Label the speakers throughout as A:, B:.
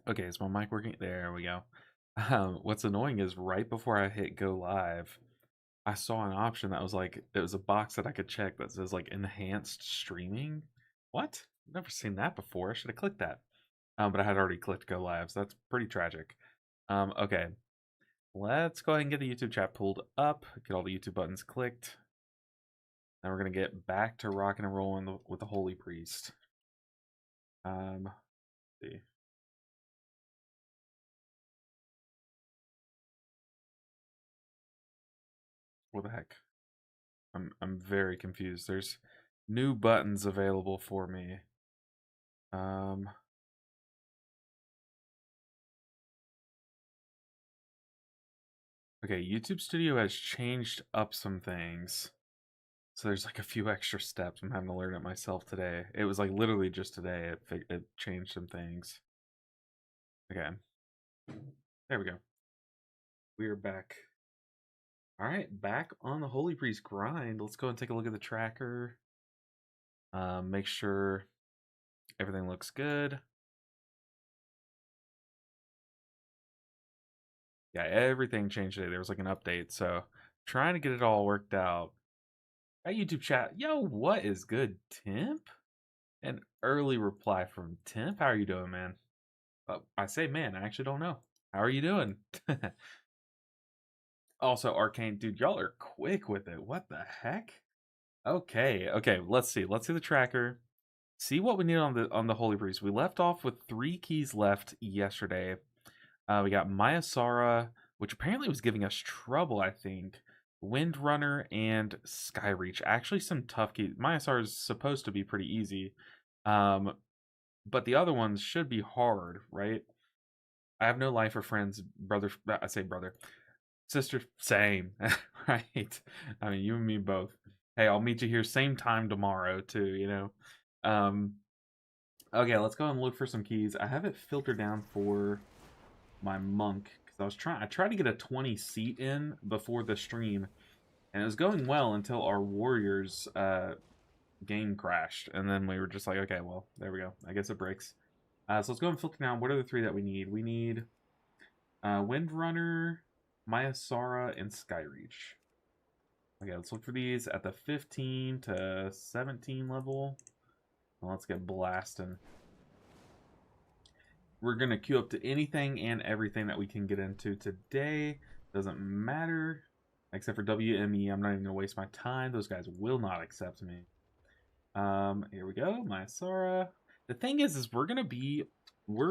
A: Okay, is my mic working? There we go. What's annoying is right before I hit go live, I saw an option that was like it was a box that I could check that says like enhanced streaming. What? Never seen that before. I should have clicked that. But I had already clicked go live, so that's pretty tragic. Okay, let's go ahead and get the YouTube chat pulled up. Get all the YouTube buttons clicked. Then we're gonna get back to rocking and rolling with the Holy Priest. Let's see. What the heck? I'm very confused. There's new buttons available for me. Um okay, YouTube Studio has changed up some things. So there's like a few extra steps. I'm having to learn it myself today. It was like literally just today it changed some things. Okay. There we go. We are back. All right, back on the Holy Priest grind. Let's go and take a look at the tracker. Make sure everything looks good. Yeah, everything changed today. There was like an update, so trying to get it all worked out. That YouTube chat, yo, what is good, Temp? An early reply from Temp. How are you doing, man? I say, man, I actually don't know. How are you doing? Also, Arcane, dude, y'all are quick with it. What the heck? Okay. Let's see. Let's see the tracker. See what we need on the Holy Priest. We left off with 3 keys left yesterday. We got Mayasara, which apparently was giving us trouble, I think. Windrunner and Skyreach. Actually, some tough keys. Mayasara is supposed to be pretty easy. But the other ones should be hard, right? I have no life or friends, brother. I say brother, sister, same, right? I mean, you and me both. Hey, I'll meet you here same time tomorrow too. Um, okay, let's go and look for some keys. I have it filtered down for my monk because I tried to get a 20 seat in before the stream, and it was going well until our warriors game crashed, and then we were just like, okay, well, there we go. I guess it breaks. So let's go and filter down. What are the 3 that we need? We need Windrunner, Mayasara, and Skyreach. Okay, let's look for these at the 15 to 17 level. Well, let's get blasting. We're going to queue up to anything and everything that we can get into today. Doesn't matter. Except for WME, I'm not even going to waste my time. Those guys will not accept me. Here we go. Mayasara. The thing is we're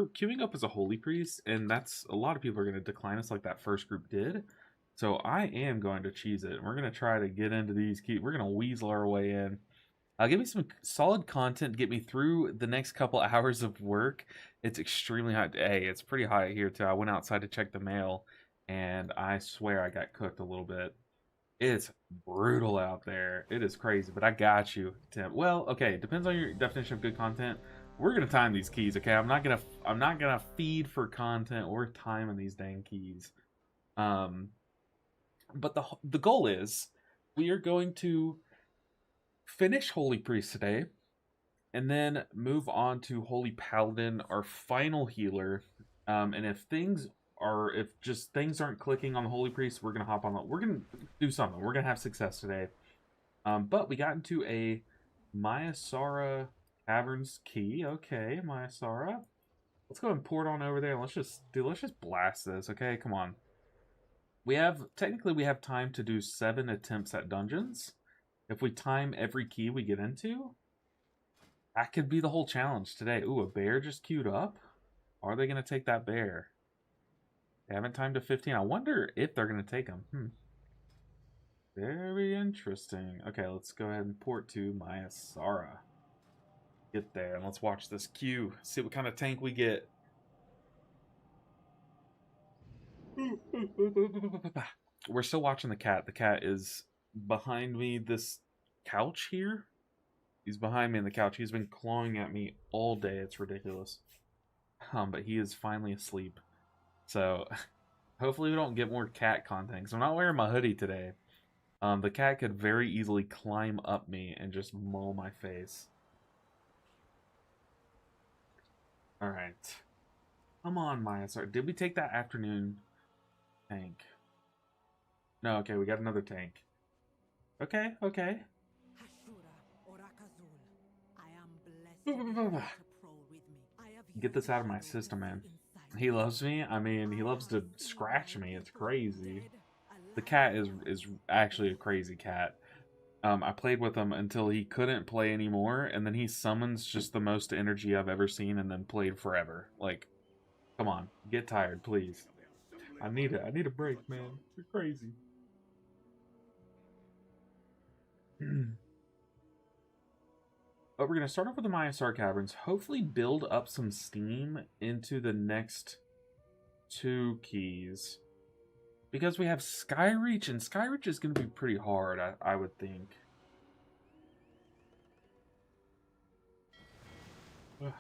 A: queuing up as a Holy Priest, and that's a lot of people are going to decline us like that first group did. So I am going to cheese it. We're going to try to get into these keys. We're going to weasel our way in. Give me some solid content to get me through the next couple hours of work. It's extremely hot. Hey, it's pretty hot here too. I went outside to check the mail, and I swear I got cooked a little bit. It's brutal out there. It is crazy, but I got you, Tim. Well, okay, depends on your definition of good content. We're gonna time these keys, okay? I'm not gonna feed for content. We're timing these dang keys. Um, but the goal is we are going to finish Holy Priest today, and then move on to Holy Paladin, our final healer. And if just things aren't clicking on the Holy Priest, we're gonna hop on. We're gonna do something. We're gonna have success today. But we got into a Mayasara Caverns key. Okay, Mayasara. Let's go and pour it on over there. And let's just blast this. Okay, come on. We have time to do 7 attempts at dungeons. If we time every key we get into, that could be the whole challenge today. Ooh, a bear just queued up. Are they gonna take that bear? They haven't timed to 15. I wonder if they're gonna take him. Very interesting. Okay, let's go ahead and port to Mayasara. Get there and let's watch this queue. See what kind of tank we get. We're still watching the cat. The cat is behind me. This couch here. He's behind me in the couch. He's been clawing at me all day. It's ridiculous. But he is finally asleep. So hopefully we don't get more cat content. Because I'm not wearing my hoodie today. The cat could very easily climb up me and just maul my face. Alright. Come on, Maya. Sorry, did we take that afternoon tank? No, okay, we got another tank. Okay, okay. Get this out of my system, man. He loves me. I mean, he loves to scratch me. It's crazy. The cat is actually a crazy cat. I played with him until he couldn't play anymore, and then he summons just the most energy I've ever seen, and then played forever. Like, come on, get tired, please. I need it. I need a break, man. You're crazy. But we're gonna start off with the Myosar Caverns. Hopefully, build up some steam into the next 2 keys. Because we have Skyreach, and Skyreach is going to be pretty hard, I would think. Ugh.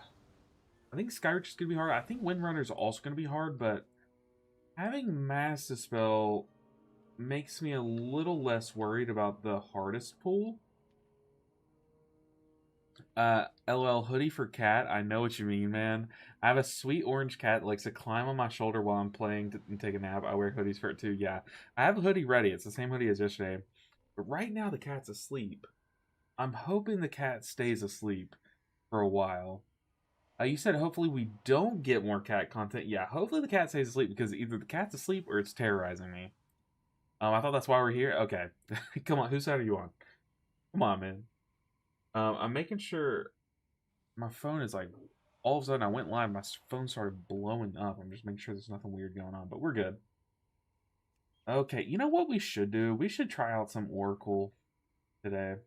A: I think Skyreach is going to be hard. I think Windrunner is also going to be hard, but having Mass Dispel makes me a little less worried about the hardest pool. LOL hoodie for cat. I know what you mean, man. I have a sweet orange cat that likes to climb on my shoulder while I'm playing and take a nap. I wear hoodies for it too. Yeah, I have a hoodie ready. It's the same hoodie as yesterday. But right now the cat's asleep. I'm hoping the cat stays asleep for a while. You said hopefully we don't get more cat content. Yeah, hopefully the cat stays asleep because either the cat's asleep or it's terrorizing me. I thought that's why we're here. Okay, come on. Whose side are you on? Come on, man. I'm making sure my phone is like, all of a sudden I went live, my phone started blowing up. I'm just making sure there's nothing weird going on, but we're good. Okay, you know what we should do? We should try out some Oracle today. I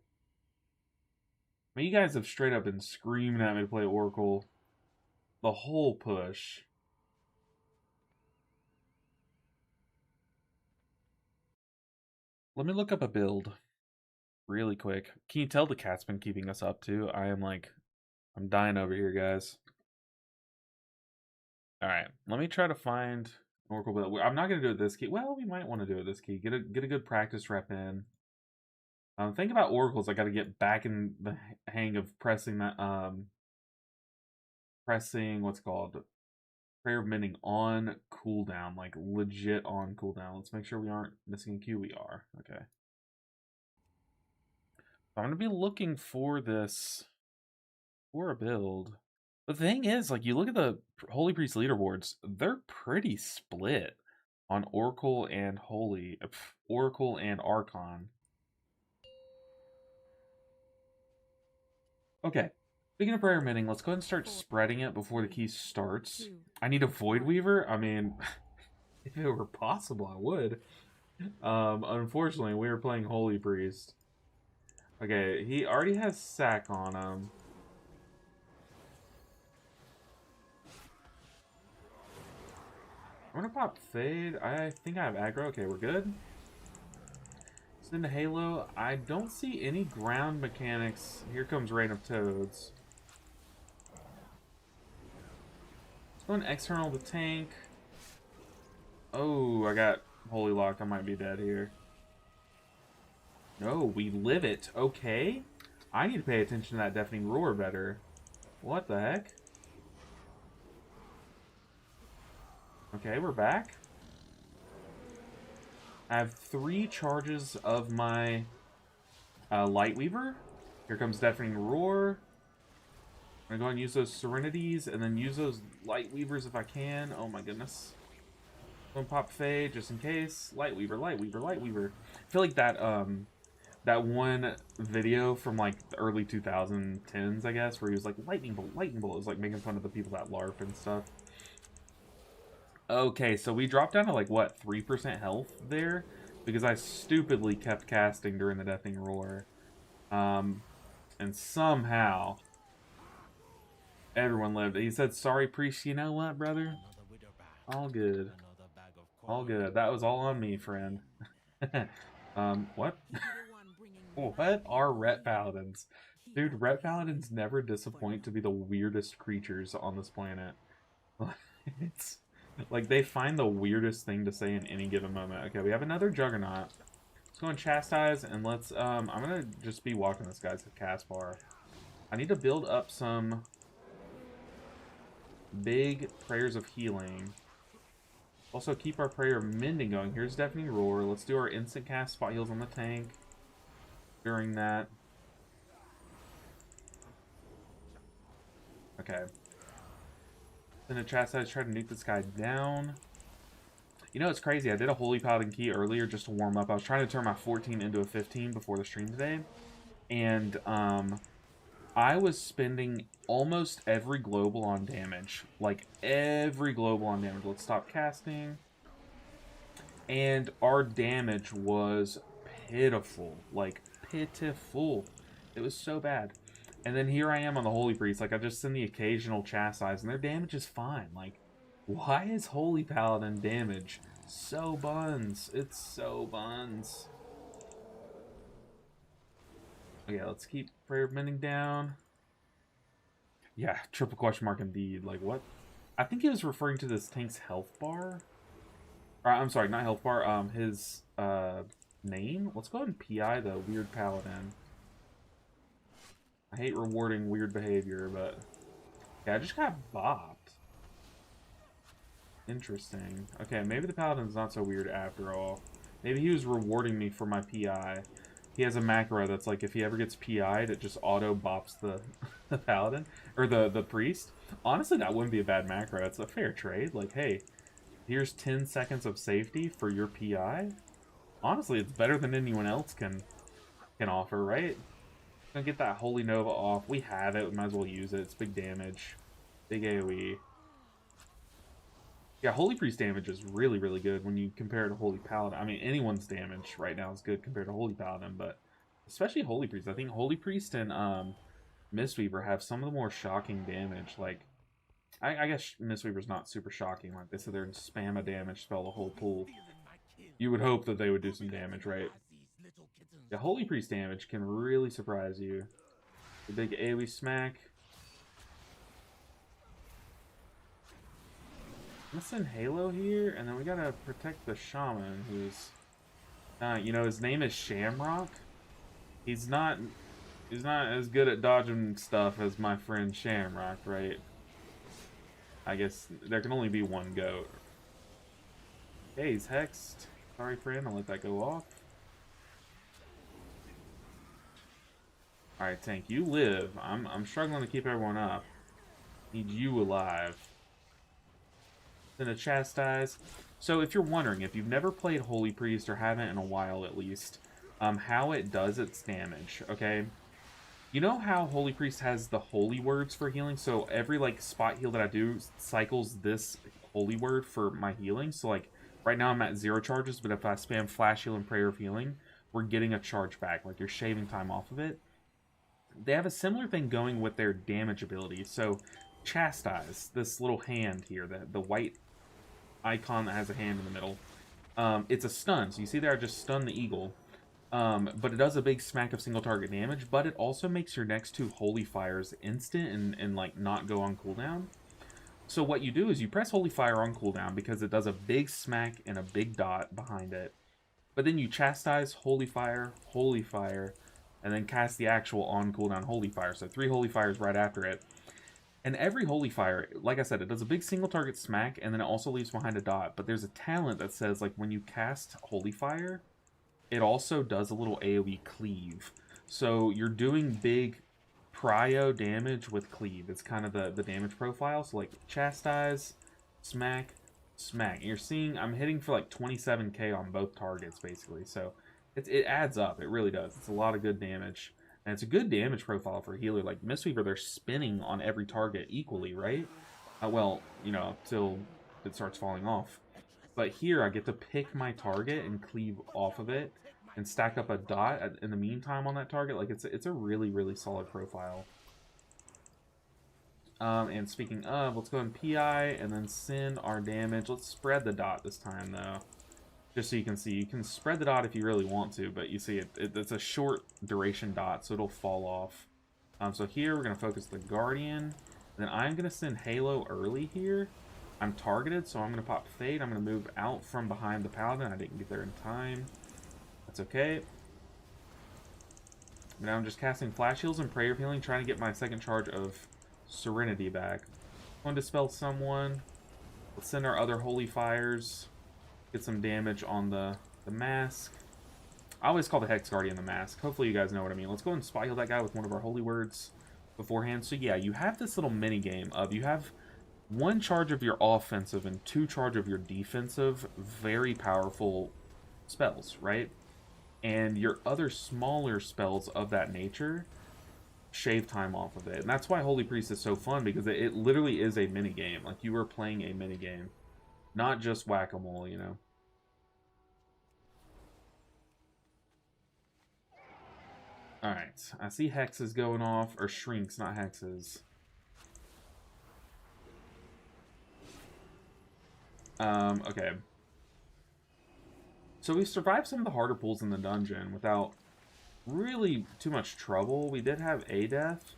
A: mean, you guys have straight up been screaming at me to play Oracle the whole push. Let me look up a build really quick. Can you tell the cat's been keeping us up too? I'm dying over here, guys. All right, let me try to find Oracle build. I'm not gonna do it this key. Well, we might want to do it this key. Get a good practice rep in. Think about Oracles. I got to get back in the hang of pressing that. Pressing what's called prayer of mending on cooldown, like legit on cooldown. Let's make sure we aren't missing a Q. We are. Okay. I'm gonna be looking for this for a build. The thing is, like, you look at the Holy Priest leaderboards, they're pretty split on Oracle and Holy, Oracle and Archon. Okay. Speaking of prayer mending, let's go ahead and start spreading it before the key starts. I need a Void Weaver. I mean, if it were possible, I would. Unfortunately, we were playing Holy Priest. Okay, he already has Sack on him. I'm gonna pop Fade. I think I have aggro. Okay, we're good. Send a Halo. I don't see any ground mechanics. Here comes Rain of Toads. Let's go and external the tank. Oh, I got Holy Locked. I might be dead here. No, we live it. Okay. I need to pay attention to that Deafening Roar better. What the heck? Okay, we're back. I have 3 charges of my Lightweaver. Here comes Deafening Roar. I'm going to go and use those Serenities and then use those Lightweavers if I can. Oh my goodness. Go and pop Fade just in case. Lightweaver, Lightweaver, Lightweaver. I feel like that that one video from like the early 2010s, I guess, where he was like, Lightning Bolt, Lightning Bolt. It was like making fun of the people that LARP and stuff. Okay, so we dropped down to like, what, 3% health there? Because I stupidly kept casting during the Deafening Roar. And somehow, everyone lived. He said, sorry, priest, you know what, brother? All good. All good. That was all on me, friend. What? What are Ret Paladins? Dude, Ret Paladins never disappoint to be the weirdest creatures on this planet. It's like they find the weirdest thing to say in any given moment. Okay, we have another Juggernaut. Let's go and Chastise, and let's, I'm gonna just be walking this guy's cast bar. I need to build up some big prayers of healing. Also, keep our prayer of mending going. Here's Deafening Roar. Let's do our instant cast spot heals on the tank during that. Okay. Then a Chastise, try to nuke this guy down. You know, it's crazy. I did a Holy Paladin key earlier just to warm up. I was trying to turn my 14 into a 15 before the stream today. And, I was spending almost every global on damage. Like, every global on damage. Let's stop casting. And our damage was pitiful. Like, pitiful. It was so bad. And then here I am on the Holy Priest. Like, I just send the occasional Chastise, and their damage is fine. Like, why is Holy Paladin damage so buns? It's so buns. Okay, let's keep Prayer of Mending down. Yeah, triple question mark indeed. Like, what? I think he was referring to this tank's health bar. Or, I'm sorry, not health bar. His name? Let's go ahead and PI the Weird Paladin. I hate rewarding weird behavior, but... yeah, I just got bopped. Interesting. Okay, maybe the Paladin's not so weird after all. Maybe he was rewarding me for my PI. He has a macro that's like, if he ever gets PI'd, it just auto-bops the, the Paladin. Or the Priest. Honestly, that wouldn't be a bad macro. It's a fair trade. Like, hey, here's 10 seconds of safety for your PI. Honestly, it's better than anyone else can offer, right? Gonna get that Holy Nova off. We have it. We might as well use it. It's big damage. Big AoE. Yeah, Holy Priest damage is really, really good when you compare it to Holy Paladin. I mean, anyone's damage right now is good compared to Holy Paladin, but especially Holy Priest. I think Holy Priest and Mistweaver have some of the more shocking damage. Like, I guess Mistweaver's not super shocking. Like, they sit there and spam a damage spell the whole pool. You would hope that they would do some damage, right? The Holy Priest damage can really surprise you. The big AoE smack. I'm gonna send Halo here, and then we gotta protect the Shaman, who's... you know, his name is Shamrock. He's not as good at dodging stuff as my friend Shamrock, right? I guess there can only be one goat. Hey, he's hexed. Sorry, friend, I'll let that go off. Alright, tank, you live. I'm struggling to keep everyone up. Need you alive. Then a Chastise. So if you're wondering, if you've never played Holy Priest, or haven't in a while at least, how it does its damage, okay? You know how Holy Priest has the holy words for healing? So every, like, spot heal that I do cycles this holy word for my healing. So, like, right now I'm at 0 charges, but if I spam Flash Heal and Prayer of Healing, we're getting a charge back. Like, you're shaving time off of it. They have a similar thing going with their damage ability. So, Chastise, this little hand here, the white icon that has a hand in the middle, it's a stun. So you see there, I just stunned the eagle. But it does a big smack of single target damage, but it also makes your next 2 Holy Fires instant and like, not go on cooldown. So what you do is you press Holy Fire on cooldown because it does a big smack and a big dot behind it. But then you Chastise, Holy Fire, and then cast the actual on cooldown Holy Fire. So 3 Holy Fires right after it. And every Holy Fire, like I said, it does a big single target smack, and then it also leaves behind a dot. But there's a talent that says, like, when you cast Holy Fire, it also does a little AoE cleave. So you're doing big prio damage with cleave. It's kind of the damage profile. So, like, Chastise, smack, smack. And you're seeing I'm hitting for, like, 27k on both targets, basically. So it adds up. It really does. It's a lot of good damage. And it's a good damage profile for a healer. Like, Mistweaver, they're spinning on every target equally, right? Well, you know, till it starts falling off. But here, I get to pick my target and cleave off of it and stack up a dot in the meantime on that target. Like, it's a really, really solid profile. And speaking of, let's go ahead and PI and then send our damage. Let's spread the dot this time, though. Just so you can see, you can spread the dot if you really want to, but you see it's a short duration dot, so it'll fall off. So here we're going to focus the Guardian. Then I'm going to send Halo early here. I'm targeted, so I'm going to pop Fade. I'm going to move out from behind the Paladin. I didn't get there in time. That's okay. Now I'm just casting Flash Heals and Prayer of Healing, trying to get my second charge of Serenity back. Going to dispel someone. Let's send our other holy fires. Get some damage on the mask. I always call the Hex Guardian the mask. Hopefully you guys know what I mean. Let's go and spy heal that guy with one of our holy words beforehand. So yeah, you have this little mini game of you have 1 charge of your offensive and 2 charge of your defensive, very powerful spells, right? And your other smaller spells of that nature shave time off of it. And that's why Holy Priest is so fun, because it literally is a mini game. Like, you are playing a mini game, not just whack-a-mole, you know? Alright, I see hexes going off, or shrinks, not hexes. Okay. So we survived some of the harder pulls in the dungeon without really too much trouble. We did have a death.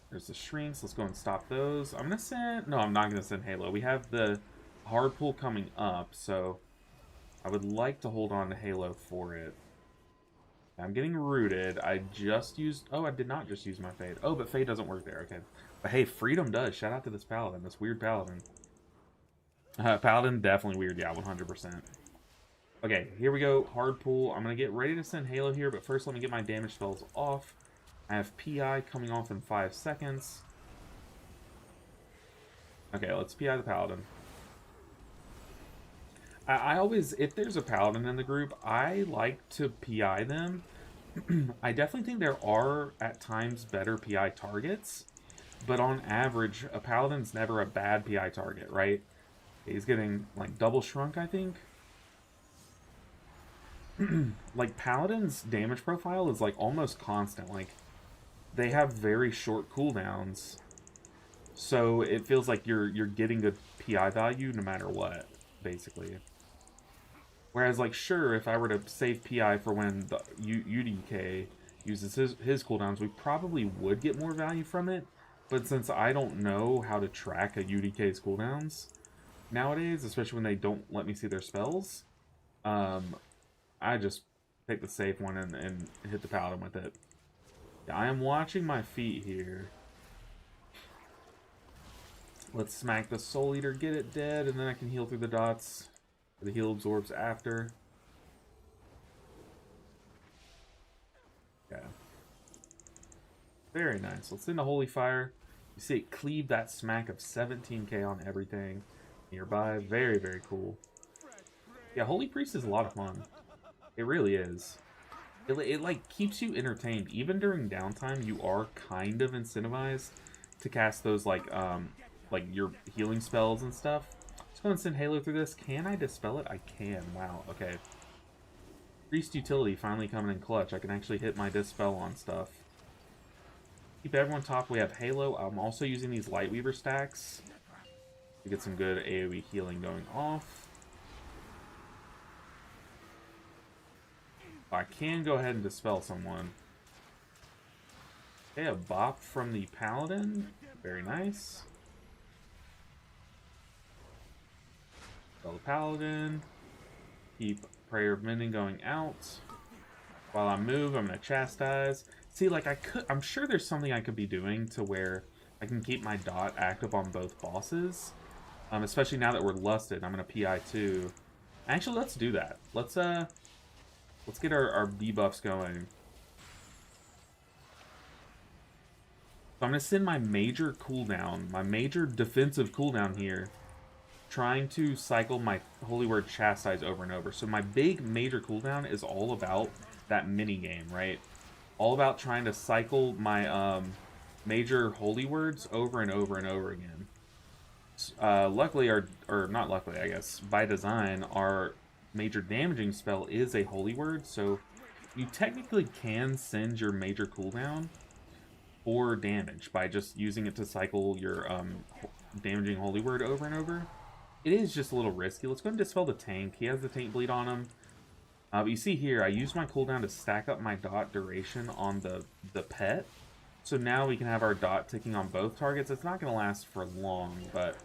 A: There's the shrinks. Let's go and stop those. I'm gonna send... No, I'm not gonna send Halo. We have the hard pull coming up, so I would like to hold on to Halo for it. I'm getting rooted. I just used... Oh, I did not just use my Fade. Oh, but Fade doesn't work there. Okay. But hey, Freedom does. Shout out to this Paladin. This weird Paladin. Paladin, definitely weird. Yeah, 100%. Okay, here we go. Hard pull. I'm going to get ready to send Halo here, but first let me get my damage spells off. I have PI coming off in 5 seconds. Okay, let's PI the Paladin. I always, if there's a Paladin in the group, I like to PI them. I definitely think there are, at times, better PI targets. But on average, a Paladin's never a bad PI target, right? He's getting, like, double shrunk, I think. Like, Paladin's damage profile is, like, almost constant. Like, they have very short cooldowns. So it feels like you're getting good PI value no matter what, basically. Whereas, like, sure, if I were to save PI for when the UDK uses his cooldowns, we probably would get more value from it. But since I don't know how to track a UDK's cooldowns nowadays, especially when they don't let me see their spells, I just pick the safe one and hit the Paladin with it. Yeah, I am watching my feet here. Let's smack the Soul Eater, get it dead, and then I can heal through the dots. The heal absorbs after. Yeah. Very nice. Let's send the Holy Fire. You see it cleave that smack of 17k on everything nearby. Very, very cool. Yeah, Holy Priest is a lot of fun. It really is. It like keeps you entertained. Even during downtime, you are kind of incentivized to cast those like your healing spells and stuff. Let's go and send Halo through this. Can I dispel it? I can. Wow, okay. Priest utility finally coming in clutch. I can actually hit my dispel on stuff. Keep everyone top. We have Halo. I'm also using these Lightweaver stacks to get some good AoE healing going off. I can go ahead and dispel someone. Okay, a bop from the Paladin. Very nice. Dispel the Paladin. Keep Prayer of Mending going out. While I move, I'm going to Chastise. See, like, I'm sure there's something I could be doing to where I can keep my dot active on both bosses. Especially now that we're lusted. I'm going to PI too. Actually, let's do that. Let's get our debuffs going. So I'm going to send my major cooldown, my major defensive cooldown here, trying to cycle my Holy Word Chastise over and over. So my big major cooldown is all about that mini game, right? All about trying to cycle my major Holy Words over and over and over again. Luckily, or not luckily, I guess, by design, our major damaging spell is a Holy Word, so you technically can send your major cooldown for damage by just using it to cycle your damaging Holy Word over and over. It is just a little risky. Let's go and dispel the tank. He has the tank bleed on him. But you see here, I used my cooldown to stack up my dot duration on the pet. So now we can have our dot ticking on both targets. It's not going to last for long, but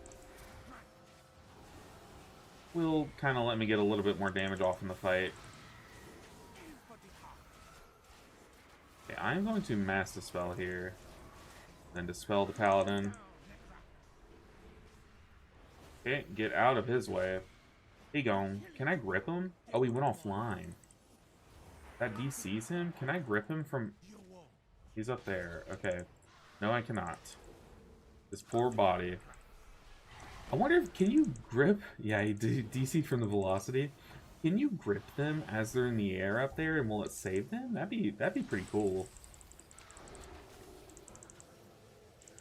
A: will kind of let me get a little bit more damage off in the fight. Okay, I'm going to Mass Dispel here. Then Dispel the Paladin. Okay, get out of his way. He gone. Can I grip him? Oh, he went offline. That DC's him? Can I grip him from... He's up there. Okay. No, I cannot. His poor body. I wonder if... Can you grip... Yeah, he DC'd from the velocity. Can you grip them as they're in the air up there, and will it save them? That'd be pretty cool.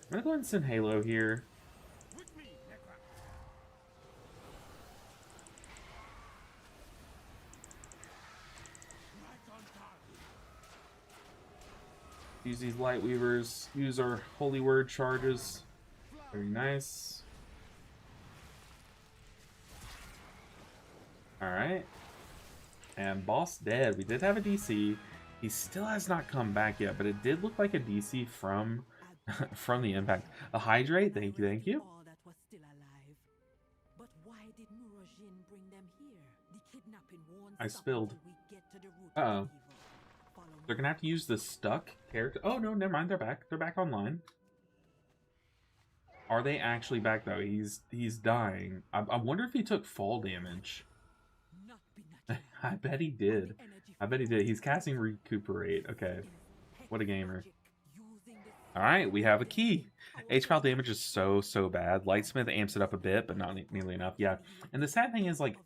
A: I'm gonna go ahead and send Halo here. Use these light weavers. Use our holy word charges. Very nice. Alright. And boss dead. We did have a DC. He still has not come back yet, but it did look like a DC from from the impact. A hydrate, thank you, thank you. I spilled. Uh-oh. They're gonna have to use the stuck character. Oh no, never mind, they're back. They're back online. Are they actually back though? He's dying. I wonder if he took fall damage. I bet he did. I bet he did. He's casting Recuperate. Okay. What a gamer. Alright, we have a key. H-Pal damage is so bad. Lightsmith amps it up a bit, but not nearly enough. Yeah. And the sad thing is, like,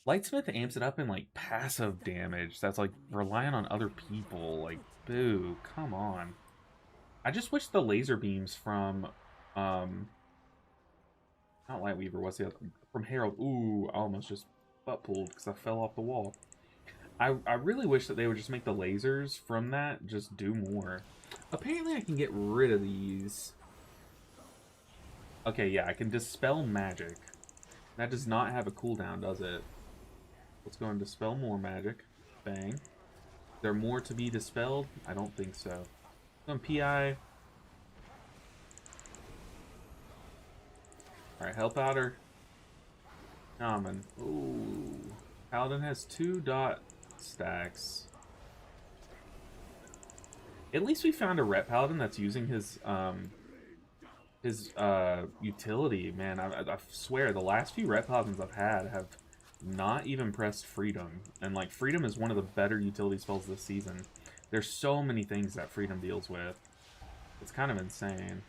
A: Lightsmith amps it up in, like, passive damage. That's, like, relying on other people. Like, boo. Come on. I just wish the laser beams from, not Lightweaver, what's the other? From Herald. Ooh, I almost just butt pulled because I fell off the wall. I really wish that they would just make the lasers from that just do more. Apparently I can get rid of these. Okay, yeah, I can dispel magic. That does not have a cooldown, does it? Let's go and dispel more magic. Bang. Is there more to be dispelled? I don't think so. Some PI. Alright, help out her. Shaman. Ooh. Paladin has 2 dot stacks. At least we found a rep paladin that's using his utility. Man, I swear the last few rep paladins I've had have not even pressed freedom, and like freedom is one of the better utility spells this season. There's so many things that freedom deals with. It's kind of insane.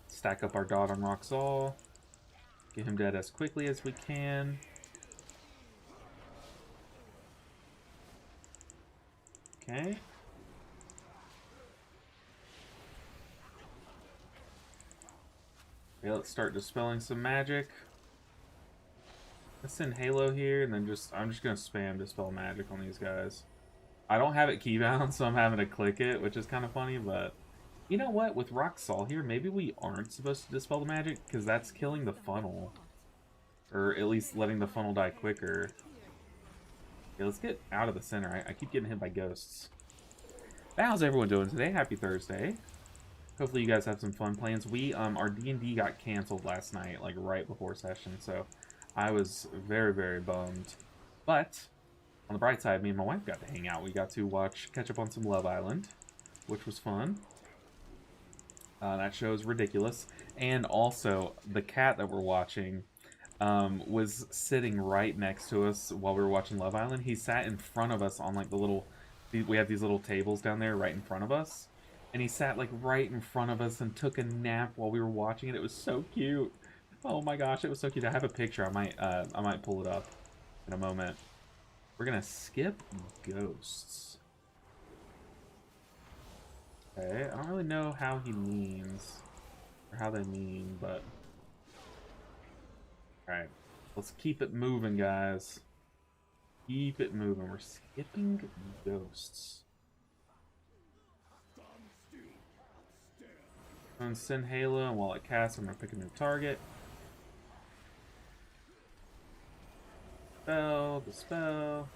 A: Stack up our dot on Roxal. Get him dead as quickly as we can. Okay. Okay, let's start dispelling some magic. Let's send Halo here, and then I'm just gonna spam dispel magic on these guys. I don't have it keybound, so I'm having to click it, which is kind of funny, but you know what? With Roxal here, maybe we aren't supposed to dispel the magic, because that's killing the funnel. Or at least letting the funnel die quicker. Okay, let's get out of the center. I keep getting hit by ghosts. How's everyone doing today? Happy Thursday. Hopefully you guys have some fun plans. Our D&D got canceled last night, like right before session, so I was very bummed. But on the bright side, me and my wife got to hang out. We got to catch up on some Love Island, which was fun. That show is ridiculous. And also, the cat that we're watching was sitting right next to us while we were watching Love Island. He sat in front of us on like we have these little tables down there right in front of us. And he sat like right in front of us and took a nap while we were watching it. It was so cute. Oh my gosh, it was so cute. I have a picture. I might pull it up in a moment. We're gonna skip ghosts. Okay, I don't really know how he means or how they mean, but alright. Let's keep it moving, guys. Keep it moving. We're skipping ghosts. I'm gonna send Halo, and while it casts, I'm gonna pick a new target. Dispel.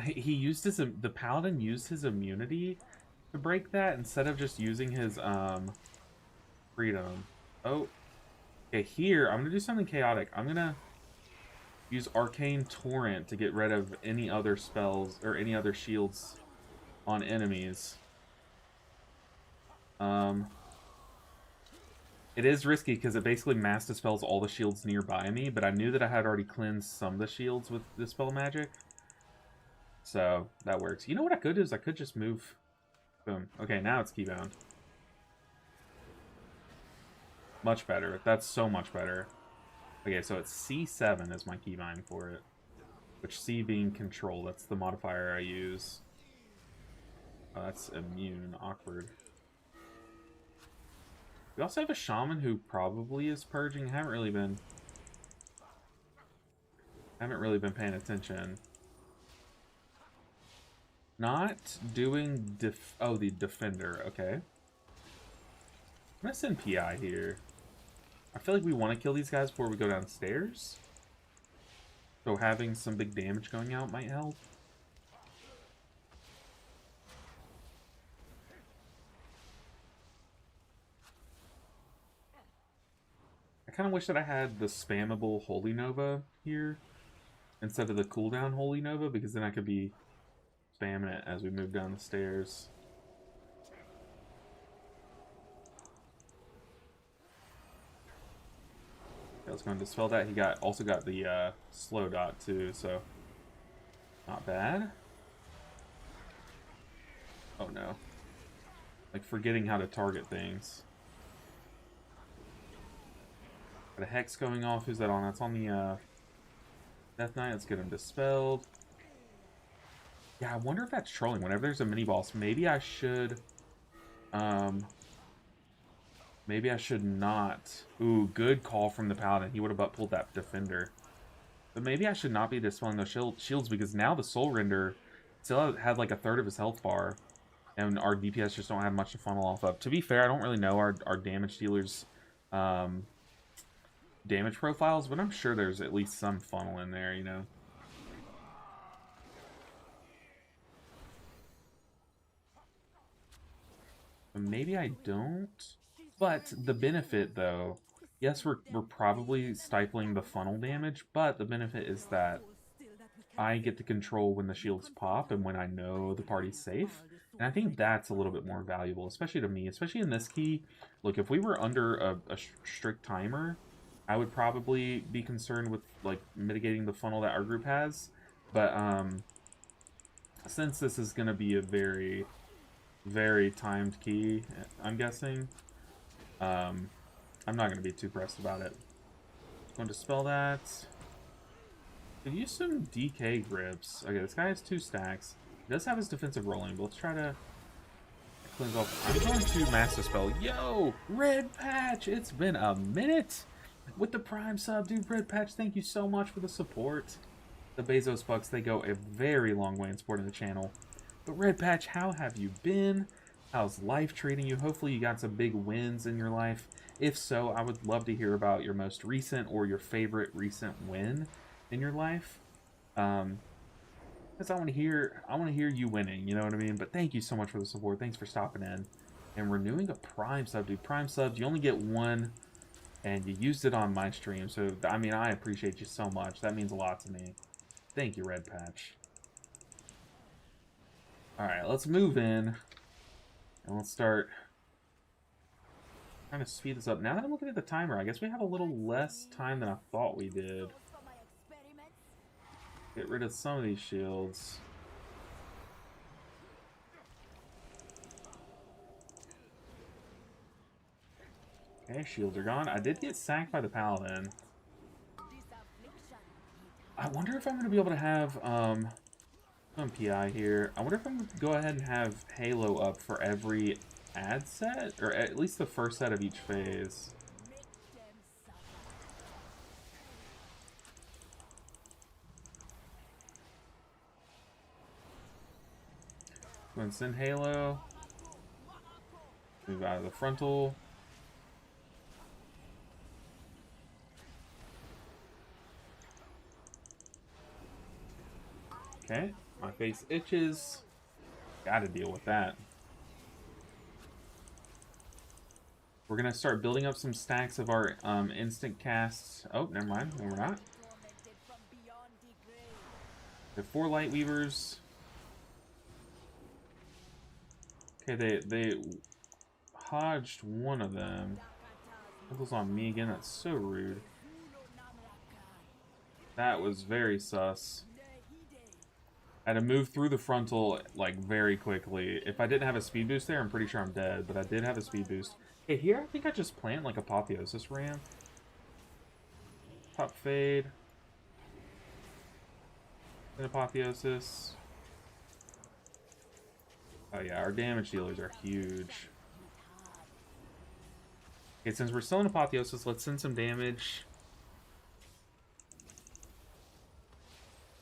A: He used the paladin used his immunity to break that instead of just using his freedom. Oh, okay. Here I'm gonna do something chaotic. I'm gonna use Arcane Torrent to get rid of any other spells or any other shields on enemies. It is risky because it basically mass dispels all the shields nearby me, but I knew that I had already cleansed some of the shields with Dispel Magic. So, that works. You know what I could do is I could just move... Boom. Okay, now it's keybound. Much better. That's so much better. Okay, so it's C7 is my keybind for it. Which C being control, that's the modifier I use. Oh, that's immune. Awkward. We also have a shaman who probably is purging. Haven't really been paying attention. Not doing the defender. Okay. I'm gonna send PI here. I feel like we want to kill these guys before we go downstairs. So having some big damage going out might help. I kind of wish that I had the spammable Holy Nova here instead of the cooldown Holy Nova, because then I could be spamming it as we move down the stairs. Okay, let's go and dispel that. He also got the slow dot too, so not bad. Oh no. Like forgetting how to target things. Got a Hex going off. Who's that on? That's on the Death Knight. Let's get him dispelled. Yeah, I wonder if that's trolling. Whenever there's a mini-boss, maybe I should... maybe I should not... Ooh, good call from the Paladin. He would have butt-pulled that Defender. But maybe I should not be dispelling those shields, because now the Soul Render still had like a third of his health bar. And our DPS just don't have much to funnel off of. To be fair, I don't really know our damage dealers... damage profiles, but I'm sure there's at least some funnel in there, you know? Maybe I don't. But the benefit, though, yes, we're probably stifling the funnel damage, but the benefit is that I get to control when the shields pop and when I know the party's safe. And I think that's a little bit more valuable, especially to me, especially in this key. Look, if we were under a strict timer, I would probably be concerned with like mitigating the funnel that our group has. But since this is going to be a very, very timed key, I'm guessing, I'm not going to be too pressed about it. Going to dispel that. Could use some DK grips. Okay, this guy has 2 stacks. He does have his defensive rolling, but let's try to cleanse off. I'm going to Mass Dispel. Yo, Red Patch! It's been a minute with the Prime sub, dude. Red Patch, thank you so much for the support. The Bezos Bucks, they go a very long way in supporting the channel. But Red Patch, how have you been? How's life treating you? Hopefully you got some big wins in your life. If so, I would love to hear about your most recent or your favorite recent win in your life. Because I want to hear you winning, you know what I mean? But thank you so much for the support. Thanks for stopping in. And renewing a Prime sub, dude. Prime subs, you only get 1, and you used it on my stream. So, I mean, I appreciate you so much. That means a lot to me. Thank you, Red Patch. Alright, let's move in. And let's start trying to speed this up. Now that I'm looking at the timer, I guess we have a little less time than I thought we did. Get rid of some of these shields. Okay, shields are gone. I did get sacked by the Paladin. I wonder if I'm going to be able to have some PI here. I wonder if I'm going to go ahead and have Halo up for every ad set, or at least the first set of each phase. Go and send Halo. Move out of the frontal. Okay, my face itches. Gotta deal with that. We're gonna start building up some stacks of our instant casts. Oh, never mind. No, we're not. The 4 light weavers. Okay, they dodged one of them. That was on me again. That's so rude. That was very sus. I had to move through the frontal, like, very quickly. If I didn't have a speed boost there, I'm pretty sure I'm dead. But I did have a speed boost. Okay, here I think I just plant, like, Apotheosis ramp. Pop fade. And Apotheosis. Oh yeah, our damage dealers are huge. Okay, since we're still in Apotheosis, let's send some damage.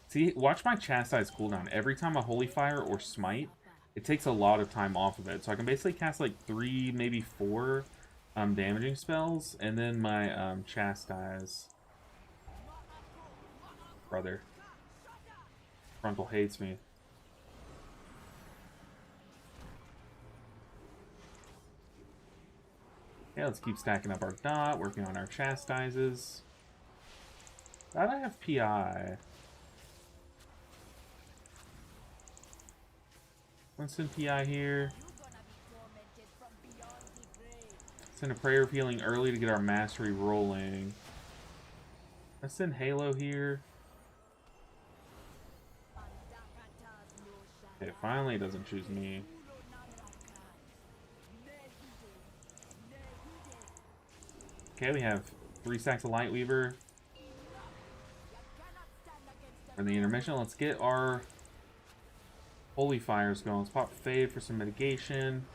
A: See, watch my Chastise cooldown. Every time a Holy Fire or Smite, it takes a lot of time off of it. So I can basically cast like 3, maybe 4 damaging spells, and then my Chastise. Brother. Frontal hates me. Okay, let's keep stacking up our dot, working on our Chastises. Glad I have PI. Winston PI here. Send a Prayer of Healing early to get our Mastery rolling. Let's send Halo here. Okay, finally it doesn't choose me. Okay, we have 3 stacks of Lightweaver. For the intermission, let's get our Holy Fires going. Let's pop Fade for some mitigation.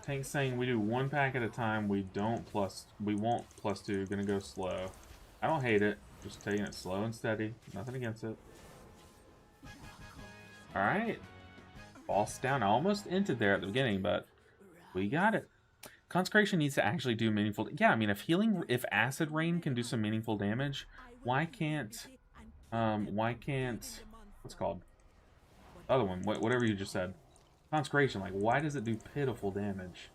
A: Tank's saying we do 1 pack at a time. We won't +2. Gonna go slow. I don't hate it. Just taking it slow and steady. Nothing against it. Alright. Boss down. I almost entered there at the beginning, but we got it. Consecration needs to actually do meaningful... Yeah, I mean, if Acid Rain can do some meaningful damage, why can't... What's it called? The other one. Whatever you just said. Consecration. Like, why does it do pitiful damage?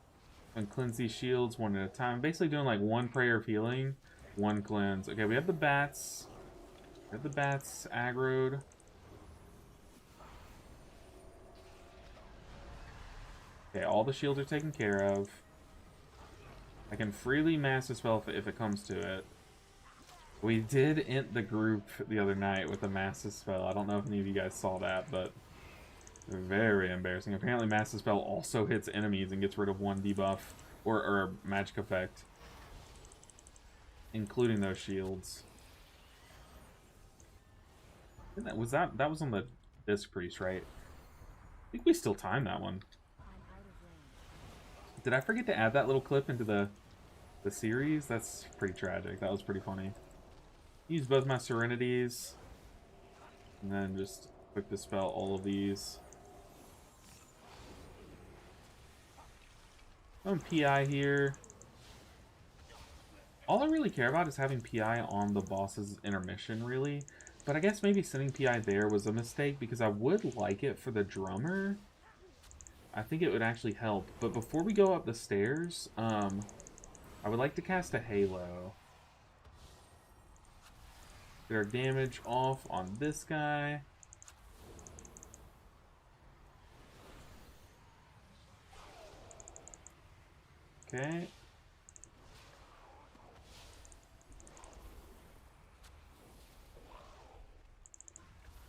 A: And cleanse these shields 1 at a time. Basically doing, like, 1 Prayer of Healing, 1 cleanse. Okay, we have the bats. We have the bats aggroed. Okay, all the shields are taken care of. I can freely Master Spell if it comes to it. We did int the group the other night with a Master Spell. I don't know if any of you guys saw that, but very embarrassing. Apparently Master Spell also hits enemies and gets rid of 1 debuff or magic effect, including those shields. That was on the Disc Priest, right? I think we still timed that one. Did I forget to add that little clip into the series? That's pretty tragic. That was pretty funny. Use both my Serenities. And then just quick dispel all of these. I'm PI here. All I really care about is having PI on the boss's intermission, really. But I guess maybe sending PI there was a mistake, because I would like it for the drummer. I think it would actually help. But before we go up the stairs, I would like to cast a Halo. Get our damage off on this guy. Okay.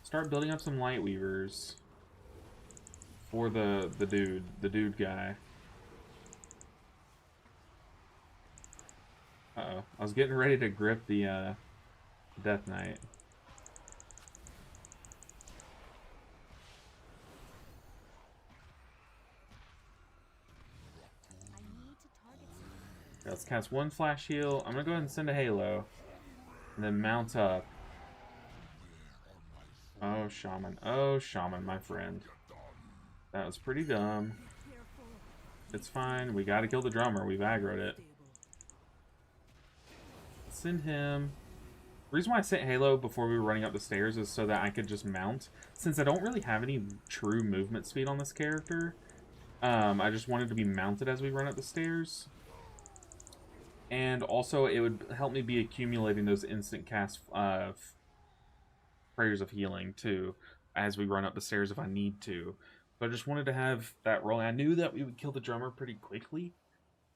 A: Start building up some Lightweavers. For the dude guy. Uh-oh. I was getting ready to grip the Death Knight. Okay, let's cast 1 Flash Heal. I'm gonna go ahead and send a Halo. And then mount up. Oh, Shaman. Oh, Shaman, my friend. That was pretty dumb. It's fine. We gotta kill the drummer. We've aggroed it. Send him. The reason why I sent Halo before we were running up the stairs is so that I could just mount. Since I don't really have any true movement speed on this character, I just wanted to be mounted as we run up the stairs. And also, it would help me be accumulating those instant cast prayers of healing too as we run up the stairs if I need to. So I just wanted to have that rolling. I knew that we would kill the drummer pretty quickly,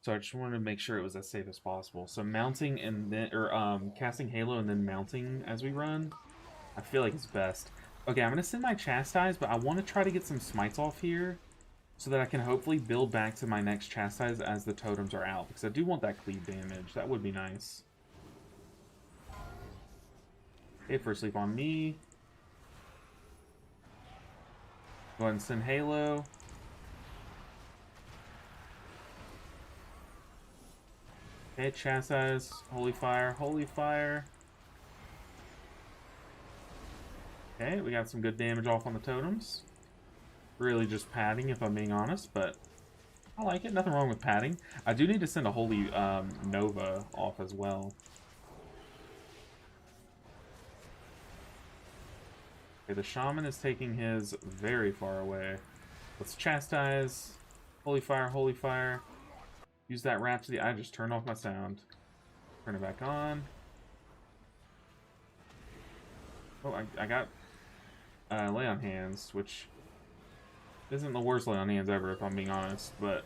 A: so I just wanted to make sure it was as safe as possible. So mounting and then, or casting Halo and then mounting as we run, I feel like it's best. Okay, I'm gonna send my Chastise, but I want to try to get some smites off here so that I can hopefully build back to my next Chastise as the totems are out, because I do want that cleave damage. That would be nice. Okay, first sleep on me. Go ahead and send Halo. Okay, Chastise, Holy Fire, Holy Fire. Okay, we got some good damage off on the totems. Really just padding, if I'm being honest, but I like it. Nothing wrong with padding. I do need to send a Holy Nova off as well. Okay, the Shaman is taking his very far away. Let's Chastise. Holy Fire, Holy Fire. Use that Rhapsody. I just turned off my sound. Turn it back on. Oh, I got Lay on Hands, which isn't the worst Lay on Hands ever, if I'm being honest, but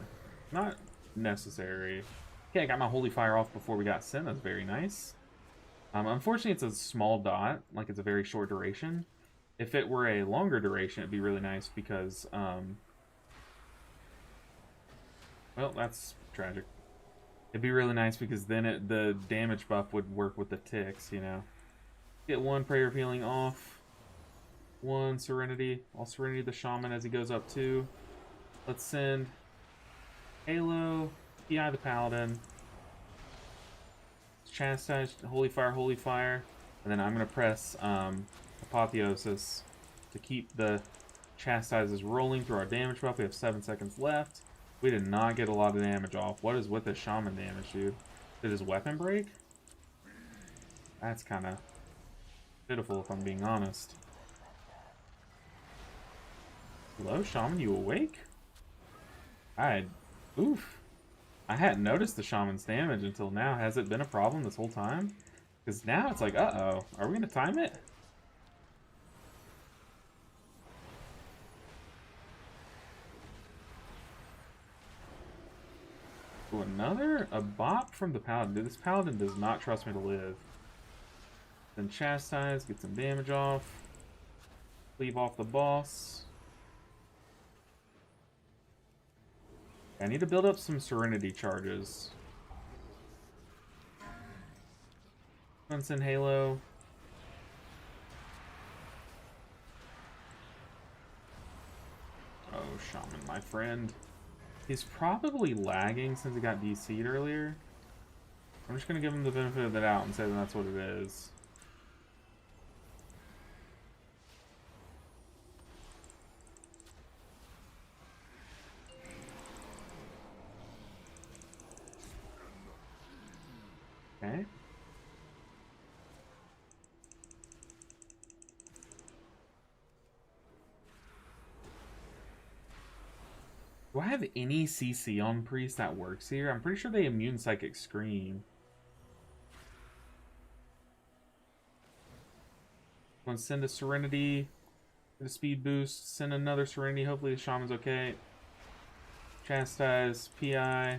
A: not necessary. Okay, I got my Holy Fire off before we got sent. That's very nice. Unfortunately, it's a small dot. Like, it's a very short duration. If it were a longer duration, it'd be really nice because, well, that's tragic. It'd be really nice because then the damage buff would work with the ticks, you know. Get one Prayer of Healing off. One Serenity. I'll Serenity the Shaman as he goes up too. Let's send Halo, PI the Paladin, Chastise, Holy Fire, Holy Fire, and then I'm going to press Apotheosis to keep the Chastises rolling through our damage buff. We have 7 seconds left. We did not get a lot of damage off. What is with this Shaman damage, dude? Did his weapon break? That's kind of pitiful, if I'm being honest. Hello, Shaman, you awake? Oof. I hadn't noticed the Shaman's damage until now. Has it been a problem this whole time? Because now it's like, uh-oh. Are we going to time it? Ooh, a bop from the Paladin. Dude, this Paladin does not trust me to live. Then Chastise, get some damage off. Leave off the boss. I need to build up some Serenity charges. Send Halo. Oh, Shaman, my friend. He's probably lagging since he got DC'd earlier. I'm just going to give him the benefit of the doubt and say that that's what it is. Okay. Do I have any CC on Priest that works here? I'm pretty sure they immune Psychic Scream. I'm going to send a Serenity. Get a speed boost. Send another Serenity. Hopefully the Shaman's okay. Chastise. PI.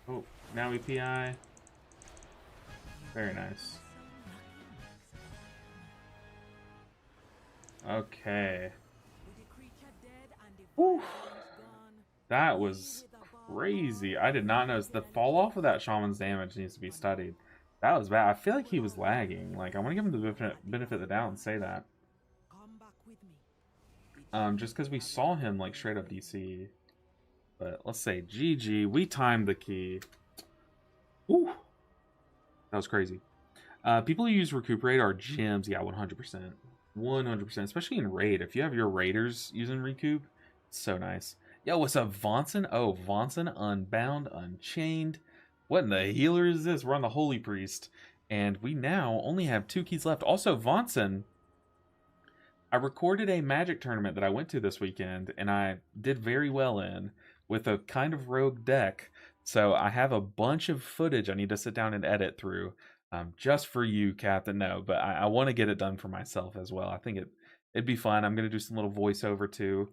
A: Oh, now we PI. Very nice. Okay. Whew. That was crazy. I did not notice. The fall off of that Shaman's damage needs to be studied. That was bad. I feel like he was lagging. Like, I want to give him the benefit of the doubt and say that. Just because we saw him, like, straight up DC. But let's say GG. We timed the key. Ooh. That was crazy. People who use Recuperate are gems. Yeah, 100%. 100%. Especially in Raid. If you have your Raiders using Recoup, it's so nice. Yo, what's up, Vonson? Oh, Vonson, Unbound, Unchained. What in the healer is this? We're on the Holy Priest. And we now only have 2 keys left. Also, Vonson, I recorded a Magic tournament that I went to this weekend, and I did very well in with a kind of rogue deck. So I have a bunch of footage I need to sit down and edit through. just for you, Captain. No, but I want to get it done for myself as well. I think it'd be fun. I'm gonna do some little voiceover too.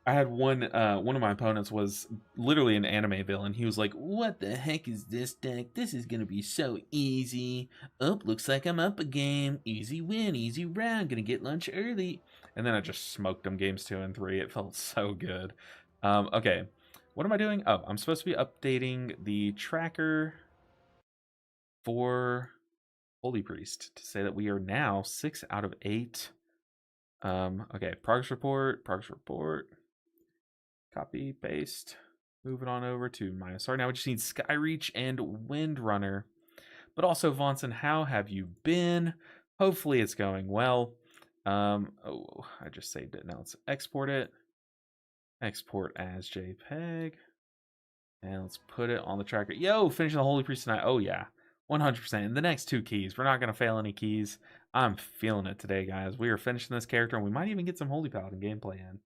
A: I had one of my opponents was literally an anime villain. He was like, "What the heck is this deck? This is gonna be so easy. Oh, looks like I'm up a game. Easy win, easy round. Gonna get lunch early." And then I just smoked him games 2 and 3. It felt so good. Okay, what am I doing? Oh, I'm supposed to be updating the tracker for Holy Priest to say that we are now 6 out of 8. Okay, progress report, copy, paste. Moving on over to -R. Now we just need Skyreach and Windrunner. But also, Vonson, how have you been? Hopefully it's going well. Oh, I just saved it. Now let's export it. Export as JPEG. And let's put it on the tracker. Yo, finishing the Holy Priest tonight. Oh, yeah. 100%. And the next 2 keys. We're not going to fail any keys. I'm feeling it today, guys. We are finishing this character, and we might even get some Holy Paladin gameplay in.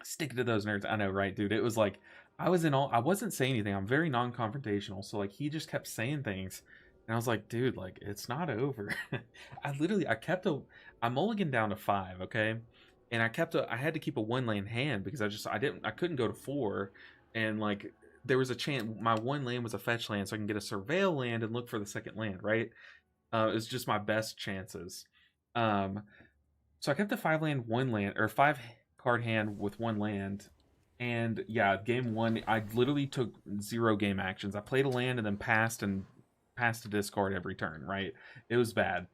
A: Stick to those nerds. I know, right, dude? It was like, I wasn't saying anything. I'm very non-confrontational. So, like, he just kept saying things. And I was like, dude, like, it's not over. I mulliganed down to 5, okay? And I had to keep a 1-lane hand because I couldn't go to 4. And, like, there was a chance, my 1 land was a fetch land, so I can get a surveil land and look for the second land, right? It was just my best chances. So I kept the 5-land, 1 land, or 5-card hand with 1 land. And yeah, game 1, I literally took 0 game actions. I played a land and then passed to discard every turn, right? It was bad.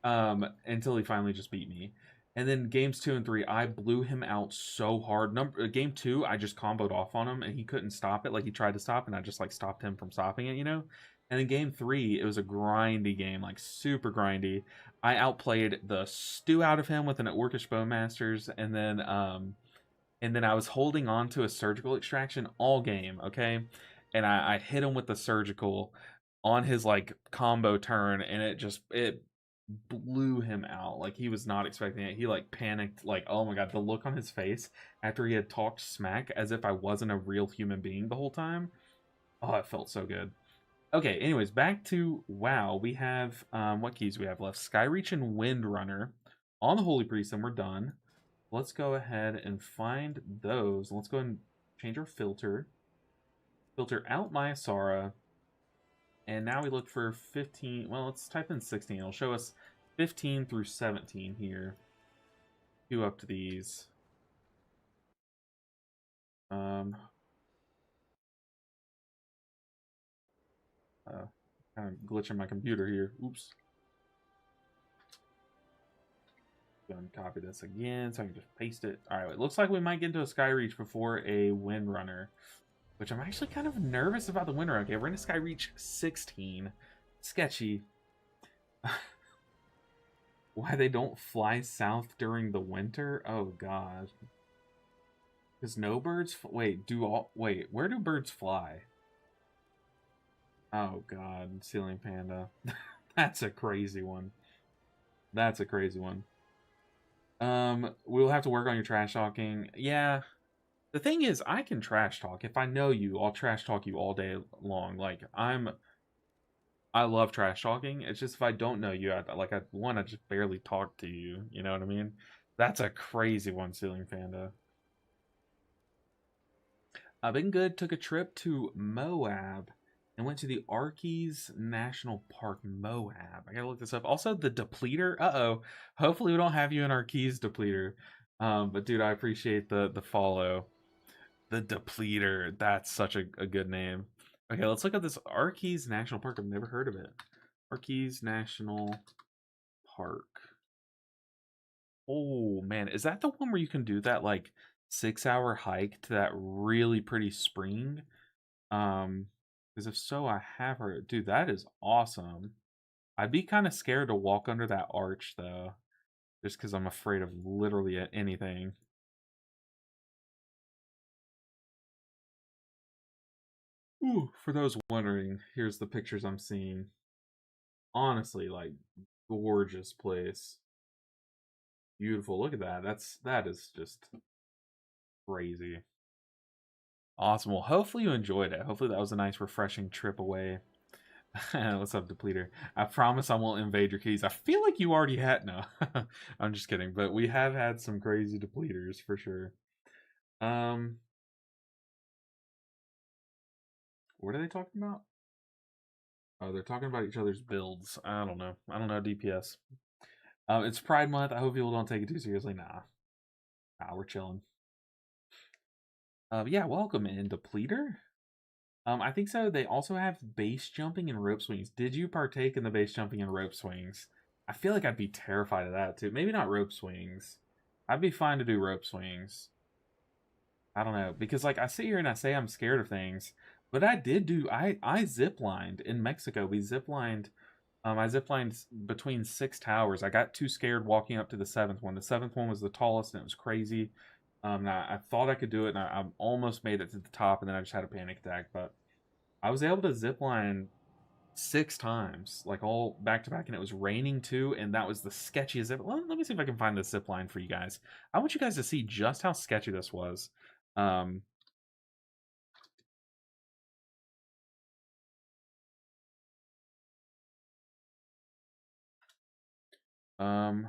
A: Until he finally just beat me. And then games 2 and 3, I blew him out so hard. Game 2, I just comboed off on him and he couldn't stop it. Like, he tried to stop and I just like stopped him from stopping it, you know? And then game 3, it was a grindy game, like super grindy. I outplayed the stew out of him with an Orcish Bowmasters, and then I was holding on to a surgical extraction all game, okay? And I hit him with the surgical on his like combo turn, and it blew him out. Like, he was not expecting it. He like panicked, like, oh my god, the look on his face after he had talked smack as if I wasn't a real human being the whole time. Oh, it felt so good. Okay, anyways, back to WoW. We have what keys we have left? Skyreach and Windrunner on the Holy Priest, and we're done. Let's go ahead and find those. Let's go ahead and change our filter. Filter out Myasara. And now we look for 15. Well, let's type in 16. It'll show us 15 through 17 here. Queue up to these. Kind of glitching my computer here. Oops. Go and copy this again so I can just paste it. All right, it looks like we might get into a Skyreach before a Windrunner, which I'm actually kind of nervous about the Windrunner. Okay, we're in a Skyreach 16. Sketchy. Why they don't fly south during the winter? Oh god. Because no birds. Wait, where do birds fly? Oh god, Ceiling Panda. That's a crazy one. That's a crazy one. We'll have to work on your trash talking. Yeah. The thing is, I can trash talk. If I know you, I'll trash talk you all day long. Like, I love trash talking. It's just if I don't know you, I want to just barely talk to you. You know what I mean? That's a crazy one, Ceiling Panda. I've been good. Took a trip to Moab and went to the Arkies National Park, Moab. I gotta look this up. Also, the Depleter. Hopefully, we don't have you in Arkies Depleter. But dude, I appreciate the follow. The Depleter. That's such a good name. Okay, let's look at this Arkies National Park. I've never heard of it. Arkies National Park. Oh man, is that the one where you can do that like 6-hour hike to that really pretty spring? Because if so, I have heard. Dude, that is awesome. I'd be kind of scared to walk under that arch though, just because I'm afraid of literally anything. Ooh, for those wondering, here's the pictures I'm seeing. Honestly, like, gorgeous place. Beautiful. Look at that. That is just crazy. Awesome. Well, hopefully you enjoyed it. Hopefully that was a nice refreshing trip away. What's up, Depleter? I promise I won't invade your keys. I feel like you already had. No, I'm just kidding. But we have had some crazy Depleters for sure. Um, what are they talking about? Oh, they're talking about each other's builds. I don't know. I don't know DPS. It's Pride Month. I hope people don't take it too seriously. Nah, we're chilling. Yeah, welcome in, Depleter. I think so. They also have base jumping and rope swings. Did you partake in the base jumping and rope swings? I feel like I'd be terrified of that too. Maybe not rope swings. I'd be fine to do rope swings. I don't know because like I sit here and I say I'm scared of things, but I did do. I zip lined in Mexico. We zip lined. I zip lined between 6 towers. I got too scared walking up to the seventh one. The seventh one was the tallest and it was crazy. I thought I could do it and I almost made it to the top and then I just had a panic attack. But I was able to zip line 6 times, like all back to back, and it was raining too, and that was the sketchiest zip. Well, let me see if I can find the zip line for you guys. I want you guys to see just how sketchy this was. Um, um,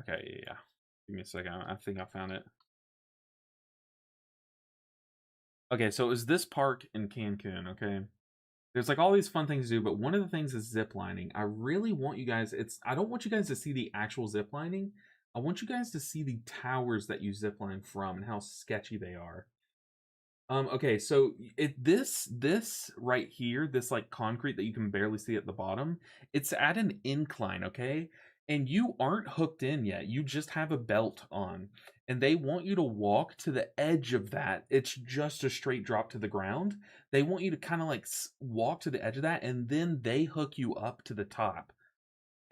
A: okay, yeah. Give me a second. I think I found it. Okay, so it was this park in Cancun, okay? There's like all these fun things to do, but one of the things is zip lining. I really want you guys, I don't want you guys to see the actual zip lining. I want you guys to see the towers that you zip line from and how sketchy they are. Okay, so this right here, this like concrete that you can barely see at the bottom, it's at an incline, okay? And you aren't hooked in yet. You just have a belt on. And they want you to walk to the edge of that. It's just a straight drop to the ground. They want you to kind of like walk to the edge of that and then they hook you up to the top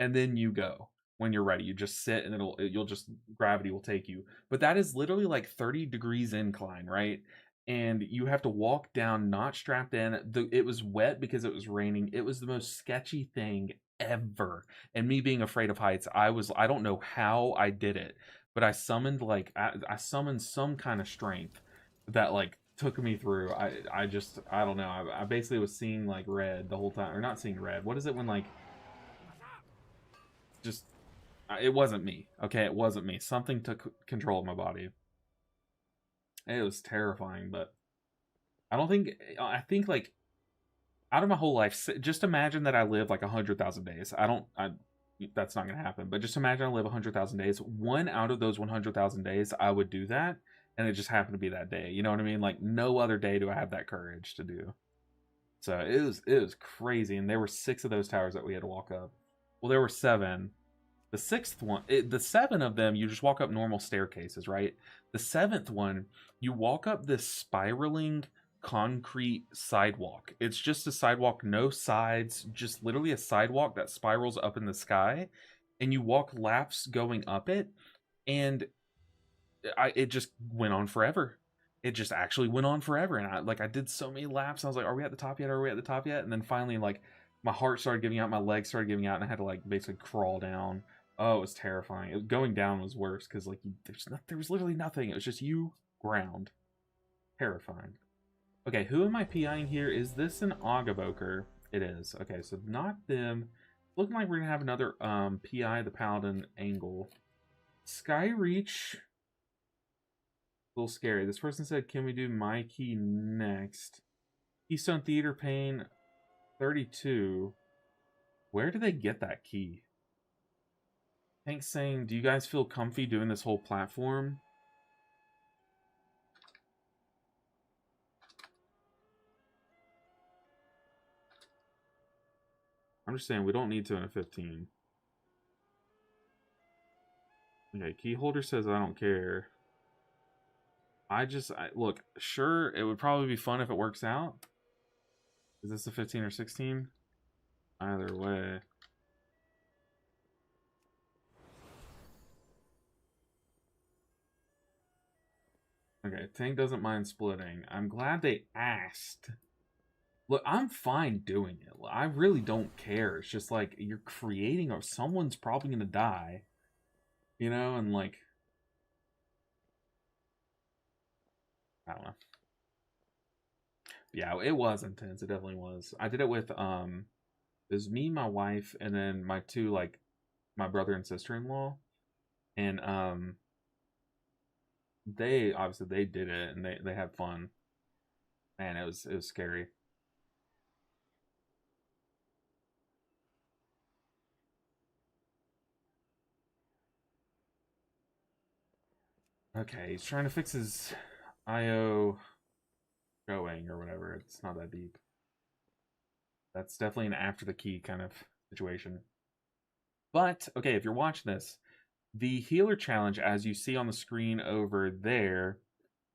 A: and then you go when you're ready. You just sit and you'll just gravity will take you. But that is literally like 30 degrees incline, right? And you have to walk down not strapped in. It was wet because it was raining. It was the most sketchy thing ever. And me being afraid of heights, I don't know how I did it, but I summoned some kind of strength that like took me through. I don't know. I basically was seeing like red the whole time, or not seeing red. What is it when like just it wasn't me. Okay, it wasn't me. Something took control of my body. It was terrifying, but I think like out of my whole life, just imagine that I live like 100,000 days. That's not gonna happen. But just imagine I live 100,000 days. One out of those 100,000 days, I would do that, and it just happened to be that day. You know what I mean? Like no other day do I have that courage to do. So it was crazy, and there were 6 of those towers that we had to walk up. Well, there were 7. The sixth one, the 7 of them, you just walk up normal staircases, right? The 7th one, you walk up this spiraling concrete sidewalk. It's just a sidewalk, no sides, just literally a sidewalk that spirals up in the sky, and you walk laps going up it, and it just went on forever. It just actually went on forever, and I did so many laps. I was like, "Are we at the top yet? Are we at the top yet?" And then finally, like my heart started giving out, my legs started giving out, and I had to like basically crawl down. Oh, it was terrifying. Going down was worse because like there was literally nothing. It was just you ground. Terrifying. Okay, who am I PIing here? Is this an Agaboker? It is. Okay, so not them. Looking like we're gonna have another PI the Paladin angle. Skyreach. A little scary. This person said, "Can we do my key next?" Keystone Theater Pain 32. Where did they get that key? Thanks saying, do you guys feel comfy doing this whole platform? I'm just saying we don't need to in a 15. Okay, key holder says I don't care. Look, sure, it would probably be fun if it works out. Is this a 15 or 16? Either way. Okay, Tank doesn't mind splitting. I'm glad they asked. Look, I'm fine doing it. I really don't care. It's just like you're creating or someone's probably gonna die. You know, and like I don't know. Yeah, it was intense. It definitely was. I did it with it was me, my wife, and then my two like my brother and sister-in-law, and they obviously they did it and they had fun. Man, it was scary. Okay, he's trying to fix his IO going or whatever. It's not that deep. That's definitely an after the key kind of situation. But okay, if you're watching this, the healer challenge, as you see on the screen over there,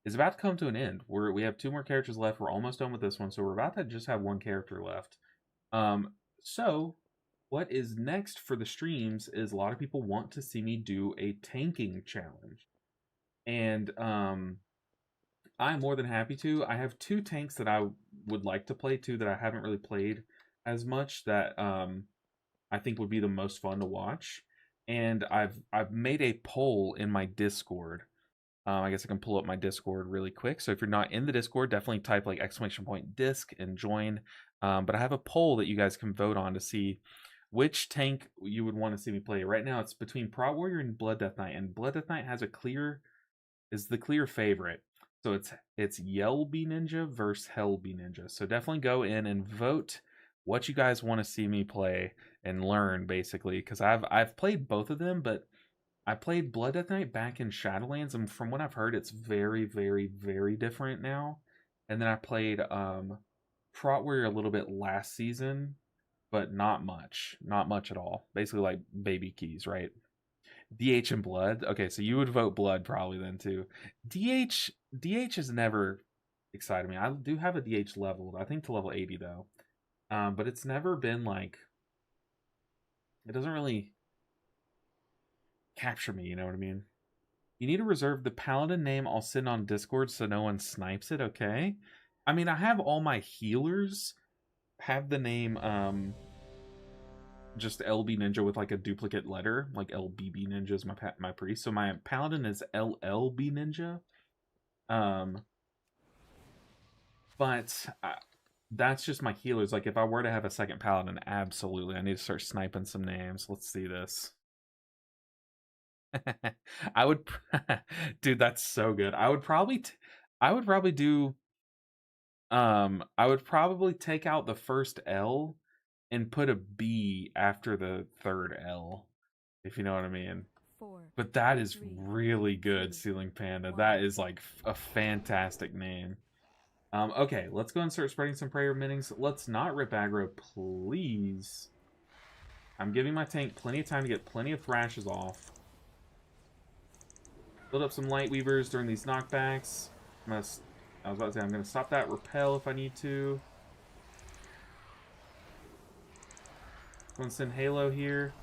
A: is about to come to an end. We have two more characters left. We're almost done with this one, so we're about to just have one character left. So what is next for the streams is a lot of people want to see me do a tanking challenge, and I'm more than happy to. I have two tanks that I would like to play too that I haven't really played as much that I think would be the most fun to watch. And I've made a poll in my Discord. I guess I can pull up my Discord really quick. So if you're not in the Discord, definitely type like !disc and join. But I have a poll that you guys can vote on to see which tank you would want to see me play. Right now, it's between Prot Warrior and Blood Death Knight, and Blood Death Knight is the clear favorite. So it's Yell Bee Ninja versus Hell Bee Ninja. So definitely go in and vote what you guys want to see me play and learn, basically, because I've played both of them, but I played Blood Death Knight back in Shadowlands, and from what I've heard, it's very, very, very different now. And then I played Prot Warrior a little bit last season, but not much at all. Basically, like baby keys, right? DH and Blood. Okay, so you would vote Blood probably then too. DH has never excited me. I do have a DH leveled, I think to level 80 though. But it's never been like, it doesn't really capture me, you know what I mean? You need to reserve the paladin name I'll send on Discord so no one snipes it, okay? I mean, I have all my healers have the name just LB Ninja with like a duplicate letter, like LBB Ninja is my priest. So my paladin is LLB Ninja. But that's just my healers. Like if I were to have a second paladin, absolutely, I need to start sniping some names. Let's see this. I would, dude, that's so good. I would probably do, I would probably take out the first L and put a B after the third L, if you know what I mean. But that is really good, Ceiling Panda. That is like a fantastic name. Okay, let's go and start spreading some prayer mittings. Let's not rip aggro, please. I'm giving my tank plenty of time to get plenty of thrashes off. Build up some light weavers during these knockbacks. I was about to say, I'm going to stop that repel if I need to. Go and send Halo here.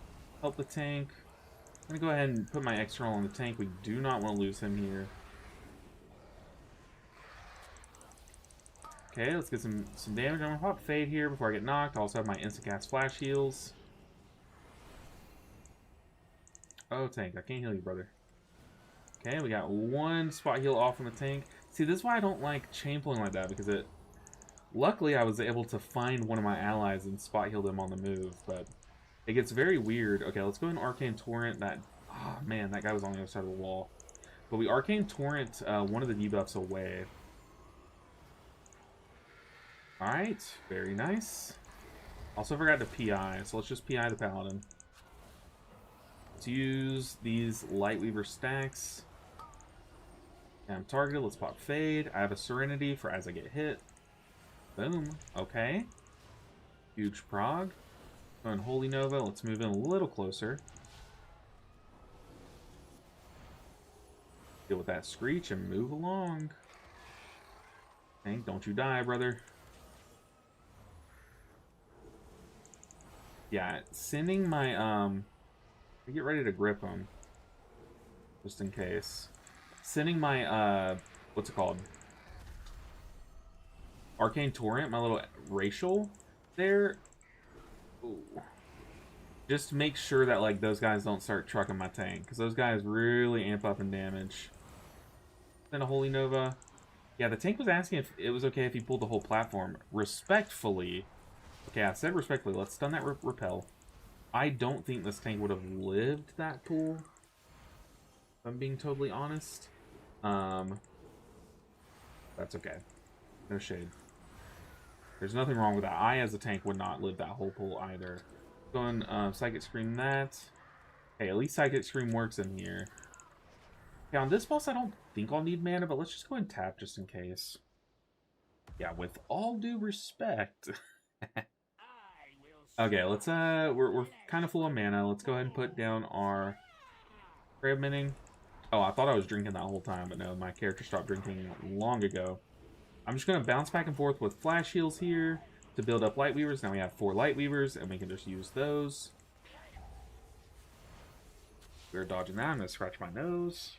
A: Help the tank. I'm going to go ahead and put my external on the tank. We do not want to lose him here. Okay, let's get some damage. I'm going to pop Fade here before I get knocked. I also have my instant cast flash heals. Oh, tank. I can't heal you, brother. Okay, we got one spot heal off on the tank. See, this is why I don't like chain pulling like that, because it... Luckily, I was able to find one of my allies and spot heal them on the move, but it gets very weird. Okay, let's go in Arcane Torrent. That... Oh, man, that guy was on the other side of the wall. But we Arcane Torrent one of the debuffs away. Alright, very nice. Also forgot to PI, so let's just PI the Paladin. Let's use these Lightweaver stacks. I'm targeted. Let's pop Fade. I have a Serenity for as I get hit. Boom. Okay. Huge prog. Going Holy Nova. Let's move in a little closer. Deal with that Screech and move along. Tank, don't you die, brother. Yeah, sending my, get ready to grip him. Just in case. Sending my, what's it called? Arcane Torrent, my little racial there. Ooh. Just make sure that, like, those guys don't start trucking my tank. Because those guys really amp up in damage. Then a Holy Nova. Yeah, the tank was asking if it was okay if he pulled the whole platform. Respectfully. Okay, I said respectfully. Let's stun that repel. I don't think this tank would have lived that pull, if I'm being totally honest. That's okay. No shade. There's nothing wrong with that. I, as a tank, would not live that whole pull either. Go and Psychic Scream that. Hey, at least Psychic Scream works in here. Okay, on this boss, I don't think I'll need mana, but let's just go and tap just in case. Yeah, with all due respect. Okay, let's we're kind of full of mana. Let's go ahead and put down our crab minting. Oh, I thought I was drinking that whole time, but no, my character stopped drinking long ago. I'm just gonna bounce back and forth with flash heals here to build up light weavers. Now we have 4 light weavers, and we can just use those. We're dodging that. I'm gonna scratch my nose.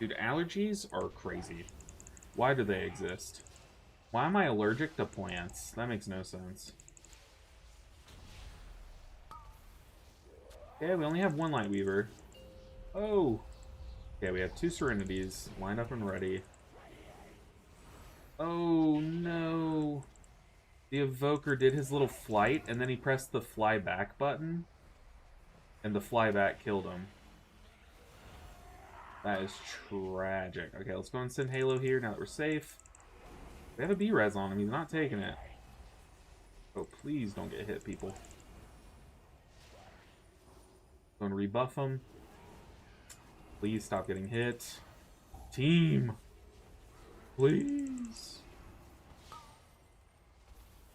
A: Dude, allergies are crazy. Why do they exist? Why am I allergic to plants? That makes no sense. Okay, we only have 1 light weaver. Oh! Okay, we have 2 serenities lined up and ready. Oh no! The evoker did his little flight, and then he pressed the fly back button, and the fly back killed him. That is tragic. Okay, let's go and send Halo here now that we're safe. We have a B-res on him. He's not taking it. Oh, please don't get hit, people. Go and rebuff him. Please stop getting hit. Team! Please!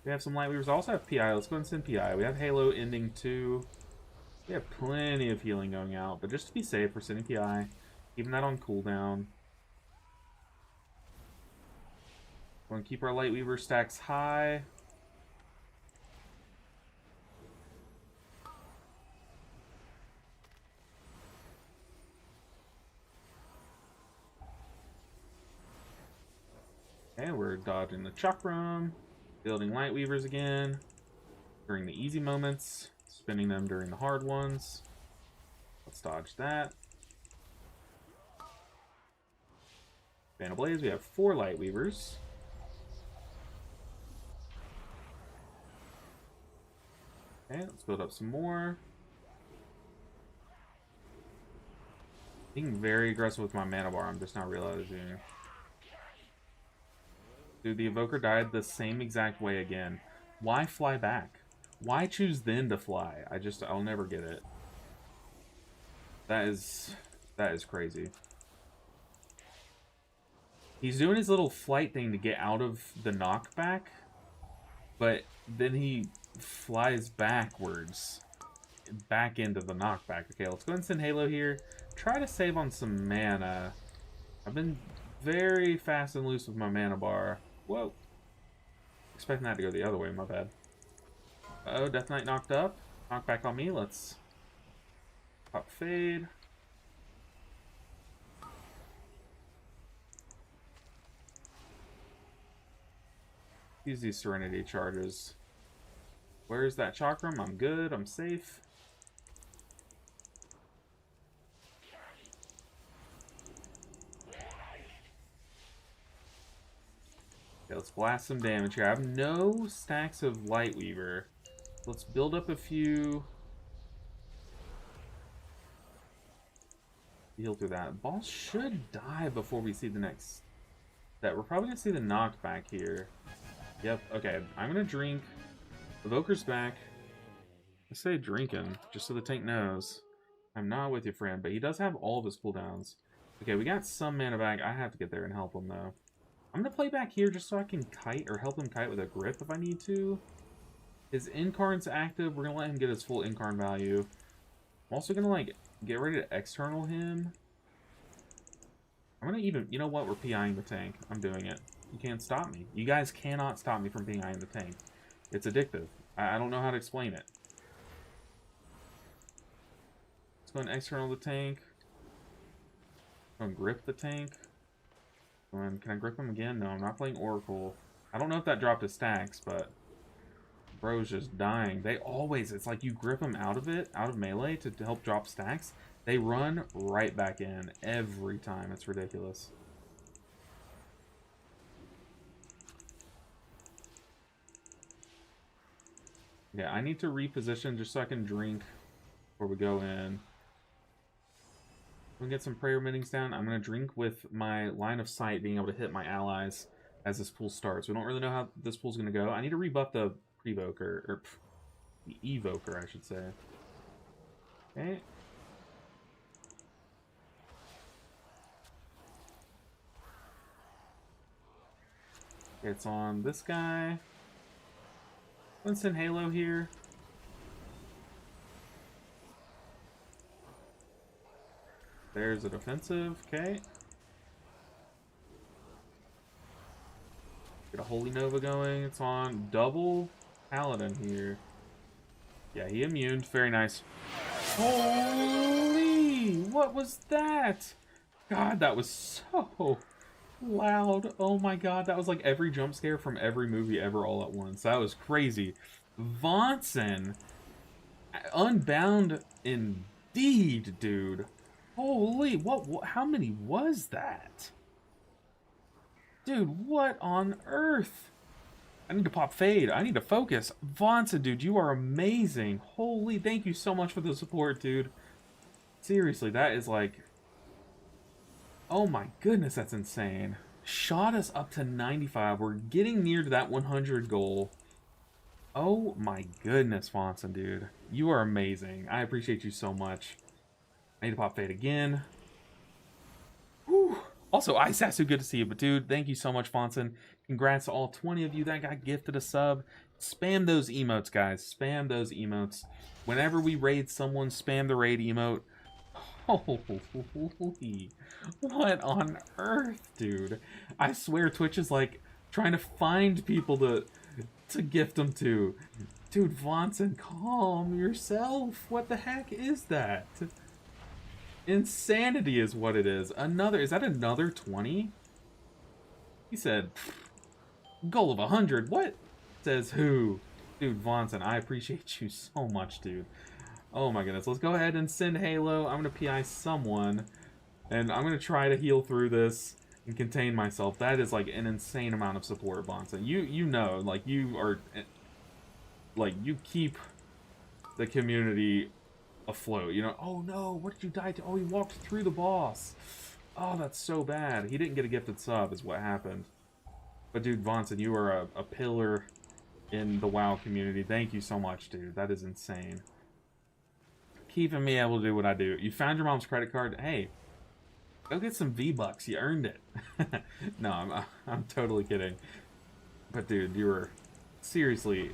A: We have some light weavers. We also have PI. Let's go and send PI. We have Halo ending too. We have plenty of healing going out, but just to be safe, we're sending PI. Keeping that on cooldown. We're going to keep our light weaver stacks high. Okay, we're dodging the chakram, building light weavers again during the easy moments, spinning them during the hard ones. Let's dodge that. Fan of Blaze, we have 4 light weavers. Okay, let's build up some more. Being very aggressive with my mana bar, I'm just not realizing. Dude, the evoker died the same exact way again. Why fly back? Why choose then to fly? I'll never get it. That is crazy. He's doing his little flight thing to get out of the knockback, but then he flies backwards back into the knockback. Okay, let's go ahead and send Halo here. Try to save on some mana. I've been very fast and loose with my mana bar. Whoa. Expecting that to go the other way, my bad. Uh-oh, Death Knight knocked up. Knock back on me. Let's pop fade. Use these Serenity charges. Where's that chakram? I'm good. I'm safe. Okay, let's blast some damage here. I have no stacks of Lightweaver. Let's build up a few. Heal through that. Boss should die before we see the next set. We're probably going to see the knockback here. Yep, okay. I'm going to drink. Evoker's back. I say drinking, just so the tank knows. I'm not with you, friend, but he does have all of his cooldowns. Okay, we got some mana back. I have to get there and help him, though. I'm going to play back here just so I can kite, or help him kite with a grip if I need to. His Incarn's active. We're going to let him get his full Incarn value. I'm also going to, like, get ready to external him. I'm going to even... You know what? We're PIing the tank. I'm doing it. You can't stop me. You guys cannot stop me from PIing the tank. It's addictive. I don't know how to explain it. Let's go and external the tank. Go and grip the tank. Can I grip him again? No, I'm not playing Oracle. I don't know if that dropped his stacks, but... Bro's just dying. They always... It's like you grip them out of it, out of melee, to help drop stacks. They run right back in every time. It's ridiculous. Yeah, I need to reposition just so I can drink before we go in. We'll get some prayer mittings down. I'm going to drink with my line of sight being able to hit my allies as this pool starts. We don't really know how this pool's going to go. I need to rebuff the Prevoker, or the Evoker, I should say. Okay. It's on this guy. Let's send Halo here. There's a defensive, okay. Get a Holy Nova going. It's on double Paladin here. Yeah, he immuned. Very nice. Holy! What was that? God, that was so loud. Oh my god, that was like every jump scare from every movie ever all at once. That was crazy. Vonson. Unbound indeed, dude. Holy, what how many was that? Dude, what on earth? I need to pop fade. I need to focus. Vonson, dude, you are amazing. Holy, thank you so much for the support, dude. Seriously, that is like... Oh my goodness, that's insane. Shot us up to 95. We're getting near to that 100 goal. Oh my goodness, Vonson, dude. You are amazing. I appreciate you so much. I need to pop fade again. Whew. Also, Isasu, good to see you. But dude, thank you so much, Vonson. Congrats to all 20 of you that got gifted a sub. Spam those emotes, guys. Spam those emotes. Whenever we raid someone, spam the raid emote. Holy, what on earth, dude? I swear Twitch is like trying to find people to gift them to. Dude, Vonson, calm yourself. What the heck is that? Insanity is what it is. Is that another 20? He said, goal of 100. What? Says who? Dude, Vonson, I appreciate you so much, dude. Oh my goodness. Let's go ahead and send Halo. I'm going to PI someone. And I'm going to try to heal through this and contain myself. That is like an insane amount of support, Vonson. You know, like you are... Like, you keep the community afloat, you know? Oh no, what did you die to? Oh, he walked through the boss. Oh, that's so bad. He didn't get a gifted sub is what happened. But dude, Vonson, you are a pillar in the WoW community. Thank you so much, dude. That is insane. Keeping me able to do what I do. You found your mom's credit card? Hey, go get some V-Bucks. You earned it. No, I'm totally kidding. But dude, you were seriously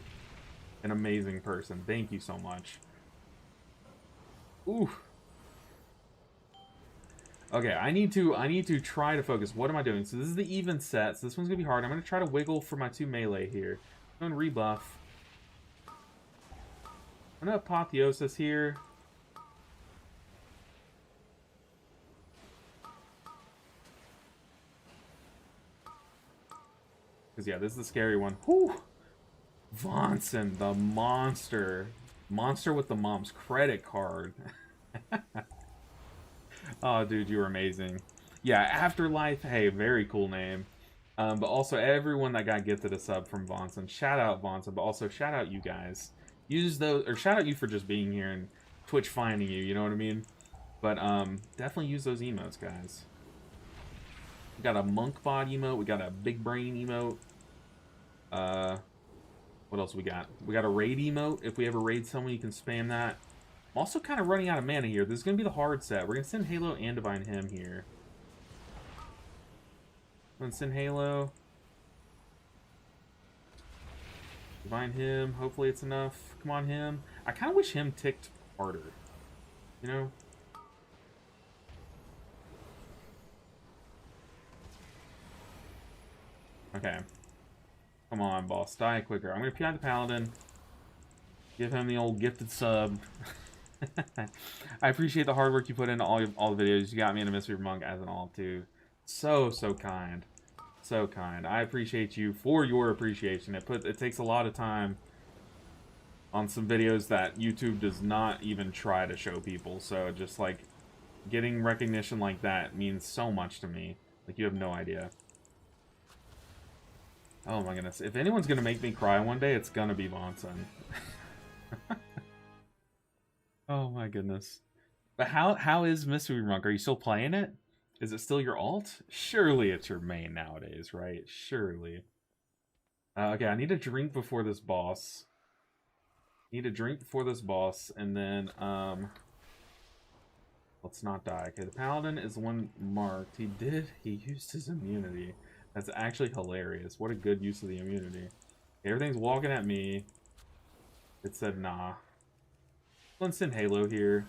A: an amazing person. Thank you so much. Ooh. Okay, I need to try to focus. What am I doing? So this is the even set. So this one's gonna be hard. I'm gonna try to wiggle for my 2 melee here. I'm gonna rebuff. I'm gonna apotheosis here. Because yeah, this is the scary one. Whew. Vonson, the monster. Monster with the mom's credit card. Oh, dude, you were amazing. Yeah, Afterlife, hey, very cool name. But also, everyone that got gifted a sub from Vonson. Shout out Vonson, but also shout out you guys. Use those, or shout out you for just being here and Twitch finding you, you know what I mean? But definitely use those emotes, guys. We got a monk bod emote, we got a big brain emote. What else we got? We got a raid emote. If we ever raid someone, you can spam that. I'm also kind of running out of mana here. This is going to be the hard set. We're going to send Halo and Divine Hymn here. I'm going to send Halo. Divine Hymn. Hopefully it's enough. Come on, Hymn. I kind of wish Hymn ticked harder. You know? Okay. Come on, boss. Die quicker. I'm going to PI the Paladin. Give him the old gifted sub. I appreciate the hard work you put into all the videos. You got me in a Mystery Monk as an all too. So kind. So kind. I appreciate you for your appreciation. It takes a lot of time on some videos that YouTube does not even try to show people. So just like getting recognition like that means so much to me. Like you have no idea. Oh my goodness. If anyone's gonna make me cry one day, it's gonna be Vonson. Oh my goodness. But how is Mystery Monk? Are you still playing it? Is it still your alt? Surely it's your main nowadays, right? Surely. Okay, I need a drink before this boss. Need a drink before this boss, and then let's not die. Okay, the paladin is the one marked. He used his immunity. That's actually hilarious. What a good use of the immunity. Everything's walking at me. It said nah. Let's send Halo here.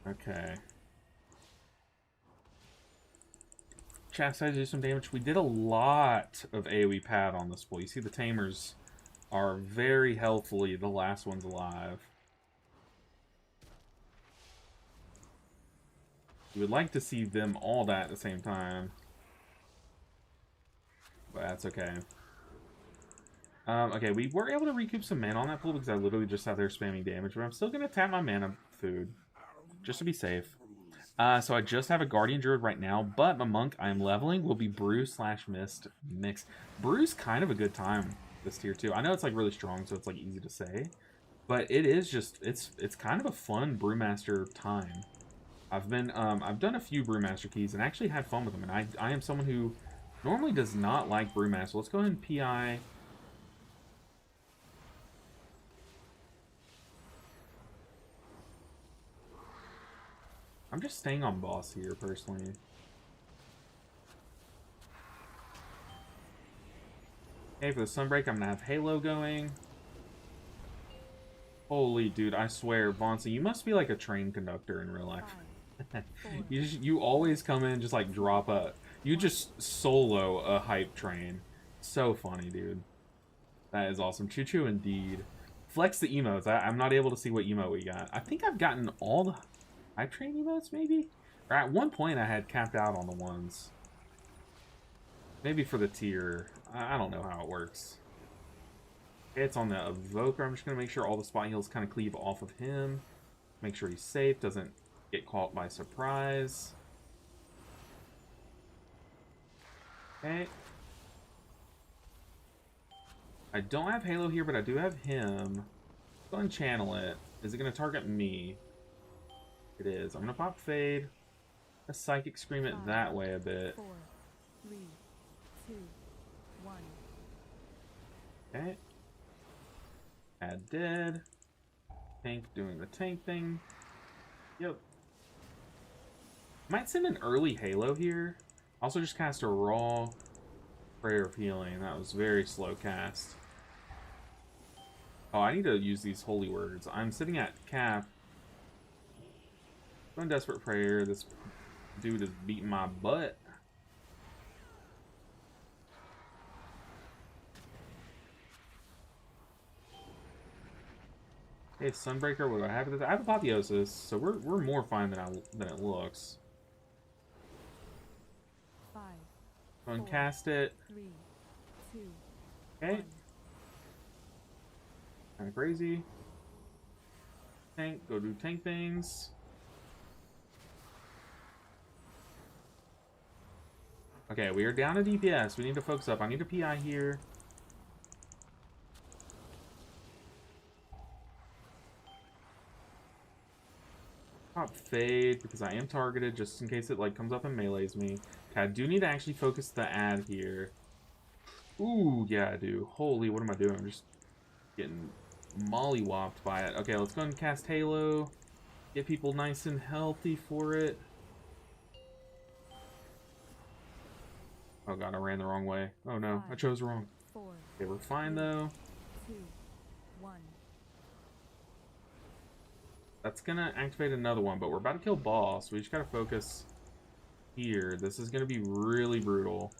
A: Okay. Chastise do some damage. We did a lot of AoE pad on this boy. You see the tamers are very healthily the last one's alive. You would like to see them all die at the same time. But that's okay. Okay, we were able to recoup some mana on that pool because I literally just sat there spamming damage, but I'm still going to tap my mana food just to be safe. So I just have a Guardian Druid right now, but my monk I'm leveling will be Brew/Mist mix. Brew's kind of a good time this tier 2. I know it's like really strong, so it's like easy to say, but it is just it's kind of a fun Brewmaster time. I've done a few Brewmaster keys and actually had fun with them, and I am someone who normally does not like Brewmaster. Let's go ahead and PI. I'm just staying on boss here, personally. Okay, for the Sunbreak, I'm going to have Halo going. Holy dude, I swear, Beyonce, you must be like a train conductor in real life. You always come in just like drop a... You just solo a hype train. So funny, dude. That is awesome. Choo-choo indeed. Flex the emotes. I'm not able to see what emote we got. I think I've gotten all the... hype train emotes, maybe? Or at one point I had capped out on the ones. Maybe for the tier. I don't know how it works. Okay, it's on the Evoker. I'm just going to make sure all the spot heals kind of cleave off of him. Make sure he's safe, doesn't get caught by surprise. Okay. I don't have Halo here, but I do have him. Go and channel it. Is it going to target me? It is. I'm going to pop Fade. A Psychic Scream it that way a bit.
B: 4, 3, 2, 1.
A: Okay. Add dead. Tank doing the tank thing. Yep. Might send an early Halo here. Also just cast a raw Prayer of Healing. That was very slow cast. Oh, I need to use these holy words. I'm sitting at cap. Going Desperate Prayer. This dude is beating my butt. Hey, Sunbreaker, what do I have with this? I have Apotheosis, so we're more fine than it looks.
B: 5.
A: Go and cast it.
B: 3, 2,
A: Okay.
B: 1.
A: Kind of crazy. Tank, go do tank things. Okay, we are down to DPS. We need to focus up. I need a PI here. Pop Fade because I am targeted just in case it like comes up and melees me. Okay, I do need to actually focus the ad here. Ooh, yeah, I do. Holy, what am I doing? I'm just getting mollywopped by it. Okay, let's go ahead and cast Halo. Get people nice and healthy for it. Oh god, I ran the wrong way. Oh no, I chose wrong.
B: 4,
A: Okay, we're fine though.
B: 2, 1.
A: That's gonna activate another one, but we're about to kill boss. We just gotta focus here. This is gonna be really brutal.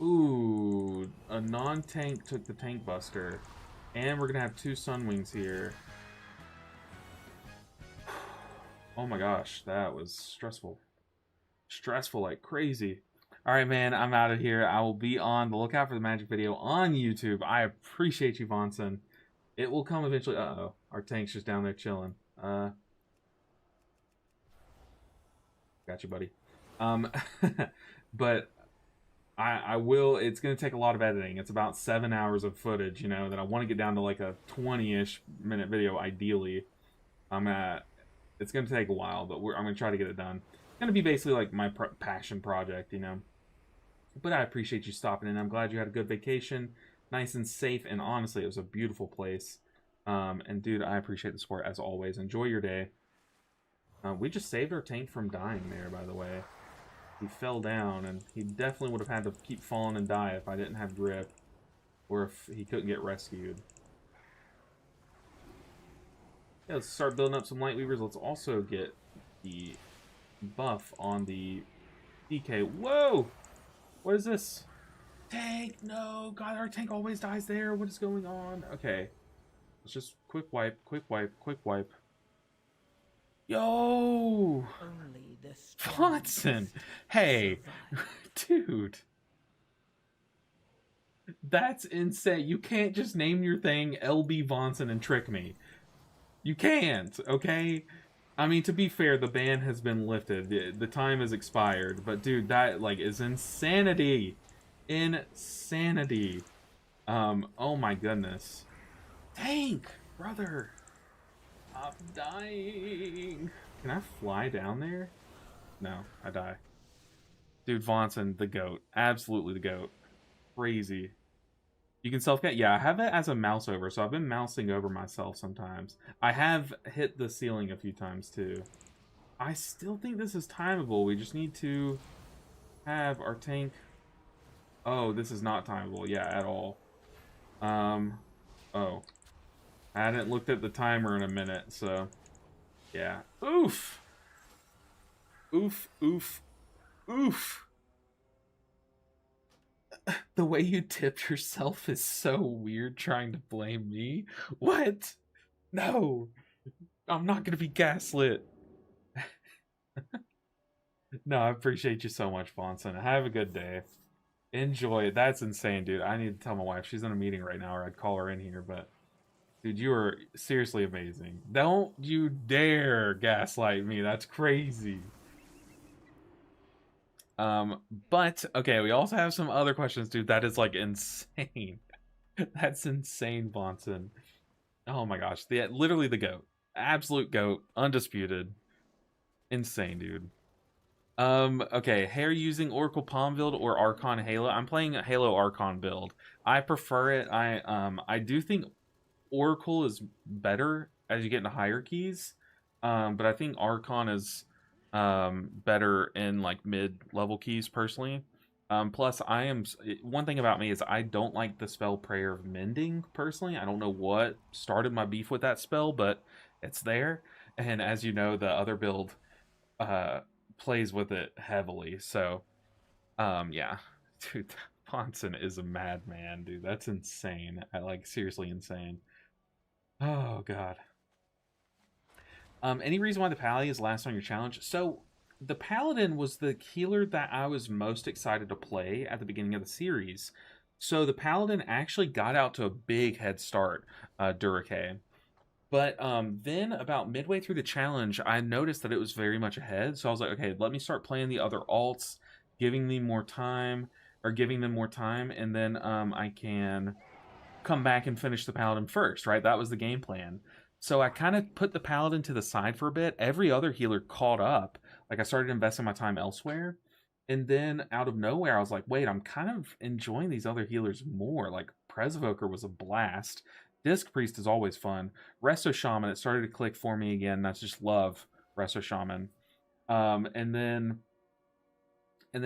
A: Ooh, a non-tank took the tank buster. And we're gonna have 2 Sunwings here. Oh my gosh, that was stressful. Stressful like crazy. Alright, man, I'm out of here. I will be on the lookout for the magic video on YouTube. I appreciate you, Vonson. It will come eventually. Uh-oh, our tank's just down there chilling. Got you, buddy. But I will. It's going to take a lot of editing. It's about 7 hours of footage, that I want to get down to like a 20-ish minute video, ideally. It's going to take a while, but I'm going to try to get it done. It's going to be basically like my passion project. But I appreciate you stopping in. I'm glad you had a good vacation, nice and safe, and honestly, it was a beautiful place. And dude, I appreciate the support as always. Enjoy your day. We just saved our tank from dying there, by the way. He fell down, and he definitely would have had to keep falling and die if I didn't have grip, or if he couldn't get rescued. Yeah, let's start building up some light weavers. Let's also get the buff on the DK. Whoa! What is this? Tank! No! God, our tank always dies there. What is going on? Okay. Let's just quick wipe, quick wipe, quick wipe. Yo!
C: Only this
A: Watson! Hey! Dude! That's insane. You can't just name your thing LB Vonson and trick me. You can't, okay? I mean, to be fair, the ban has been lifted. The time has expired. But, dude, that, like, is insanity. Insanity. Oh my goodness. Tank! Brother! I'm dying. Can I fly down there? No, I die. Dude, Vonson, the GOAT. Absolutely the GOAT. Crazy. You can self-get? Yeah, I have it as a mouse over, so I've been mousing over myself sometimes. I have hit the ceiling a few times, too. I still think this is timeable. We just need to have our tank... Oh, this is not timeable. Yeah, at all. Oh. I hadn't looked at the timer in a minute, so... Yeah. Oof! Oof, oof, oof! The way you tipped yourself is so weird trying to blame me. What? No! I'm not gonna be gaslit. No, I appreciate you so much, Bonson. Have a good day. Enjoy. That's insane, dude. I need to tell my wife. She's in a meeting right now, or I'd call her in here, but... Dude, you are seriously amazing. Don't you dare gaslight me. That's crazy. But, okay, we also have some other questions, dude. That is, like, insane. That's insane, Bonson. Oh my gosh. Literally the GOAT. Absolute GOAT. Undisputed. Insane, dude. Okay. Hey, are you using Oracle Palm build or Archon Halo? I'm playing a Halo Archon build. I prefer it. I do think Oracle is better as you get into higher keys, but I think Archon is better in like mid-level keys personally. Plus, one thing about me is I don't like the spell Prayer of Mending personally. I don't know what started my beef with that spell, but it's there. And as you know, the other build plays with it heavily. So, yeah, dude, Ponson is a madman, dude. That's insane. Seriously insane. Oh god. Any reason why the Pally is last on your challenge? So the Paladin was the healer that I was most excited to play at the beginning of the series. So the Paladin actually got out to a big head start, Durake. But then about midway through the challenge, I noticed that it was very much ahead. So I was like, okay, let me start playing the other alts, giving them more time, and then I can come back and finish the Paladin first, right? That was the game plan. So I kind of put the Paladin to the side for a bit. Every other healer caught up. Like, I started investing my time elsewhere. And then out of nowhere, I was like, wait, I'm kind of enjoying these other healers more. Like, Presvoker was a blast. Disc Priest is always fun. Resto Shaman, it started to click for me again. I just love Resto Shaman. And then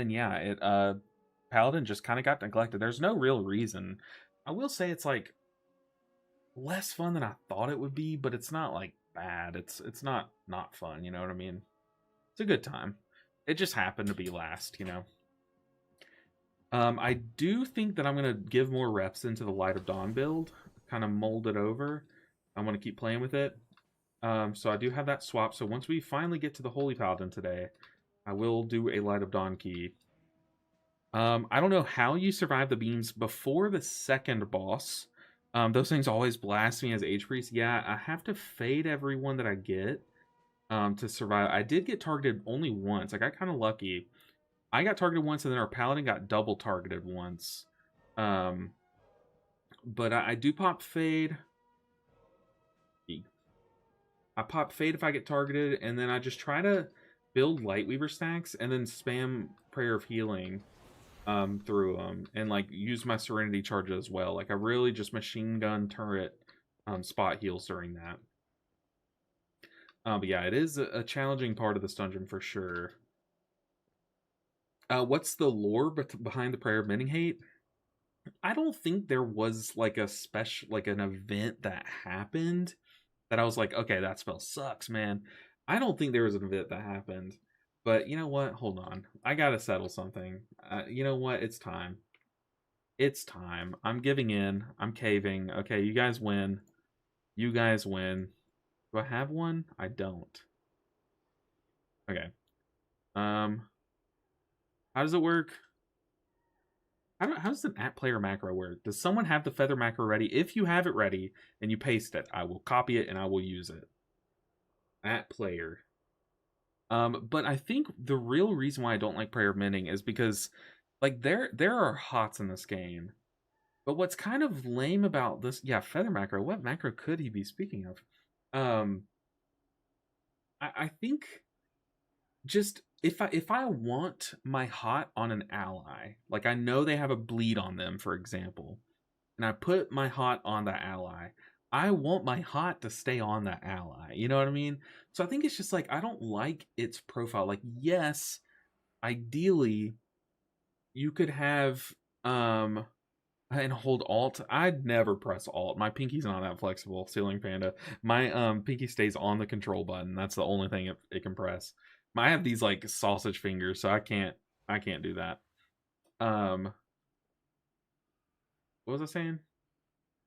A: yeah, Paladin just kind of got neglected. There's no real reason. I will say it's like less fun than I thought it would be, but it's not like bad. It's not fun, you know what I mean? It's a good time. It just happened to be last, you know. I do think that I'm gonna give more reps into the Light of Dawn build, kind of mold it over. I want to keep playing with it. So I do have that swap. So once we finally get to the Holy Paladin today, I will do a Light of Dawn key. I don't know how you survive the beams before the second boss. Those things always blast me as Age Priest. Yeah, I have to fade everyone that I get to survive. I did get targeted only once. I got kind of lucky. I got targeted once, and then our paladin got double targeted once. But I do pop fade. I pop fade if I get targeted, and then I just try to build Lightweaver stacks and then spam Prayer of Healing through them, and like use my Serenity charge as well. Like I really just machine gun turret spot heals during that. But yeah, it is a challenging part of this dungeon for sure. What's the lore behind the Prayer of Mending Hate? I don't think there was like a special, like an event that happened that I was like, okay, that spell sucks, man. I don't think there was an event that happened. But you know what? Hold on. I gotta settle something. You know what? It's time. It's time. I'm giving in. I'm caving. Okay, you guys win. You guys win. Do I have one? I don't. Okay. How does it work? How does an @player macro work? Does someone have the feather macro ready? If you have it ready and you paste it, I will copy it and I will use it. @player. But I think the real reason why I don't like Prayer of Mending is because, like, there are HOTS in this game. But what's kind of lame about this, yeah, feather macro. What macro could he be speaking of? I think just if I want my hot on an ally, like I know they have a bleed on them, for example, and I put my hot on the ally, I want my hot to stay on that ally. You know what I mean? So I think it's just like I don't like its profile. Like, yes, ideally you could have and hold alt. I'd never press alt. My pinky's not that flexible, Ceiling Panda. My pinky stays on the control button. That's the only thing it can press. I have these like sausage fingers, so I can't do that. What was I saying?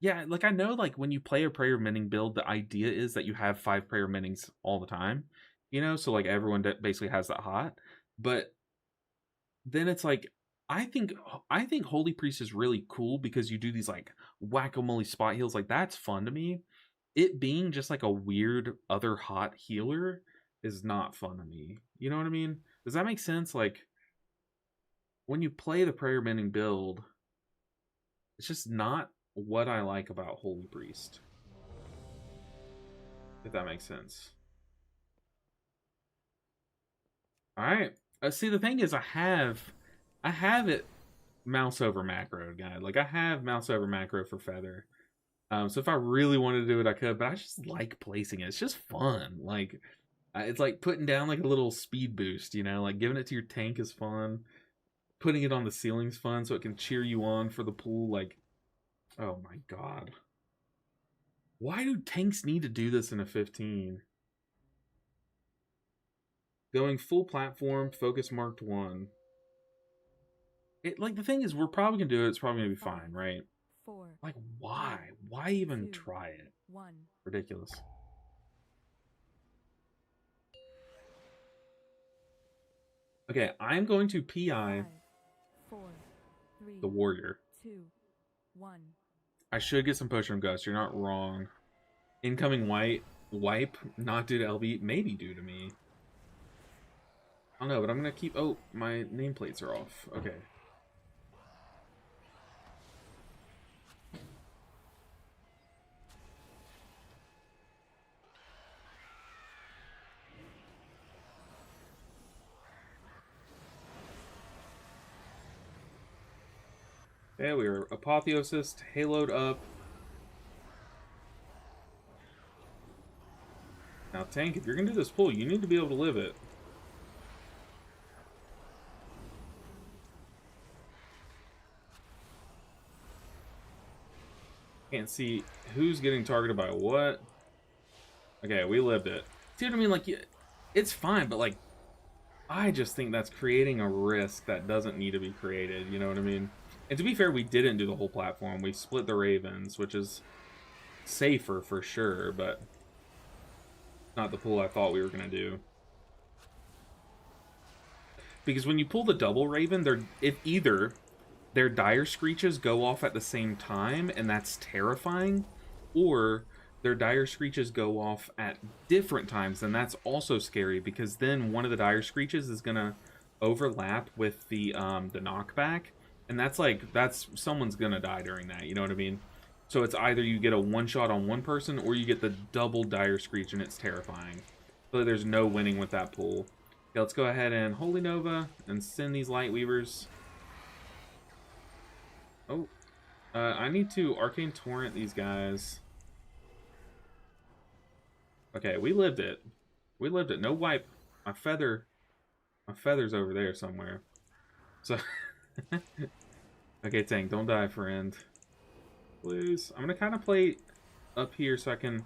A: Yeah, like I know like when you play a Prayer Mending build, the idea is that you have 5 Prayer Mendings all the time. You know, so like everyone basically has that hot. But then it's like I think Holy Priest is really cool because you do these like whack-a-mole spot heals. Like that's fun to me. It being just like a weird other hot healer is not fun to me. You know what I mean? Does that make sense? Like when you play the Prayer Mending build, it's just not what I like about Holy Priest. If that makes sense. Alright. See, the thing is I have it mouse over macro, guy. Like I have mouse over macro for feather. So if I really wanted to do it, I could, but I just like placing it. It's just fun. Like it's like putting down like a little speed boost, you know, like giving it to your tank is fun. Putting it on the ceiling's fun so it can cheer you on for the pool. Like, oh my god. Why do tanks need to do this in a 15? Going full platform, focus marked 1. It, like, the thing is, we're probably gonna do it. It's probably gonna be fine, right?
B: 4.
A: Like, why? Why even
B: 2,
A: try it?
B: 1.
A: Ridiculous. Okay, I'm going to PI
B: 5, 4, 3,
A: the warrior.
B: 2, 1.
A: I should get some potion of gust. You're not wrong. Incoming wipe, not due to LB, maybe due to me. I don't know, but I'm gonna keep. Oh, my nameplates are off. Okay. Yeah, we are apotheosis, haloed up. Now, tank, if you're gonna do this pull, you need to be able to live it. Can't see who's getting targeted by what. Okay, we lived it. See what I mean? Like, it's fine, but like, I just think that's creating a risk that doesn't need to be created. You know what I mean? And to be fair, we didn't do the whole platform. We split the Ravens, which is safer for sure, but not the pull I thought we were going to do. Because when you pull the double Raven, if either their dire screeches go off at the same time, and that's terrifying, or their dire screeches go off at different times, and that's also scary, because then one of the dire screeches is going to overlap with the knockback, and that's someone's gonna die during that. You know what I mean? So it's either you get a one shot on one person or you get the double dire screech, and it's terrifying. So there's no winning with that pool. Okay, let's go ahead and Holy Nova and send these Light Weavers. Oh, I need to Arcane Torrent these guys. Okay, we lived it. We lived it. No wipe. My feather's over there somewhere. So, okay, tank, don't die, friend. Please. I'm gonna kind of play up here so I can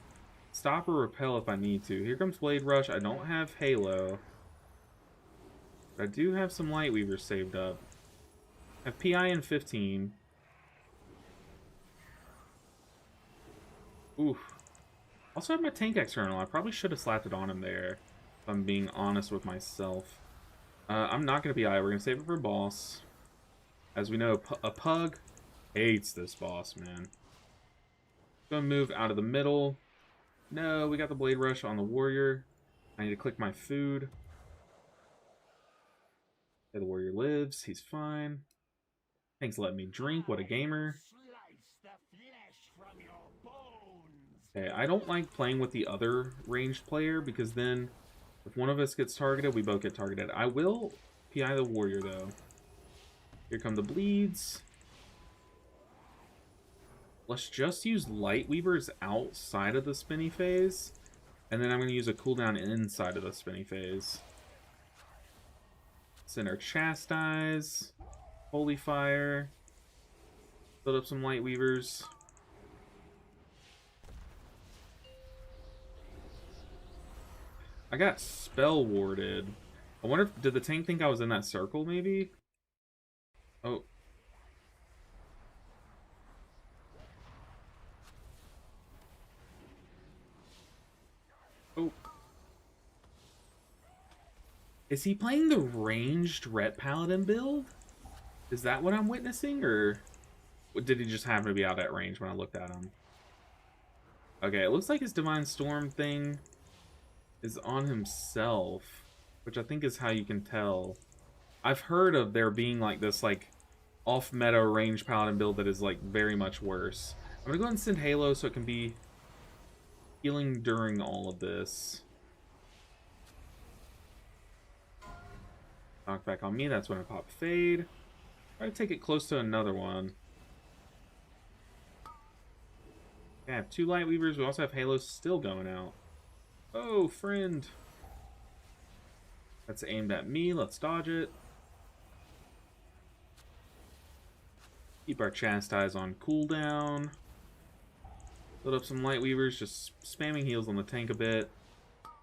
A: stop or repel if I need to. Here comes Blade Rush. I don't have Halo. But I do have some Light Weavers saved up. I have PI in 15. Oof. Also have my tank external. I probably should have slapped it on him there, if I'm being honest with myself. I'm not going to PI. We're going to save it for boss. As we know, a pug hates this boss, man. Going to move out of the middle. No, we got the Blade Rush on the warrior. I need to click my food. Okay, the warrior lives. He's fine. Thanks, let me drink. What a gamer. Okay, I don't like playing with the other ranged player because then if one of us gets targeted, we both get targeted. I will PI the warrior, though. Here come the bleeds. Let's just use Light Weavers outside of the spinny phase. And then I'm going to use a cooldown inside of the spinny phase. Send our Chastise. Holy Fire. Build up some Light Weavers. I got spell warded. I wonder if, did the tank think I was in that circle, maybe? Oh. Oh. Is he playing the ranged Ret Paladin build? Is that what I'm witnessing, or did he just happen to be out at range when I looked at him? Okay, it looks like his Divine Storm thing is on himself, which I think is how you can tell. I've heard of there being like this like off-meta range paladin build that is like very much worse. I'm gonna go ahead and send Halo so it can be healing during all of this. Knock back on me, that's when I pop Fade. Try to take it close to another one. Okay, I have 2 Light Weavers, we also have Halo still going out. Oh, friend. That's aimed at me. Let's dodge it. Keep our Chastise on cooldown. Build up some Light Weavers, just spamming heals on the tank a bit.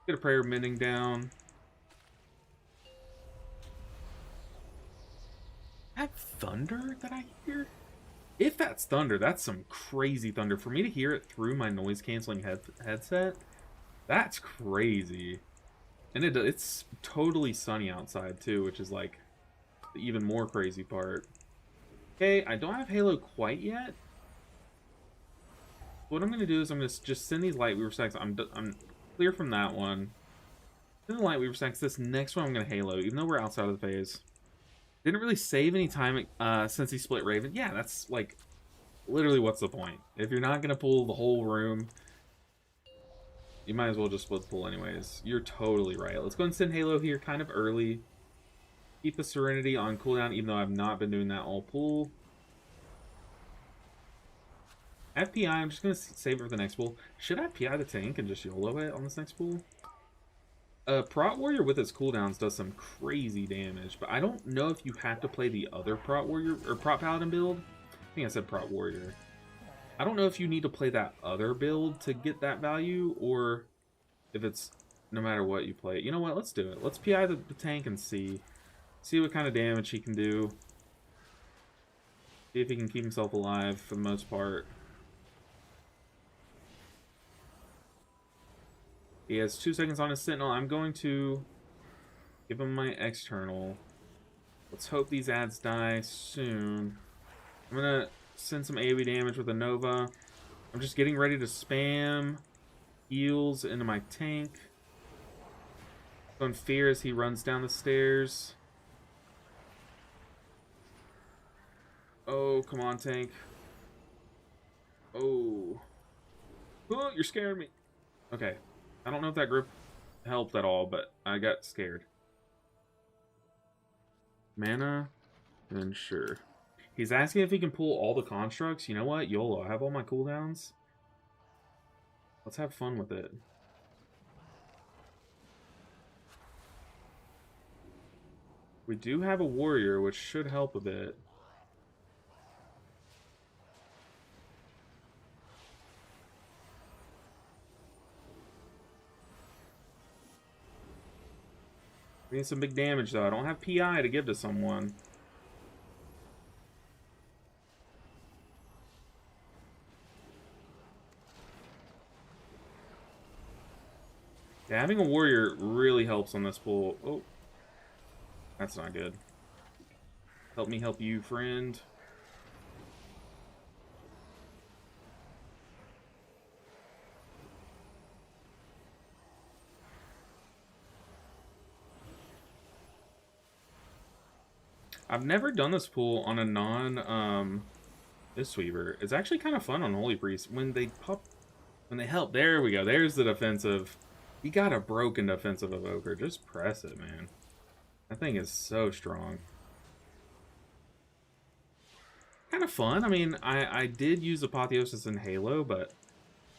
A: Get a Prayer Mending down. That thunder that I hear? If that's thunder, that's some crazy thunder. For me to hear it through my noise-canceling headset, that's crazy. And it's totally sunny outside, too, which is, like, the even more crazy part. Okay, I don't have Halo quite yet. What I'm going to do is I'm going to just send these Light Weaver stacks. I'm clear from that one. Send the Light Weaver stacks. This next one I'm going to Halo, even though we're outside of the phase. Didn't really save any time since he split Raven. Yeah, that's, like, literally what's the point? If you're not going to pull the whole room, you might as well just split the pool anyways. You're totally right. Let's go and send Halo here kind of early. Keep the Serenity on cooldown, even though I've not been doing that all pool. FPI, I'm just going to save it for the next pool. Should I PI the tank and just YOLO it on this next pool? Prot Warrior with its cooldowns does some crazy damage, but I don't know if you have to play the other Prot Warrior, or Prot Paladin build. I think I said Prot Warrior. I don't know if you need to play that other build to get that value, or if it's no matter what you play. You know what? Let's do it. Let's PI the tank and see what kind of damage he can do. See if he can keep himself alive for the most part. He has 2 seconds on his Sentinel. I'm going to give him my external. Let's hope these ads die soon. I'm going to send some AoE damage with a Nova. I'm just getting ready to spam heals into my tank. Going Fear as he runs down the stairs. Oh, come on, tank. Oh. Oh, you're scaring me. Okay. I don't know if that grip helped at all, but I got scared. Mana? Then sure. He's asking if he can pull all the constructs. You know what? YOLO. I have all my cooldowns. Let's have fun with it. We do have a warrior, which should help a bit. We need some big damage, though. I don't have PI to give to someone. Yeah, having a warrior really helps on this pool. Oh. That's not good. Help me help you, friend. I've never done this pool on a this Weaver. It's actually kind of fun on Holy Priest. When they help, there we go. There's the defensive. You got a broken defensive evoker. Just press it, man. That thing is so strong. Kind of fun. I mean, I did use Apotheosis and Halo, but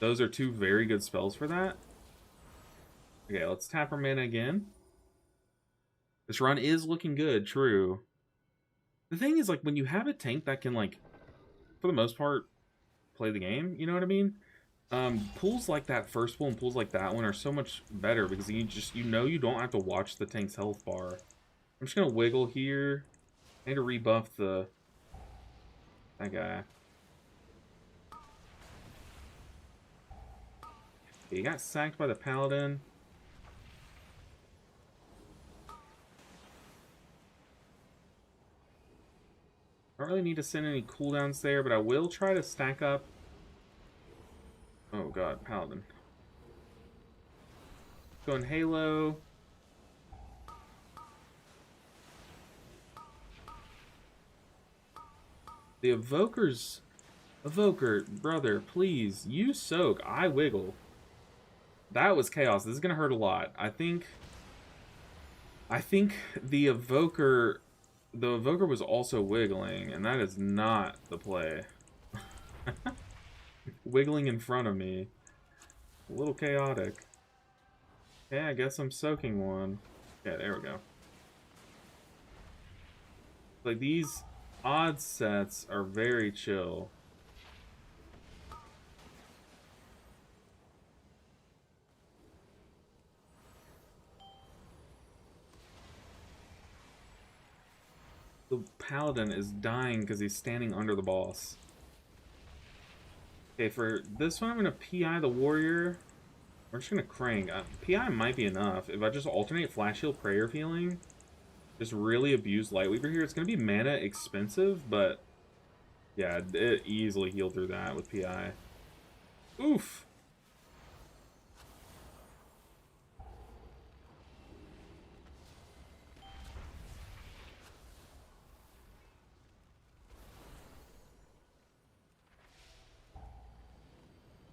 A: those are two very good spells for that. Okay, let's tap our mana again. This run is looking good, true. The thing is, like, when you have a tank that can, like, for the most part, play the game, you know what I mean? Pulls like that first pull and pulls like that one are so much better because you know you don't have to watch the tank's health bar. I'm just gonna wiggle here. I need to rebuff that guy. Okay, he got sacked by the paladin. I don't really need to send any cooldowns there, but I will try to stack up. Oh god, paladin. Going Halo. The Evoker, brother, please, you soak. I wiggle. That was chaos. This is gonna hurt a lot. I think the Evoker was also wiggling, and that is not the play. Wiggling in front of me. A little chaotic. Okay, I guess I'm soaking one. Yeah, there we go. Like, these odd sets are very chill. The paladin is dying because he's standing under the boss. Okay, for this one, I'm going to PI the warrior. We're just going to crank. PI might be enough. If I just alternate Flash Heal, Prayer Feeling, just really abuse Lightweaver here. It's going to be mana expensive, but yeah, it easily healed through that with PI. Oof!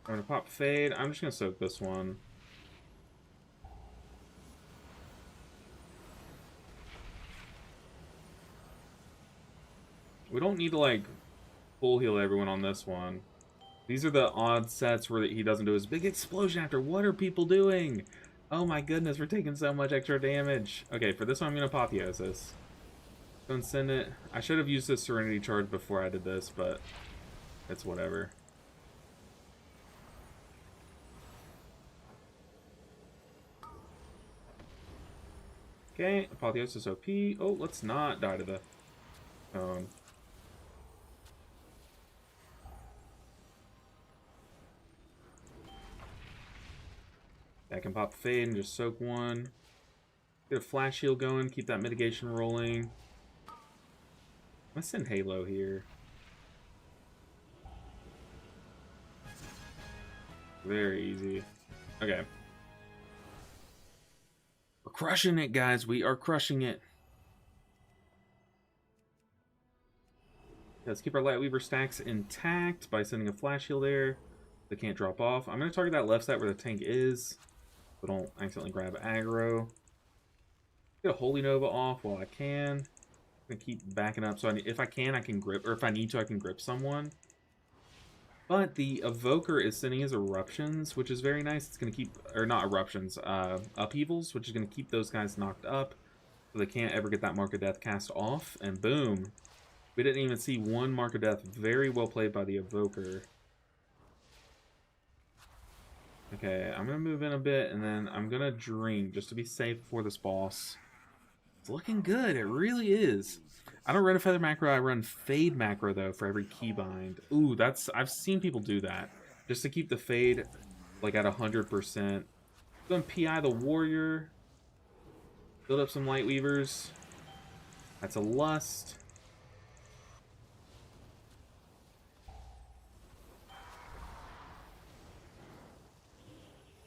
A: I'm gonna pop Fade. I'm just gonna soak this one. We don't need to, like, full heal everyone on this one. These are the odd sets where he doesn't do his big explosion after. What are people doing? Oh my goodness, we're taking so much extra damage. Okay, for this one, I'm gonna Apotheosis. Don't send it. I should have used this Serenity Charge before I did this, but it's whatever. Okay, Apotheosis OP. Oh, let's not die to the phone. I can pop Fade and just soak one. Get a Flash Heal going, keep that mitigation rolling. I'm gonna send Halo here. Very easy. Okay. We're crushing it, guys. We are crushing it. Let's keep our Lightweaver stacks intact by sending a flash heal there. They can't drop off. I'm going to target that left side where the tank is, so don't accidentally grab aggro. Get a Holy Nova off while I can. I'm going to keep backing up, so if I can grip, or if I need to, I can grip someone. But the Evoker is sending his Eruptions, which is very nice. It's going to keep, or not Eruptions, Upheavals, which is going to keep those guys knocked up, so they can't ever get that Mark of Death cast off. And boom. We didn't even see one Mark of Death. Very well played by the Evoker. Okay, I'm going to move in a bit, and then I'm going to drink just to be safe before this boss. It's looking good. It really is. I don't run a Feather macro. I run Fade macro, though, for every keybind. Ooh, I've seen people do that. Just to keep the Fade, like, at 100%. Go and PI the Warrior. Build up some Lightweavers. That's a Lust.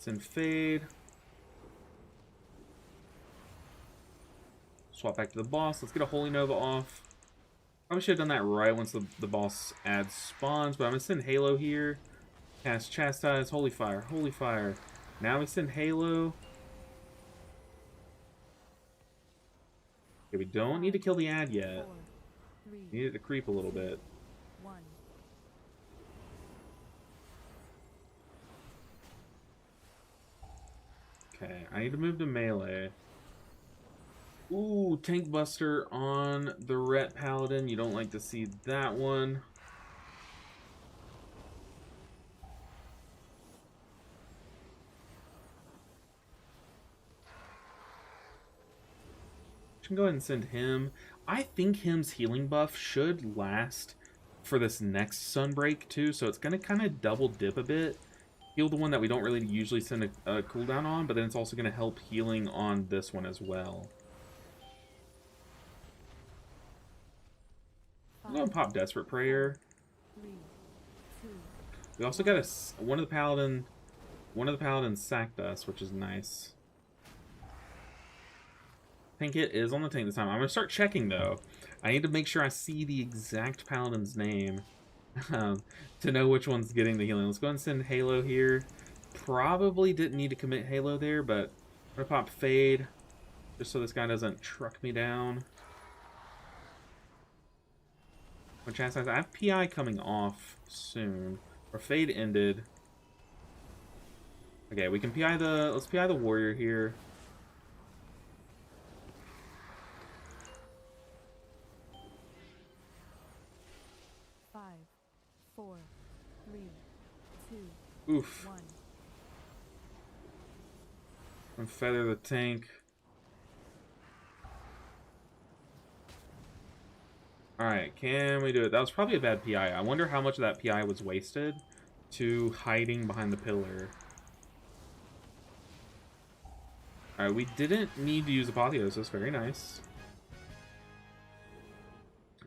A: And Fade. Swap back to the boss. Let's get a Holy Nova off. Probably should have done that right once the boss adds spawns, but I'm going to send Halo here. Cast Chastise, Holy Fire, Holy Fire. Now we send Halo. Okay, we don't need to kill the ad yet. We need it to creep a little bit. Okay, I need to move to melee. Ooh, Tank Buster on the Ret Paladin. You don't like to see that one. I can go ahead and send him. I think him's healing buff should last for this next Sunbreak too, so it's going to kind of double dip a bit. Heal the one that we don't really usually send a cooldown on, but then it's also going to help healing on this one as well. I'm going to pop Desperate Prayer. We also got one of the paladins sacked us, which is nice. Tank hit is on the tank this time. I'm going to start checking though. I need to make sure I see the exact paladin's name. To know which one's getting the healing. Let's go ahead and send Halo here. Probably didn't need to commit Halo there, but I'm gonna pop Fade just so this guy doesn't truck me down. I have PI coming off soon. Our Fade ended. Okay, we can PI let's PI the Warrior here. Oof. And feather the tank. Alright, can we do it? That was probably a bad PI. I wonder how much of that PI was wasted to hiding behind the pillar. Alright, we didn't need to use Apotheosis. Very nice.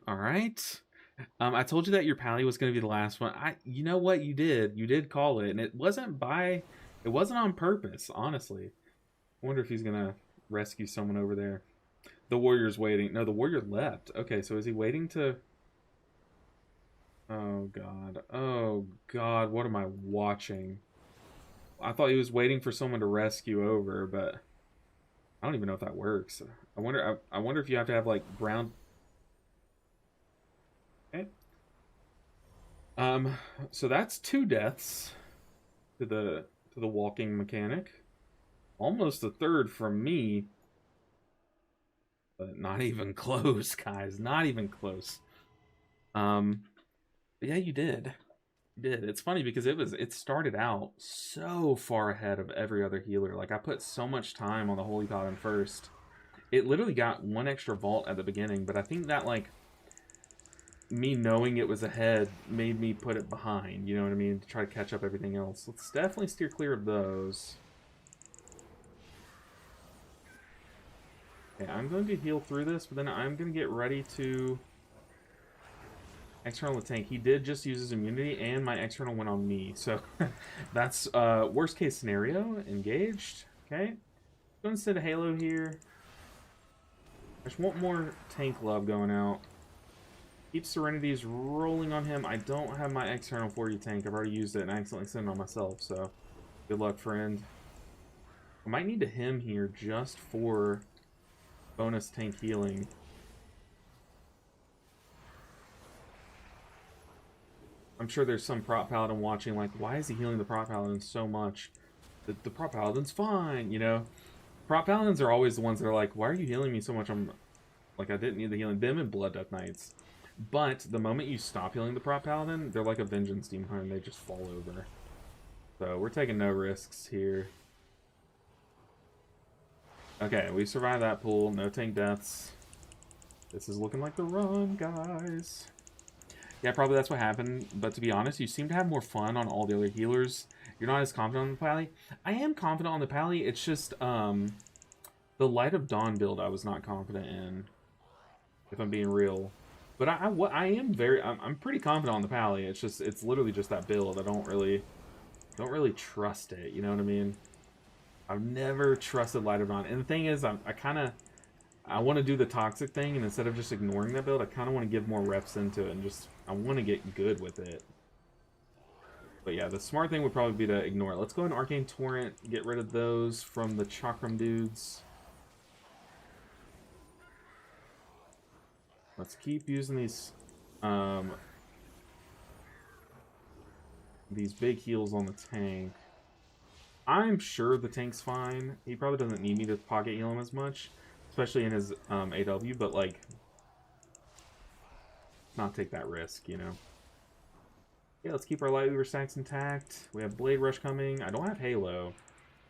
A: Alright. I told you that your Pally was going to be the last one. You know what? You did call it, and it wasn't on purpose, honestly. I wonder if he's going to rescue someone over there. The Warrior's waiting. No, the Warrior left. Okay, so is he waiting to... Oh, God. Oh, God. What am I watching? I thought he was waiting for someone to rescue over, but I don't even know if that works. I wonder if you have to have, like, ground... Okay. So that's 2 deaths to the walking mechanic. Almost a 3rd from me. But not even close, guys. Not even close. But yeah, you did. You did. It's funny because it started out so far ahead of every other healer. Like, I put so much time on the Holy Paladin first. It literally got 1 extra vault at the beginning, but I think that, like, me knowing it was ahead made me put it behind, you know what I mean, to try to catch up everything else. Let's definitely steer clear of those. Okay, I'm going to heal through this, but then I'm going to get ready to external the tank. He did just use his immunity, and my external went on me, so that's worst case scenario. Engaged. Okay, going to set a Halo here. I just want more tank love going out. Keep Serenity's rolling on him. I don't have my external for you tank. I've already used it and accidentally sent it on myself, so good luck, friend. I might need to him here just for bonus tank healing. I'm sure there's some prop paladin watching like, why is he healing the prop paladin so much? The prop paladin's fine, you know? Prop paladins are always the ones that are like, why are you healing me so much? I'm like, I didn't need the healing. Them and Blood Death Knights. But the moment you stop healing the prop paladin, they're like a vengeance demon hunter and they just fall over. So we're taking no risks here. Okay, we survived that pool. No tank deaths. This is looking like the run, guys. Yeah, probably that's what happened. But to be honest, you seem to have more fun on all the other healers. You're not as confident on the Pally. I am confident on the Pally. It's just the Light of Dawn build I was not confident in, if I'm being real. But I am I'm pretty confident on the Pally. It's just it's literally just that build. I don't really trust it. You know what I mean? I've never trusted Light of Dawn. And the thing is, I want to do the toxic thing, and instead of just ignoring that build, I kind of want to give more reps into it and just I want to get good with it. But yeah, the smart thing would probably be to ignore it. Let's go in Arcane Torrent, get rid of those from the Chakram dudes. Let's keep using these big heals on the tank. I'm sure the tank's fine. He probably doesn't need me to pocket heal him as much, especially in his AW, but like, not take that risk, you know? Yeah, let's keep our Lightweaver stacks intact. We have Blade Rush coming. I don't have Halo.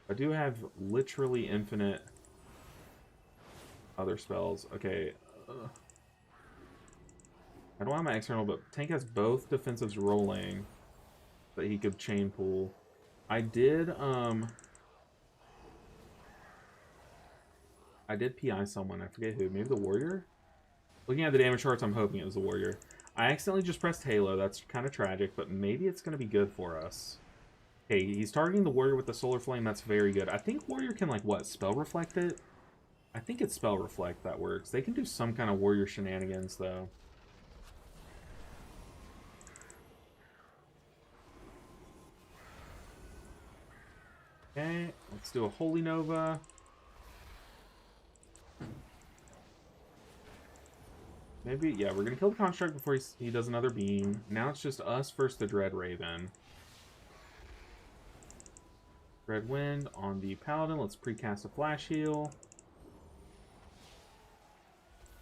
A: I do have literally infinite other spells. Okay. I don't have my external, but tank has both defensives rolling that he could chain pool. I did PI someone. I forget who. Maybe the warrior? Looking at the damage charts, I'm hoping it was the warrior. I accidentally just pressed Halo. That's kind of tragic, but maybe it's going to be good for us. Okay, he's targeting the warrior with the solar flame. That's very good. I think warrior can, like, what, spell reflect it? I think it's spell reflect that works. They can do some kind of warrior shenanigans, though. Okay, let's do a Holy Nova. Maybe, yeah, we're going to kill the Construct before he does another beam. Now it's just us versus the Dread Raven. Dread Wind on the Paladin. Let's precast a Flash Heal.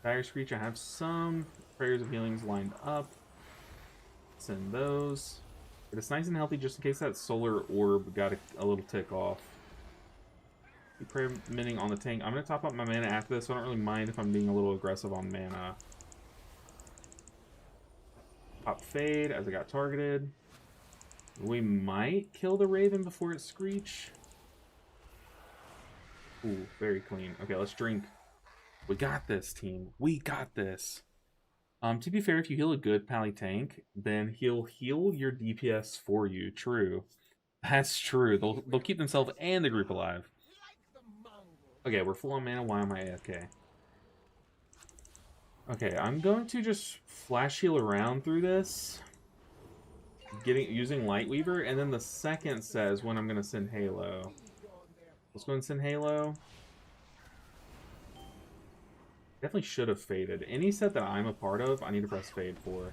A: Dire Screech, I have some Prayers of Healings lined up. Send those. But it's nice and healthy just in case that Solar Orb got a little tick off. Keep prayer minting on the tank. I'm going to top up my mana after this, so I don't really mind if I'm being a little aggressive on mana. Pop Fade as I got targeted. We might kill the Raven before it Screech. Ooh, very clean. Okay, let's drink. We got this, team. We got this. To be fair, if you heal a good Pally tank, then he'll heal your DPS for you. True. That's true. They'll keep themselves and the group alive. Okay, we're full on mana. Why am I AFK? Okay, I'm going to just flash heal around through this. Using Lightweaver, and then the second says when I'm going to send Halo. Let's go and send Halo. Definitely should have faded. Any set that I'm a part of, I need to press fade for.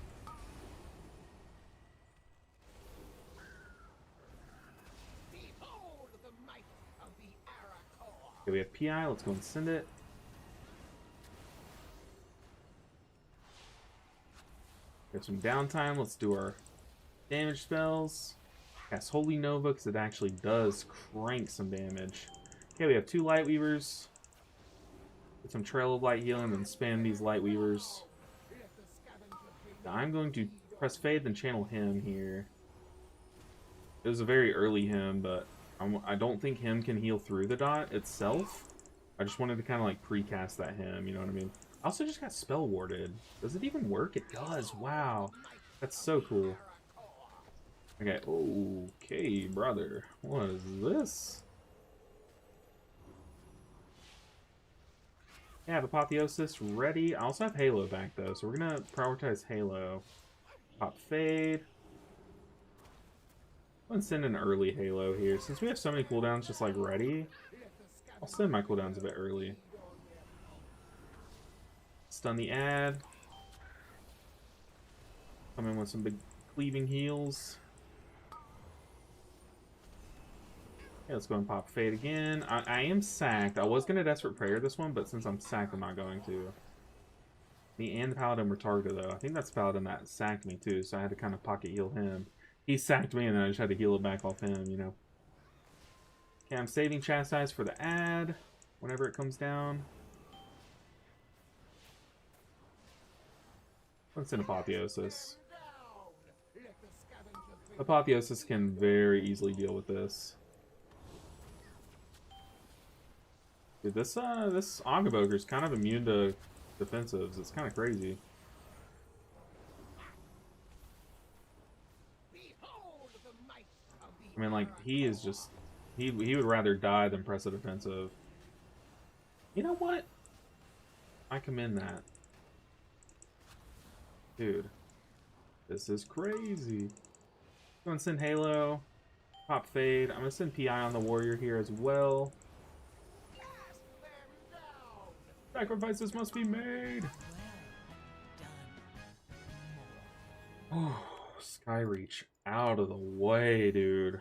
A: Okay, we have PI. Let's go and send it. We have some downtime. Let's do our damage spells. Cast Holy Nova because it actually does crank some damage. Okay, we have 2 Lightweavers. Get some Trail of Light healing and spam these Lightweavers. Now I'm going to press fade, then channel him here. It was a very early him, but I don't think him can heal through the dot itself. I just wanted to kind of like precast that him, you know what I mean? I also just got spell warded. Does it even work? It does. Wow. That's so cool. Okay. Okay, brother. What is this? Yeah, Apotheosis ready. I also have Halo back, though, so we're going to prioritize Halo. Pop Fade. I'm going to send an early Halo here. Since we have so many cooldowns just, like, ready, I'll send my cooldowns a bit early. Stun the ad. Come in with some big cleaving heals. Okay, let's go and pop Fade again. I am sacked. I was going to Desperate Prayer this one, but since I'm sacked, I'm not going to. Me and the Paladin were targeted, though. I think that's the Paladin that sacked me, too, so I had to kind of pocket heal him. He sacked me, and then I just had to heal it back off him, you know. Okay, I'm saving Chastise for the ad whenever it comes down. Let's send Apotheosis. Apotheosis can very easily deal with this. Dude, this Ogboker is kind of immune to defensives. It's kind of crazy. I mean, like, he is just... He would rather die than press a defensive. You know what? I commend that. Dude. This is crazy. I'm going to send Halo. Pop Fade. I'm going to send PI on the Warrior here as well. Sacrifices must be made. Oh, Skyreach out of the way, dude.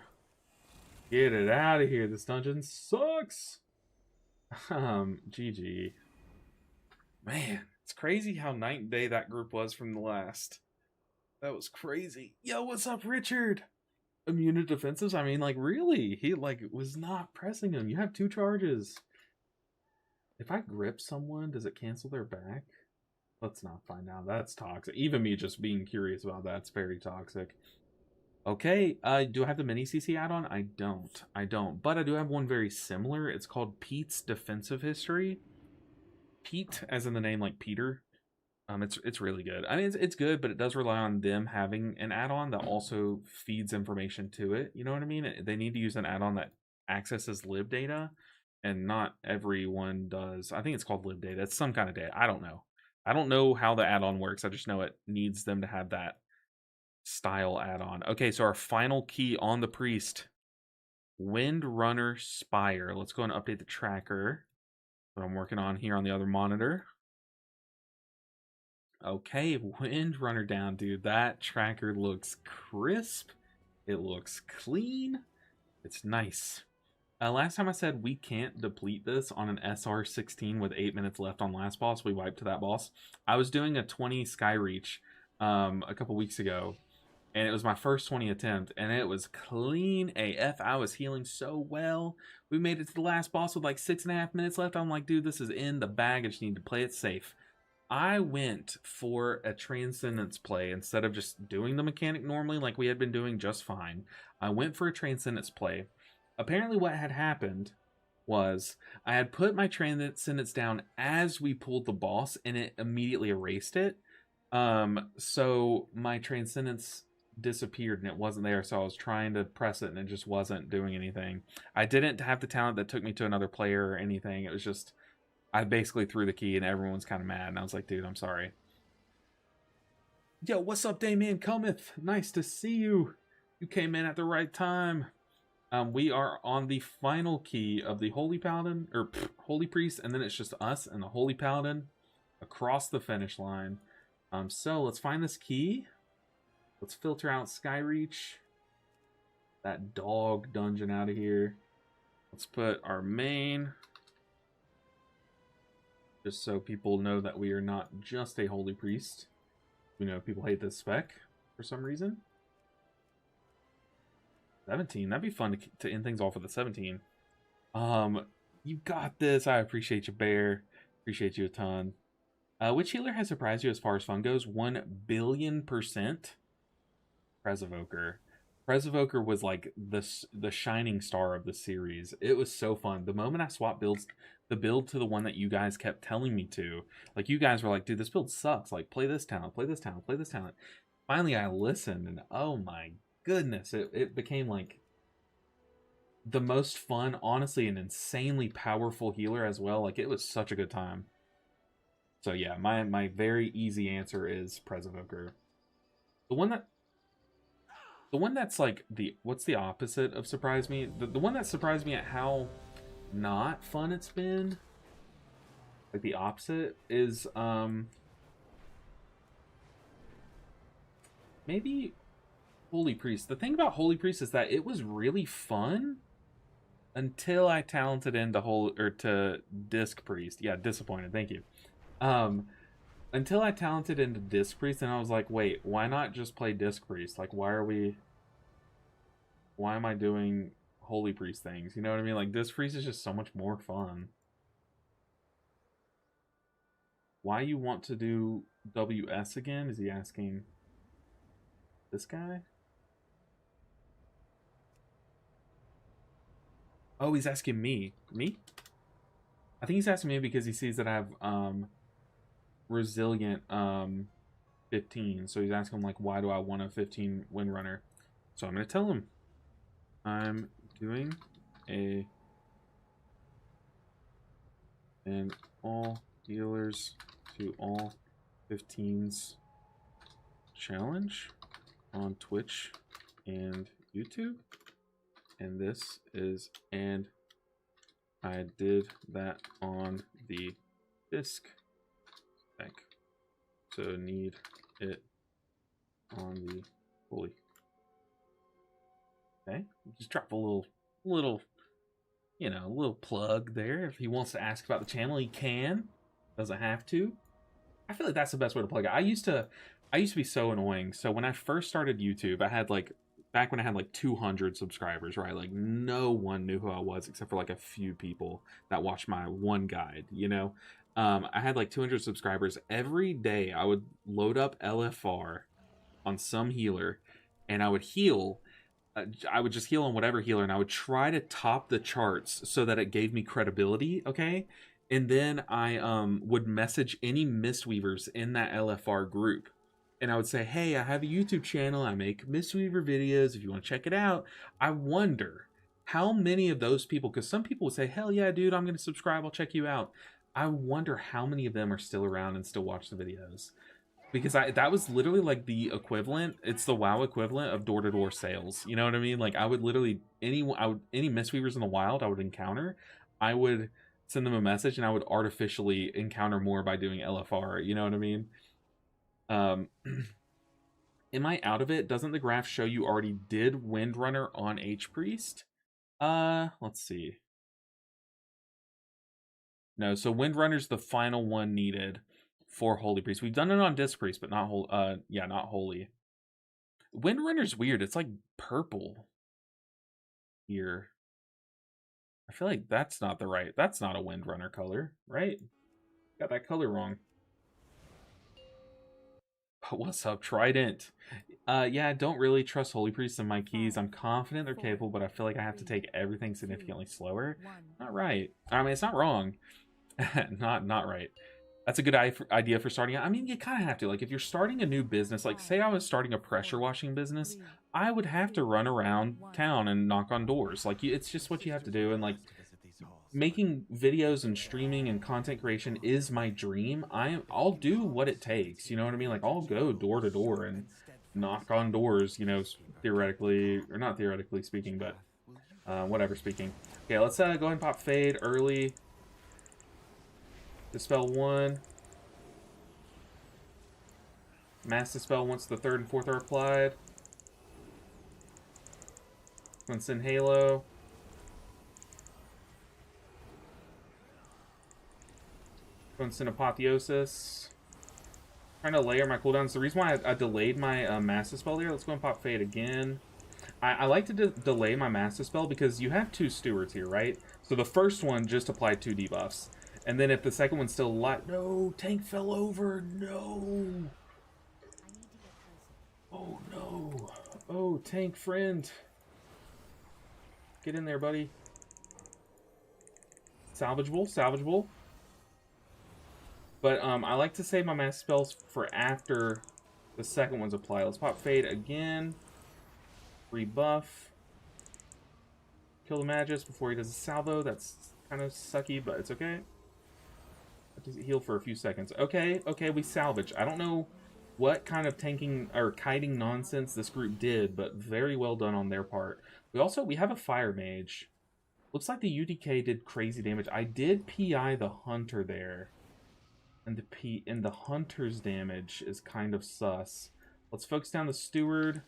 A: Get it out of here. This dungeon sucks. GG. Man, it's crazy how night and day that group was from the last. That was crazy. Yo, what's up, Richard? Immune to defensives? I mean, like, really? He, like, was not pressing him. You have 2 charges. If I grip someone, does it cancel their back? Let's not find out. That's toxic. Even me just being curious about that's very toxic. Okay, do I have the mini CC add-on? I don't. But I do have one very similar. It's called Pete's Defensive History. Pete, as in the name, like Peter. It's really good. I mean, it's good, but it does rely on them having an add-on that also feeds information to it. You know what I mean? They need to use an add-on that accesses lib data, and not everyone does. I think it's called lib data. It's some kind of data. I don't know. I don't know how the add-on works. I just know it needs them to have that style add-on. Okay, so our final key on the priest, Windrunner Spire. Let's go and update the tracker that I'm working on here on the other monitor. Okay, Windrunner down, dude. That tracker looks crisp. It looks clean. It's nice. Last time I said we can't deplete this on an SR16 with 8 minutes left on last boss. We wiped to that boss. I was doing a 20 Skyreach a couple weeks ago, and it was my first 20 attempt, and it was clean AF. I was healing so well. We made it to the last boss with like 6.5 minutes left. I'm like, dude, this is in the bag. I just need to play it safe. I went for a Transcendence play instead of just doing the mechanic normally like we had been doing just fine. I went for a Transcendence play. Apparently what had happened was I had put my Transcendence down as we pulled the boss, and it immediately erased it. So my Transcendence disappeared and it wasn't there, so I was trying to press it and it just wasn't doing anything. I didn't have the talent that took me to another player or anything. It was just, I basically threw the key and everyone's kind of mad, and I was like, dude, I'm sorry. Yo, what's up, Damian Cometh? Nice to see you. You came in at the right time. We are on the final key of the Holy Paladin, or Holy Priest, and then it's just us and the Holy Paladin across the finish line. So let's find this key. Let's filter out Skyreach. That dog dungeon out of here. Let's put our main, just so people know that we are not just a Holy Priest. We know people hate this spec for some reason. 17. That'd be fun to end things off with a 17. You got this. I appreciate you, Bear. Appreciate you a ton. Which healer has surprised you as far as fun goes? 1,000,000,000%. Presevoker. Presevoker was like the shining star of the series. It was so fun. The moment I swapped the build to the one that you guys kept telling me to, like, you guys were like, dude, this build sucks. Like, play this talent, play this talent, play this talent. Finally, I listened, and oh my goodness, it became like the most fun, honestly, an insanely powerful healer as well. Like, it was such a good time. So yeah, my very easy answer is Presovoker. The one that the one that's like what's the opposite of surprise me? The one that surprised me at how not fun it's been, like the opposite, is maybe Holy Priest. The thing about Holy Priest is that it was really fun until I talented into to Disc Priest. Yeah, disappointed. Thank you. Until I talented into Disc Priest, and I was like, wait, why not just play Disc Priest? Like, why am I doing Holy Priest things? You know what I mean? Like, Disc Priest is just so much more fun. Why you want to do WS again? Is he asking this guy? Oh, he's asking me. Me? I think he's asking me because he sees that I have resilient 15. So he's asking like, why do I want a 15 windrunner? So I'm gonna tell him I'm doing an all dealers to all 15s challenge on Twitch and YouTube. And this is, and I did that on the disc spec. So need it on the Holy. Okay, just drop a little, you know, a little plug there. If he wants to ask about the channel, he can. Doesn't have to. I feel like that's the best way to plug it. I used to be so annoying. So when I first started YouTube, I had like, back when I had like 200 subscribers, right? Like no one knew who I was except for like a few people that watched my one guide, you know? I had like 200 subscribers. Every day I would load up LFR on some healer and I would heal. I would just heal on whatever healer and I would try to top the charts so that it gave me credibility, okay? And then I would message any Mistweavers in that LFR group. And I would say, hey, I have a YouTube channel. I make Mistweaver videos. If you want to check it out. I wonder how many of those people, because some people would say, hell yeah, dude, I'm going to subscribe. I'll check you out. I wonder how many of them are still around and still watch the videos. Because that was literally like the equivalent. It's the WoW equivalent of door-to-door sales. You know what I mean? Like I would literally, any Mistweavers in the wild I would encounter, I would send them a message and I would artificially encounter more by doing LFR. You know what I mean? Am I out of it? Doesn't the graph show you already did Windrunner on H-Priest? Let's see. No, so Windrunner's the final one needed for Holy Priest. We've done it on Disc Priest, but not not Holy. Windrunner's weird. It's like purple here. I feel like that's not a Windrunner color, right? Got that color wrong. What's up, Trident? Yeah, I don't really trust Holy Priests in my keys. I'm confident they're capable, but I feel like I have to take everything significantly slower. Not right. I mean, it's not wrong. not right. That's a good idea for starting out. I mean, you kind of have to. Like, if you're starting a new business, like, say I was starting a pressure washing business, I would have to run around town and knock on doors. Like, it's just what you have to do. And, like, making videos and streaming and content creation is my dream. I'll do what it takes. You know what I mean? Like, I'll go door to door and knock on doors, you know, theoretically, or not theoretically speaking, but whatever speaking. Okay, let's go ahead and pop Fade early. Dispel 1. Mass Dispel once the 3rd and 4th are applied. Going to send Halo. Going to send Apotheosis. Trying to layer my cooldowns. The reason why I delayed my Mass Dispel there, let's go and pop Fade again. I like to delay my Mass Dispel because you have 2 stewards here, right? So the first one just applied 2 debuffs. And then if the second one's still alive... No! Tank fell over! No! Oh, no! Oh, tank friend! Get in there, buddy. Salvageable, salvageable. But I like to save my mass spells for after the second one's applied. Let's pop Fade again. Rebuff. Kill the Magus before he does a salvo. That's kind of sucky, but it's okay. Just heal for a few seconds. Okay, okay, we salvage. I don't know what kind of tanking or kiting nonsense this group did, but very well done on their part. We have a fire mage. Looks like the UDK did crazy damage. I did PI the hunter there. And the hunter's damage is kind of sus. Let's focus down the steward.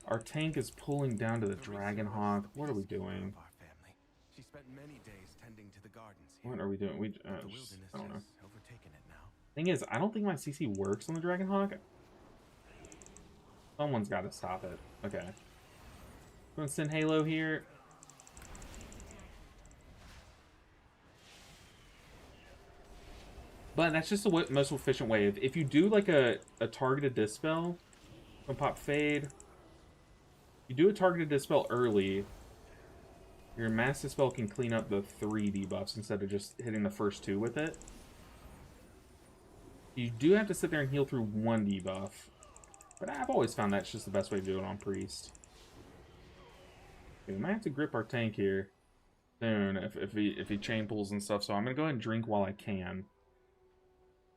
A: Our tank is pulling down to the Dragonhawk. What are we doing?
C: She spent many days tending to the gardens here.
A: What are we doing?
C: The wilderness
A: I don't know.
C: has overtaken it now.
A: Thing is, I don't think my CC works on the Dragonhawk. Someone's got to stop it. Okay. I'm going to send Halo here. But that's just the most efficient way. If you do like a targeted dispel, pop fade. You do a targeted dispel early, your mass dispel can clean up the 3 debuffs instead of just hitting the first 2 with it. You do have to sit there and heal through 1 debuff, but I've always found that's just the best way to do it on Priest. Okay, we might have to grip our tank here soon if he chain pulls and stuff, so I'm gonna go ahead and drink while I can.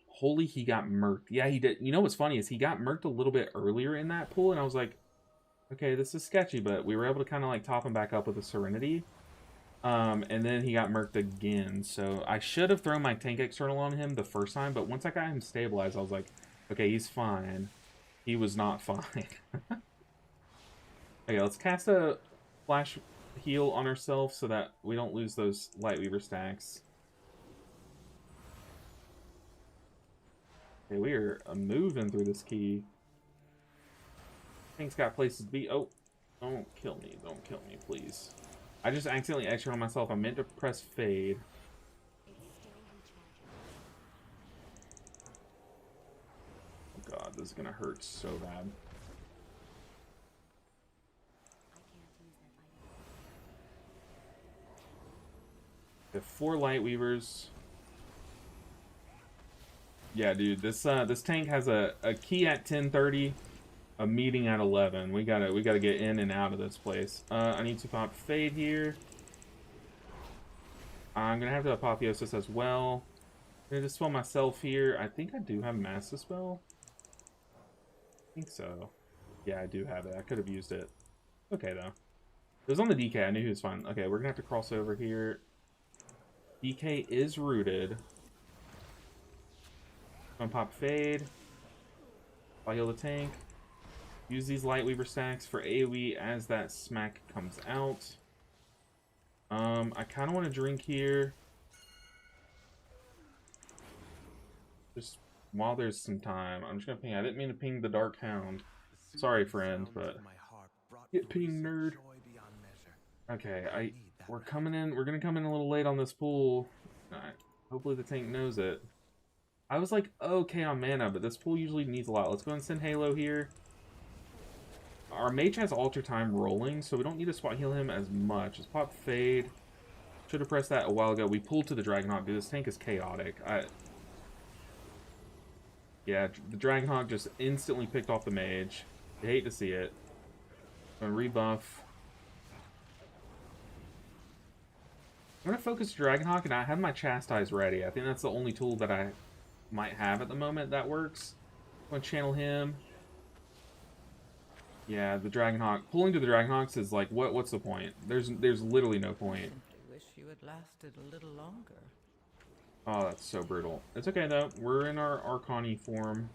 A: Holy, he got murked. Yeah, he did. You know what's funny is he got murked a little bit earlier in that pool, and I was like, okay, this is sketchy, but we were able to kind of like top him back up with a Serenity. And then he got murked again. So I should have thrown my tank external on him the first time, but once I got him stabilized, I was like, okay, he's fine. He was not fine. Okay, let's cast a flash heal on ourselves so that we don't lose those Lightweaver stacks. Okay, we are moving through this key. Thing's got places to be. Oh, don't kill me. Don't kill me, please. I just accidentally extra on myself. I meant to press fade. Oh god, this is gonna hurt so bad. We have 4 Lightweavers. Yeah, dude, this tank has a key at 10:30, a meeting at 11. We gotta get in and out of this place. I need to pop fade here. I'm gonna have to apotheosis as well. I'm gonna dispel myself here. I think I do have mass dispel. I think so. Yeah, I do have it. I could have used it. Okay though. It was on the DK. I knew he was fine. Okay, we're gonna have to cross over here. DK is rooted. I'm gonna pop fade. I'll heal the tank. Use these Lightweaver stacks for AoE as that smack comes out. I kind of want to drink here. Just while there's some time. I'm just gonna ping. I didn't mean to ping the Dark Hound. Sorry, friend, but get pinged, nerd. Okay, we're coming in. We're gonna come in a little late on this pool. Alright. Hopefully the tank knows it. I was like, okay on mana, but this pool usually needs a lot. Let's go and send Halo here. Our mage has alter time rolling, so we don't need to spot heal him as much. Let's pop fade. Should have pressed that a while ago. We pulled to the Dragonhawk. Dude, this tank is chaotic. Yeah, the Dragonhawk just instantly picked off the mage. I hate to see it. I'm gonna rebuff. I'm gonna focus Dragonhawk, and I have my Chastise ready. I think that's the only tool that I might have at the moment that works. I'm gonna channel him. Yeah, the Dragonhawk. Pulling to the Dragonhawks is like, what's the point? There's literally no point.
D: I wish you had lasted a little longer.
A: Oh, that's so brutal. It's okay though. We're in our Arcani form.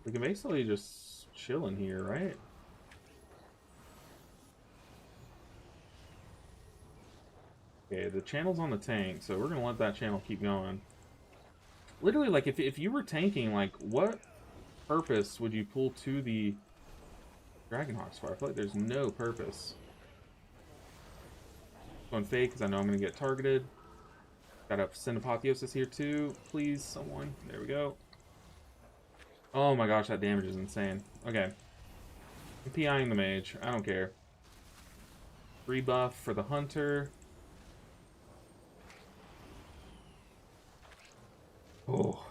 A: We can basically just chill in here, right? Okay, the channel's on the tank, so we're gonna let that channel keep going. Literally, like, if you were tanking, like, what purpose would you pull to the Dragonhawks for? I feel like there's no purpose. Going fake, because I know I'm gonna get targeted. Gotta send Apotheosis here, too. Please, someone. There we go. Oh my gosh, that damage is insane. Okay. I'm PIing the mage. I don't care. Rebuff for the hunter. Oh.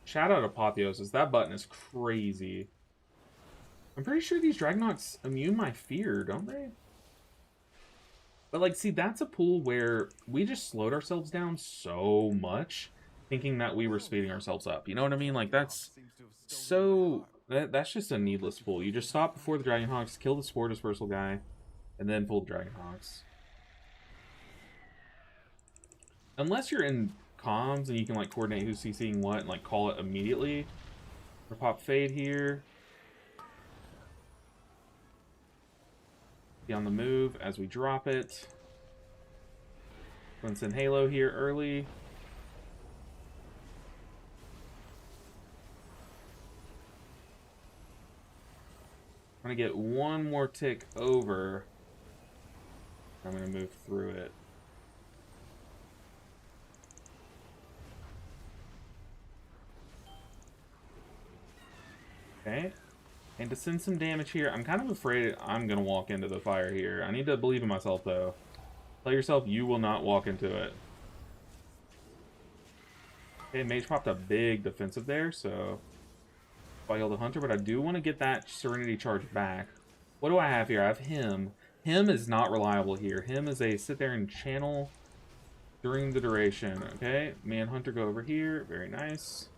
A: Shout out Apotheosis. That button is crazy. I'm pretty sure these Dragonhawks immune my fear, don't they? But, like, see, that's a pool where we just slowed ourselves down so much, thinking that we were speeding ourselves up. You know what I mean? Like, that's so... That's just a needless pool. You just stop before the Dragon Hawks, kill the Spore Dispersal guy, and then pull the Dragon Hawks. Unless you're in comms and you can, like, coordinate who's CCing what and, like, call it immediately. Or pop Fade here. Be on the move as we drop it. Let's send Halo here early. I'm going to get one more tick over. I'm going to move through it. Okay. And to send some damage here, I'm kind of afraid I'm going to walk into the fire here. I need to believe in myself, though. Tell yourself you will not walk into it. Okay, Mage popped a big defensive there, so... I heal the Hunter, but I do want to get that Serenity charge back. What do I have here? I have him. Him is not reliable here. Him is a sit there and channel during the duration. Okay, me and Hunter go over here. Very nice.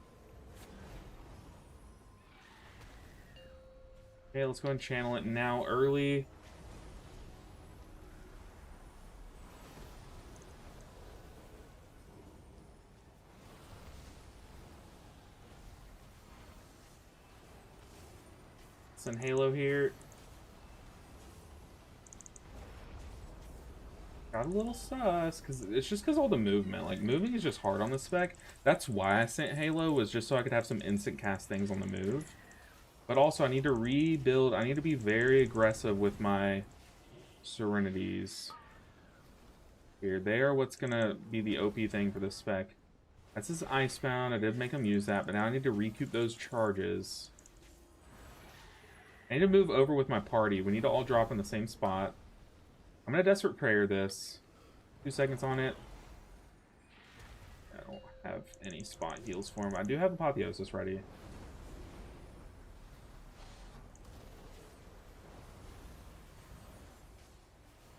A: Okay, let's go and channel it now early. Send Halo here. Got a little sus, because it's just because all the movement. Like, moving is just hard on the spec. That's why I sent Halo, was just so I could have some instant cast things on the move. But also, I need to rebuild. I need to be very aggressive with my Serenities. Here, they are what's going to be the OP thing for this spec. That's his Icebound. I did make him use that, but now I need to recoup those charges. I need to move over with my party. We need to all drop in the same spot. I'm going to Desperate Prayer this. 2 seconds on it. I don't have any spot heals for him. I do have Apotheosis ready.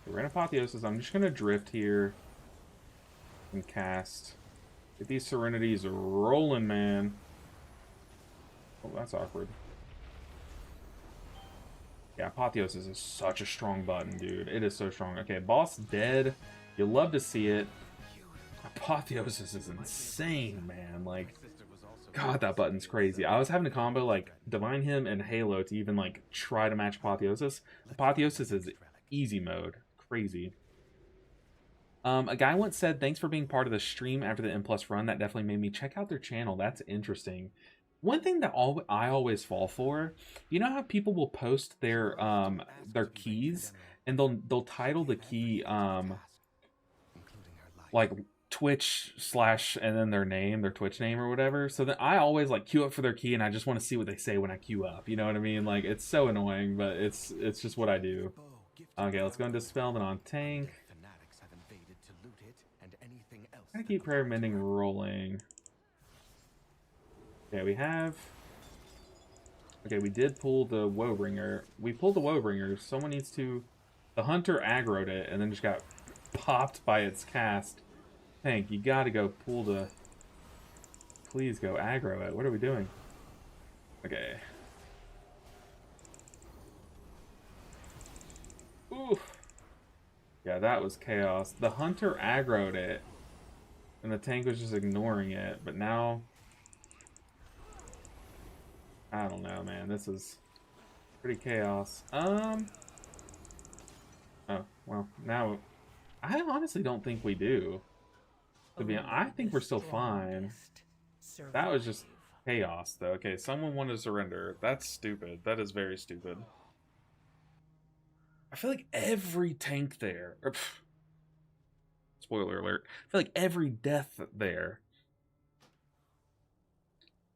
A: We're in Apotheosis. I'm just going to drift here and cast. Get these Serenities rolling, man. Oh, that's awkward. Yeah, Apotheosis is such a strong button, dude. It is so strong. Okay, boss dead. You love to see it. Apotheosis is insane, man. Like, God, that button's crazy. I was having a combo, like, Divine Hymn and Halo to even, like, try to match Apotheosis. Apotheosis is easy mode. Crazy. A guy once said, thanks for being part of the stream after the M+ run. That definitely made me check out their channel. That's interesting. One thing that I always fall for, you know how people will post their keys and they'll title the key like Twitch / and then their name, their Twitch name or whatever. So then I always like queue up for their key and I just want to see what they say when I queue up. You know what I mean? Like, it's so annoying, but it's just what I do. Okay, let's go into Dispel then on tank. I'm gonna keep Prayer Mending rolling. Okay, we have... Okay, we did pull the Woebringer. We pulled the Woebringer. Someone needs to... The Hunter aggroed it and then just got popped by its cast. Tank, you gotta go pull the... Please go aggro it. What are we doing? Okay. Ooh. Yeah, that was chaos. The Hunter aggroed it. And the tank was just ignoring it. But now... I don't know, man. This is pretty chaos. Oh, well, now... I honestly don't think we do. To be honest, I think we're still fine. That was just chaos, though. Okay, someone wanted to surrender. That's stupid. That is very stupid. I feel like every tank there... spoiler alert. I feel like every death there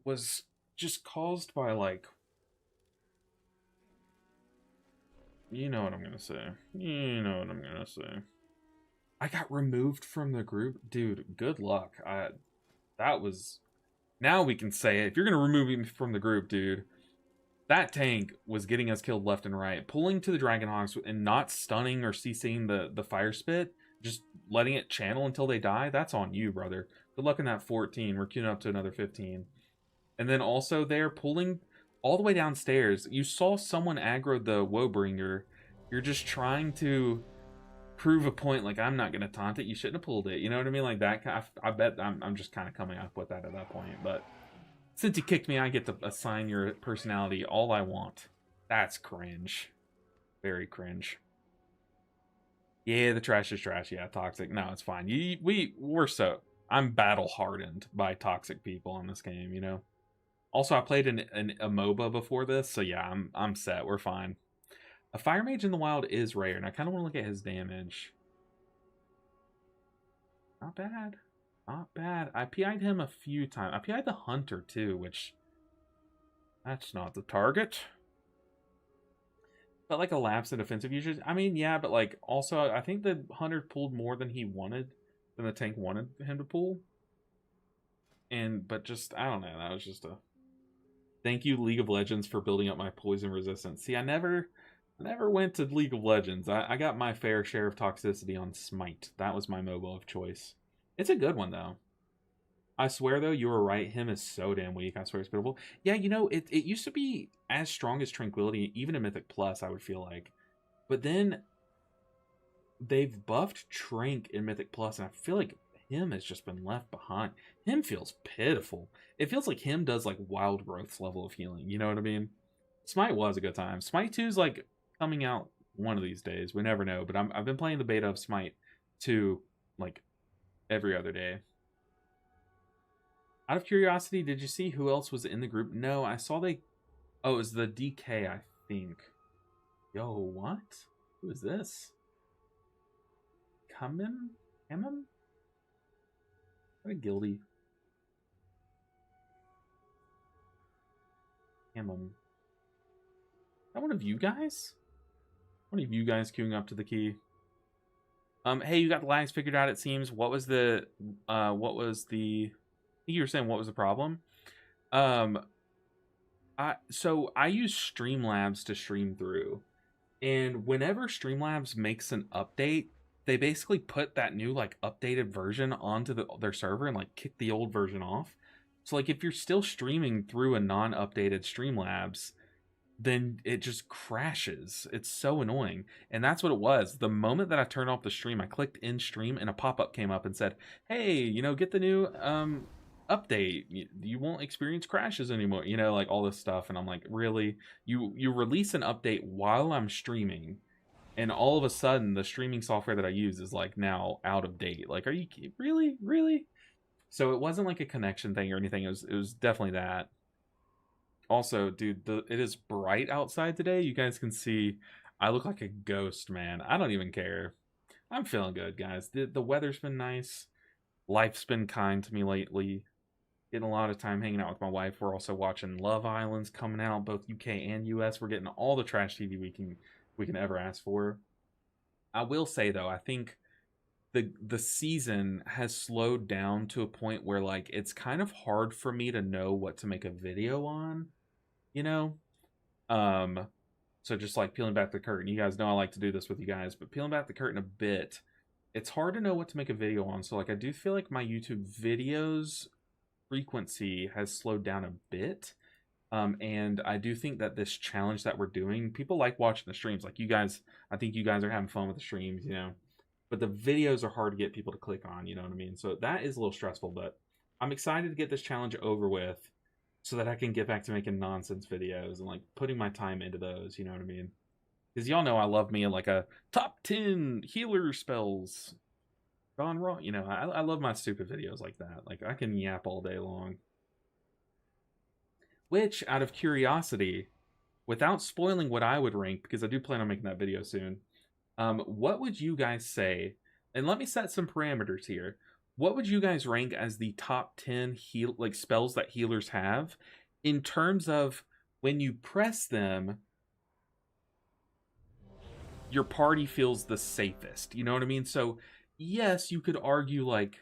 A: was just caused by, like... You know what I'm gonna say. You know what I'm gonna say. I got removed from the group. Dude, good luck. That was... Now we can say it. If you're gonna remove me from the group, dude, that tank was getting us killed left and right. Pulling to the Dragonhawks and not stunning or CCing the fire spit, just letting it channel until they die, that's on you, brother. Good luck in that 14. We're queuing up to another 15. And then also they're pulling all the way downstairs. You saw someone aggro the Woebringer. You're just trying to prove a point, like, I'm not going to taunt it. You shouldn't have pulled it. You know what I mean? Like that. I bet I'm just kind of coming up with that at that point. But since you kicked me, I get to assign your personality all I want. That's cringe. Very cringe. Yeah, the trash is trash. Yeah, toxic. No, it's fine. I'm battle hardened by toxic people in this game, you know? Also, I played a MOBA before this, so yeah, I'm set. We're fine. A Fire Mage in the wild is rare, and I kind of want to look at his damage. Not bad. Not bad. I PI'd him a few times. I PI'd the Hunter, too, which... That's not the target. But like a lapse in defensive usage. I mean, yeah, but like, also, I think the Hunter pulled more than he wanted, than the tank wanted him to pull. But just, I don't know, that was just a... Thank you, League of Legends, for building up my poison resistance. See, I never went to League of Legends. I got my fair share of toxicity on Smite. That was my MOBA of choice. It's a good one, though. I swear, though, you were right. Him is so damn weak. I swear it's pitiful. Yeah, you know, it used to be as strong as Tranquility, even in Mythic Plus, I would feel like. But then they've buffed Trank in Mythic Plus, and I feel like him has just been left behind. Him feels pitiful. It feels like him does like Wild Growth's level of healing. You know what I mean? Smite was a good time. Smite 2 is like coming out one of these days. We never know. But I've been playing the beta of Smite 2 like every other day. Out of curiosity, did you see who else was in the group? No, I saw they... Oh, it was the DK, I think. Yo, what? Who is this? Kamen? What a guilty. Is that one of you guys? One of you guys queuing up to the key. Hey, you got the lags figured out, it seems. What was the... I think you were saying what was the problem? So I use Streamlabs to stream through. And whenever Streamlabs makes an update, they basically put that new like updated version onto their server and like kick the old version off. So like if you're still streaming through a non-updated Streamlabs, then it just crashes. It's so annoying. And that's what it was. The moment that I turned off the stream, I clicked in stream and a pop-up came up and said, hey, you know, get the new update. You won't experience crashes anymore. You know, like all this stuff. And I'm like, really? You release an update while I'm streaming, and all of a sudden the streaming software that I use is like now out of date. Like, are you really? So it wasn't like a connection thing or anything. It was definitely that. Also, dude, it is bright outside today. You guys can see I look like a ghost, man. I don't even care. I'm feeling good, guys. The weather's been nice. Life's been kind to me lately. Getting a lot of time hanging out with my wife. We're also watching Love Island's coming out, both UK and US. We're getting all the trash TV we can ever ask for. I will say though, I think the season has slowed down to a point where like it's kind of hard for me to know what to make a video on, you know? So just like peeling back the curtain. You guys know I like to do this with you guys, but peeling back the curtain a bit, it's hard to know what to make a video on. So like I do feel like my YouTube videos frequency has slowed down a bit. And I do think that this challenge that we're doing, people like watching the streams. Like you guys, I think you guys are having fun with the streams, you know. But the videos are hard to get people to click on, you know what I mean? So that is a little stressful, but I'm excited to get this challenge over with so that I can get back to making nonsense videos and like putting my time into those, you know what I mean? Because y'all know I love me like a top 10 healer spells gone wrong. You know, I love my stupid videos like that. Like I can yap all day long. Which, out of curiosity, without spoiling what I would rank, because I do plan on making that video soon, what would you guys say? And let me set some parameters here. What would you guys rank as the top 10 spells that healers have in terms of when you press them, your party feels the safest? You know what I mean? So, yes, you could argue like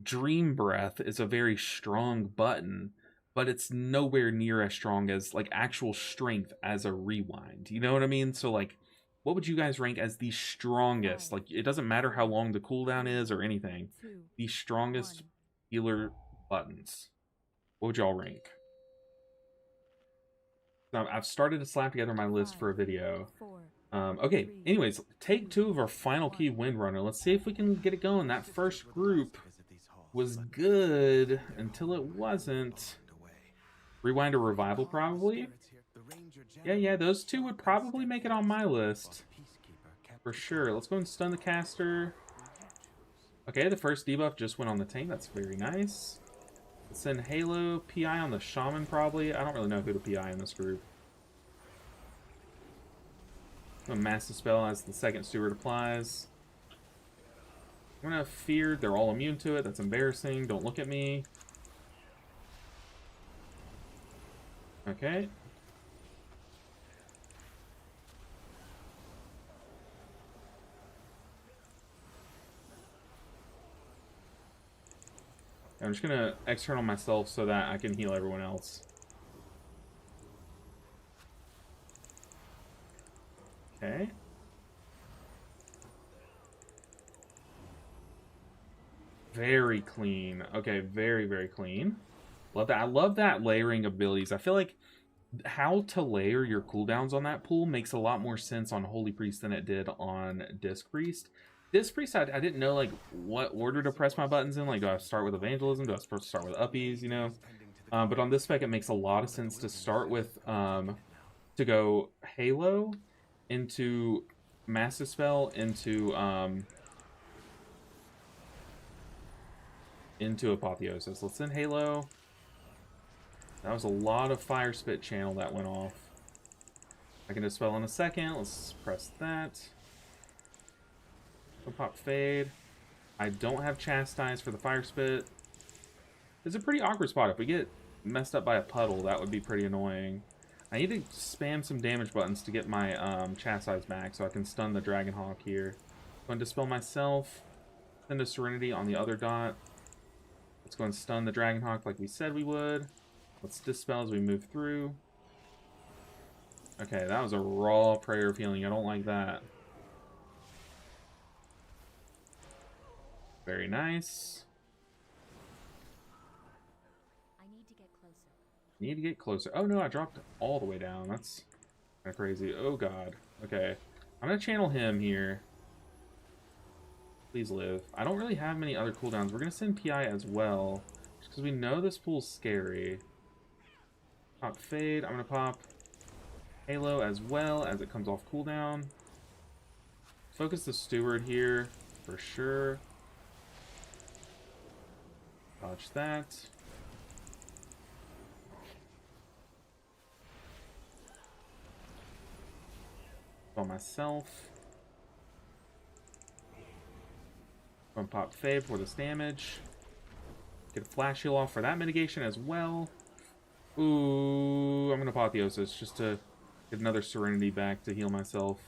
A: Dream Breath is a very strong button, but it's nowhere near as strong as like actual strength as a rewind. You know what I mean? So like, what would you guys rank as the strongest? Like, it doesn't matter how long the cooldown is or anything. The strongest healer buttons. What would y'all rank? Now, I've started to slap together my list for a video. Okay, anyways, take 2 of our final key Windrunner. Let's see if we can get it going. That first group was good until it wasn't. Rewind or Revival, probably? Yeah, those 2 would probably make it on my list. For sure. Let's go and stun the caster. Okay, the first debuff just went on the tank. That's very nice. Let's send Halo. PI on the Shaman, probably. I don't really know who to PI in this group. A Massive Spell as the second Steward applies. I'm gonna fear. They're all immune to it. That's embarrassing. Don't look at me. Okay. I'm just gonna external myself so that I can heal everyone else. Okay. Very clean. Okay, very, very clean. Love that. I love that layering abilities. I feel like how to layer your cooldowns on that pool makes a lot more sense on Holy Priest than it did on Disc Priest. Disc Priest, I didn't know like what order to press my buttons in. Like, do I start with Evangelism? Do I supposed to start with Uppies? You know. But on this spec, it makes a lot of sense to start with to go Halo into Massive Spell into Apotheosis. Let's send Halo. That was a lot of Fire Spit channel that went off. I can dispel in a second. Let's press that. Go pop Fade. I don't have Chastise for the Fire Spit. It's a pretty awkward spot. If we get messed up by a puddle, that would be pretty annoying. I need to spam some damage buttons to get my Chastise back so I can stun the Dragonhawk here. I'm going to dispel myself. Send a Serenity on the other dot. Let's go and stun the Dragonhawk like we said we would. Let's dispel as we move through. Okay, that was a raw prayer of healing. I don't like that. Very nice.
B: I need to get closer.
A: Need to get closer. Oh no, I dropped all the way down. That's kind of crazy. Oh god. Okay. I'm going to channel him here. Please live. I don't really have many other cooldowns. We're going to send PI as well. Just because we know this pool's scary. Pop Fade. I'm going to pop Halo as well as it comes off cooldown. Focus the Steward here for sure. Dodge that. On myself. I'm gonna pop Fade for this damage. Get a Flash Heal off for that mitigation as well. Ooh, I'm gonna Apotheosis just to get another Serenity back to heal myself.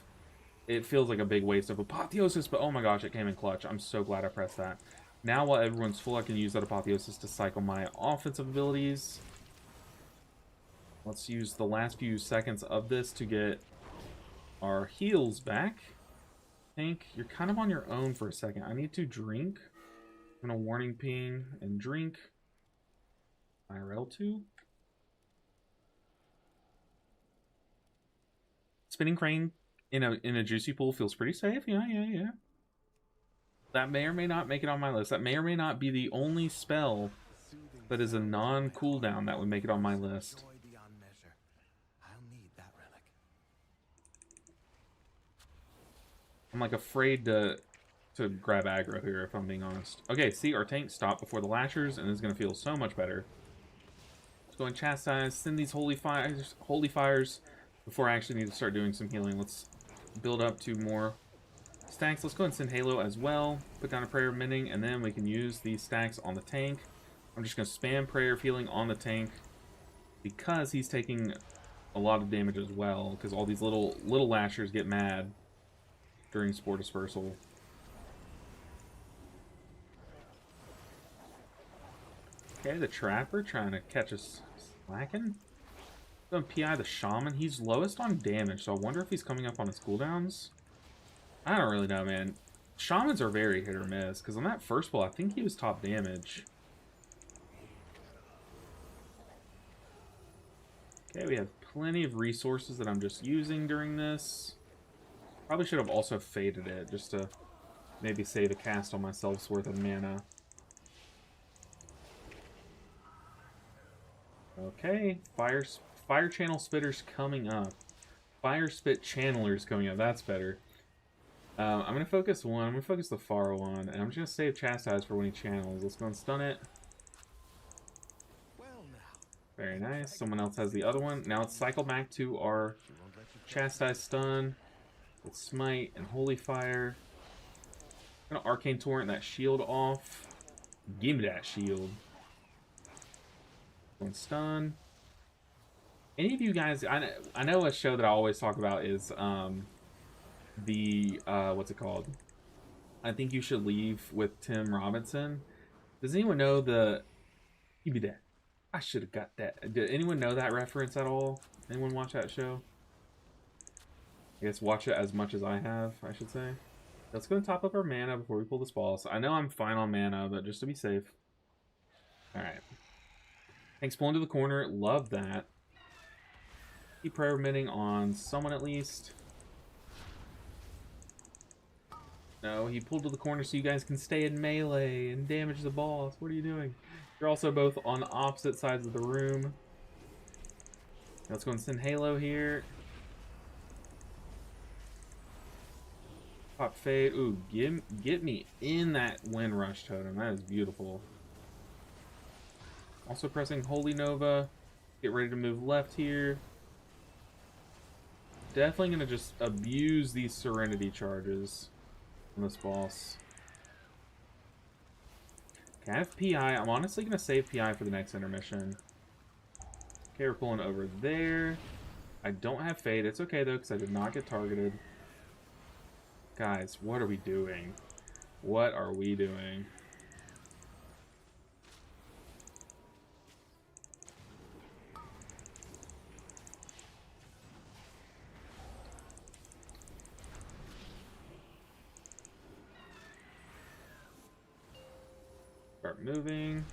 A: It feels like a big waste of Apotheosis, but oh my gosh, it came in clutch. I'm so glad I pressed that. Now while everyone's full, I can use that Apotheosis to cycle my offensive abilities. Let's use the last few seconds of this to get our heals back. Tank, you're kind of on your own for a second. I need to drink. I'm gonna warning ping and drink. IRL 2. Spinning Crane in a juicy pool feels pretty safe. Yeah. That may or may not make it on my list. That may or may not be the only spell that is a non-cooldown that would make it on my list. I'm like afraid to grab aggro here, if I'm being honest. Okay, see, our tank stopped before the lashers, and it's gonna feel so much better. Let's go and chastise, send these holy fires before I actually need to start doing some healing. Let's build up to more stacks. Let's go and send Halo as well. Put down a Prayer of Mending, and then we can use these stacks on the tank. I'm just gonna spam Prayer of Healing on the tank because he's taking a lot of damage as well. Because all these little lashers get mad during Spore Dispersal. Okay, the Trapper trying to catch us Lacking? Gonna PI the Shaman. He's lowest on damage, so I wonder if he's coming up on his cooldowns. I don't really know, man. Shamans are very hit or miss, because on that first pull, I think he was top damage. Okay, we have plenty of resources that I'm just using during this. Probably should have also faded it, just to maybe save a cast on myself's worth of mana. Okay, fire channel spitters coming up. Fire spit channelers coming up. That's better. I'm gonna focus one. I'm gonna focus the far one, and I'm just gonna save chastise for when he channels. Let's go and stun it. Very nice. Someone else has the other one. Now it's cycle back to our chastise stun with smite and holy fire. I'm gonna arcane torrent that shield off. Give me that shield. One stun. Any of you guys, I know a show that I always talk about is what's it called? I Think You Should Leave with Tim Robinson. Does anyone know the give me that? I should have got that. Did anyone know that reference at all? Anyone watch that show? I guess watch it as much as I have, I should say. Let's go and top up our mana before we pull this boss. I know I'm fine on mana, but just to be safe. Alright. Thanks, pulling to the corner. Love that. Keep prayer minting on someone at least. No, he pulled to the corner so you guys can stay in melee and damage the boss. What are you doing? You're also both on opposite sides of the room. Let's go and send Halo here. Pop fade. Ooh, get me in that Wind Rush totem. That is beautiful. Also pressing Holy Nova. Get ready to move left here. Definitely going to just abuse these Serenity charges on this boss. Okay, I have PI. I'm honestly going to save PI for the next intermission. Okay, we're pulling over there. I don't have Fade. It's okay, though, because I did not get targeted. Guys, what are we doing? What are we doing? Start moving.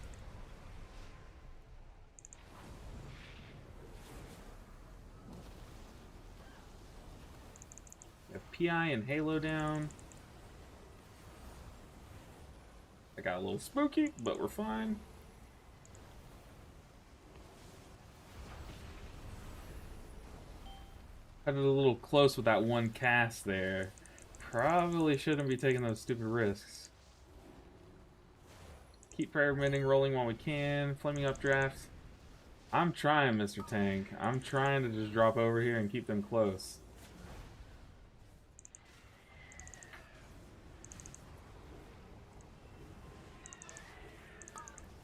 A: We have PI and Halo down. I got a little spooky, but we're fine. Had it a little close with that one cast there. Probably shouldn't be taking those stupid risks. Keep prayer mending rolling while we can. Flaming updraft. I'm trying, Mr. Tank. I'm trying to just drop over here and keep them close.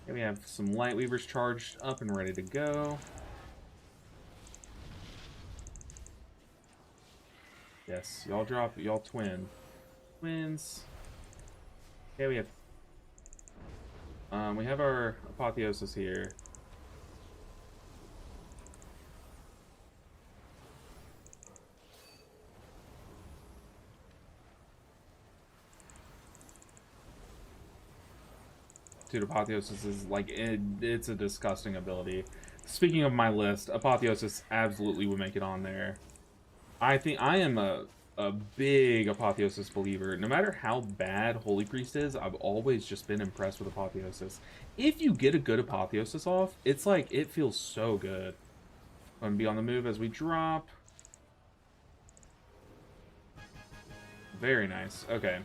A: Okay, we have some Light Weavers charged up and ready to go. Yes, y'all drop, y'all twin. Twins. Okay, we have our Apotheosis here. Dude, Apotheosis is like, it's a disgusting ability. Speaking of my list, Apotheosis absolutely would make it on there. I think I am a big Apotheosis believer. No matter how bad Holy Priest is, I've always just been impressed with Apotheosis. If you get a good Apotheosis off, it's like, it feels so good. I'm gonna be on the move as we drop. Very nice. Okay.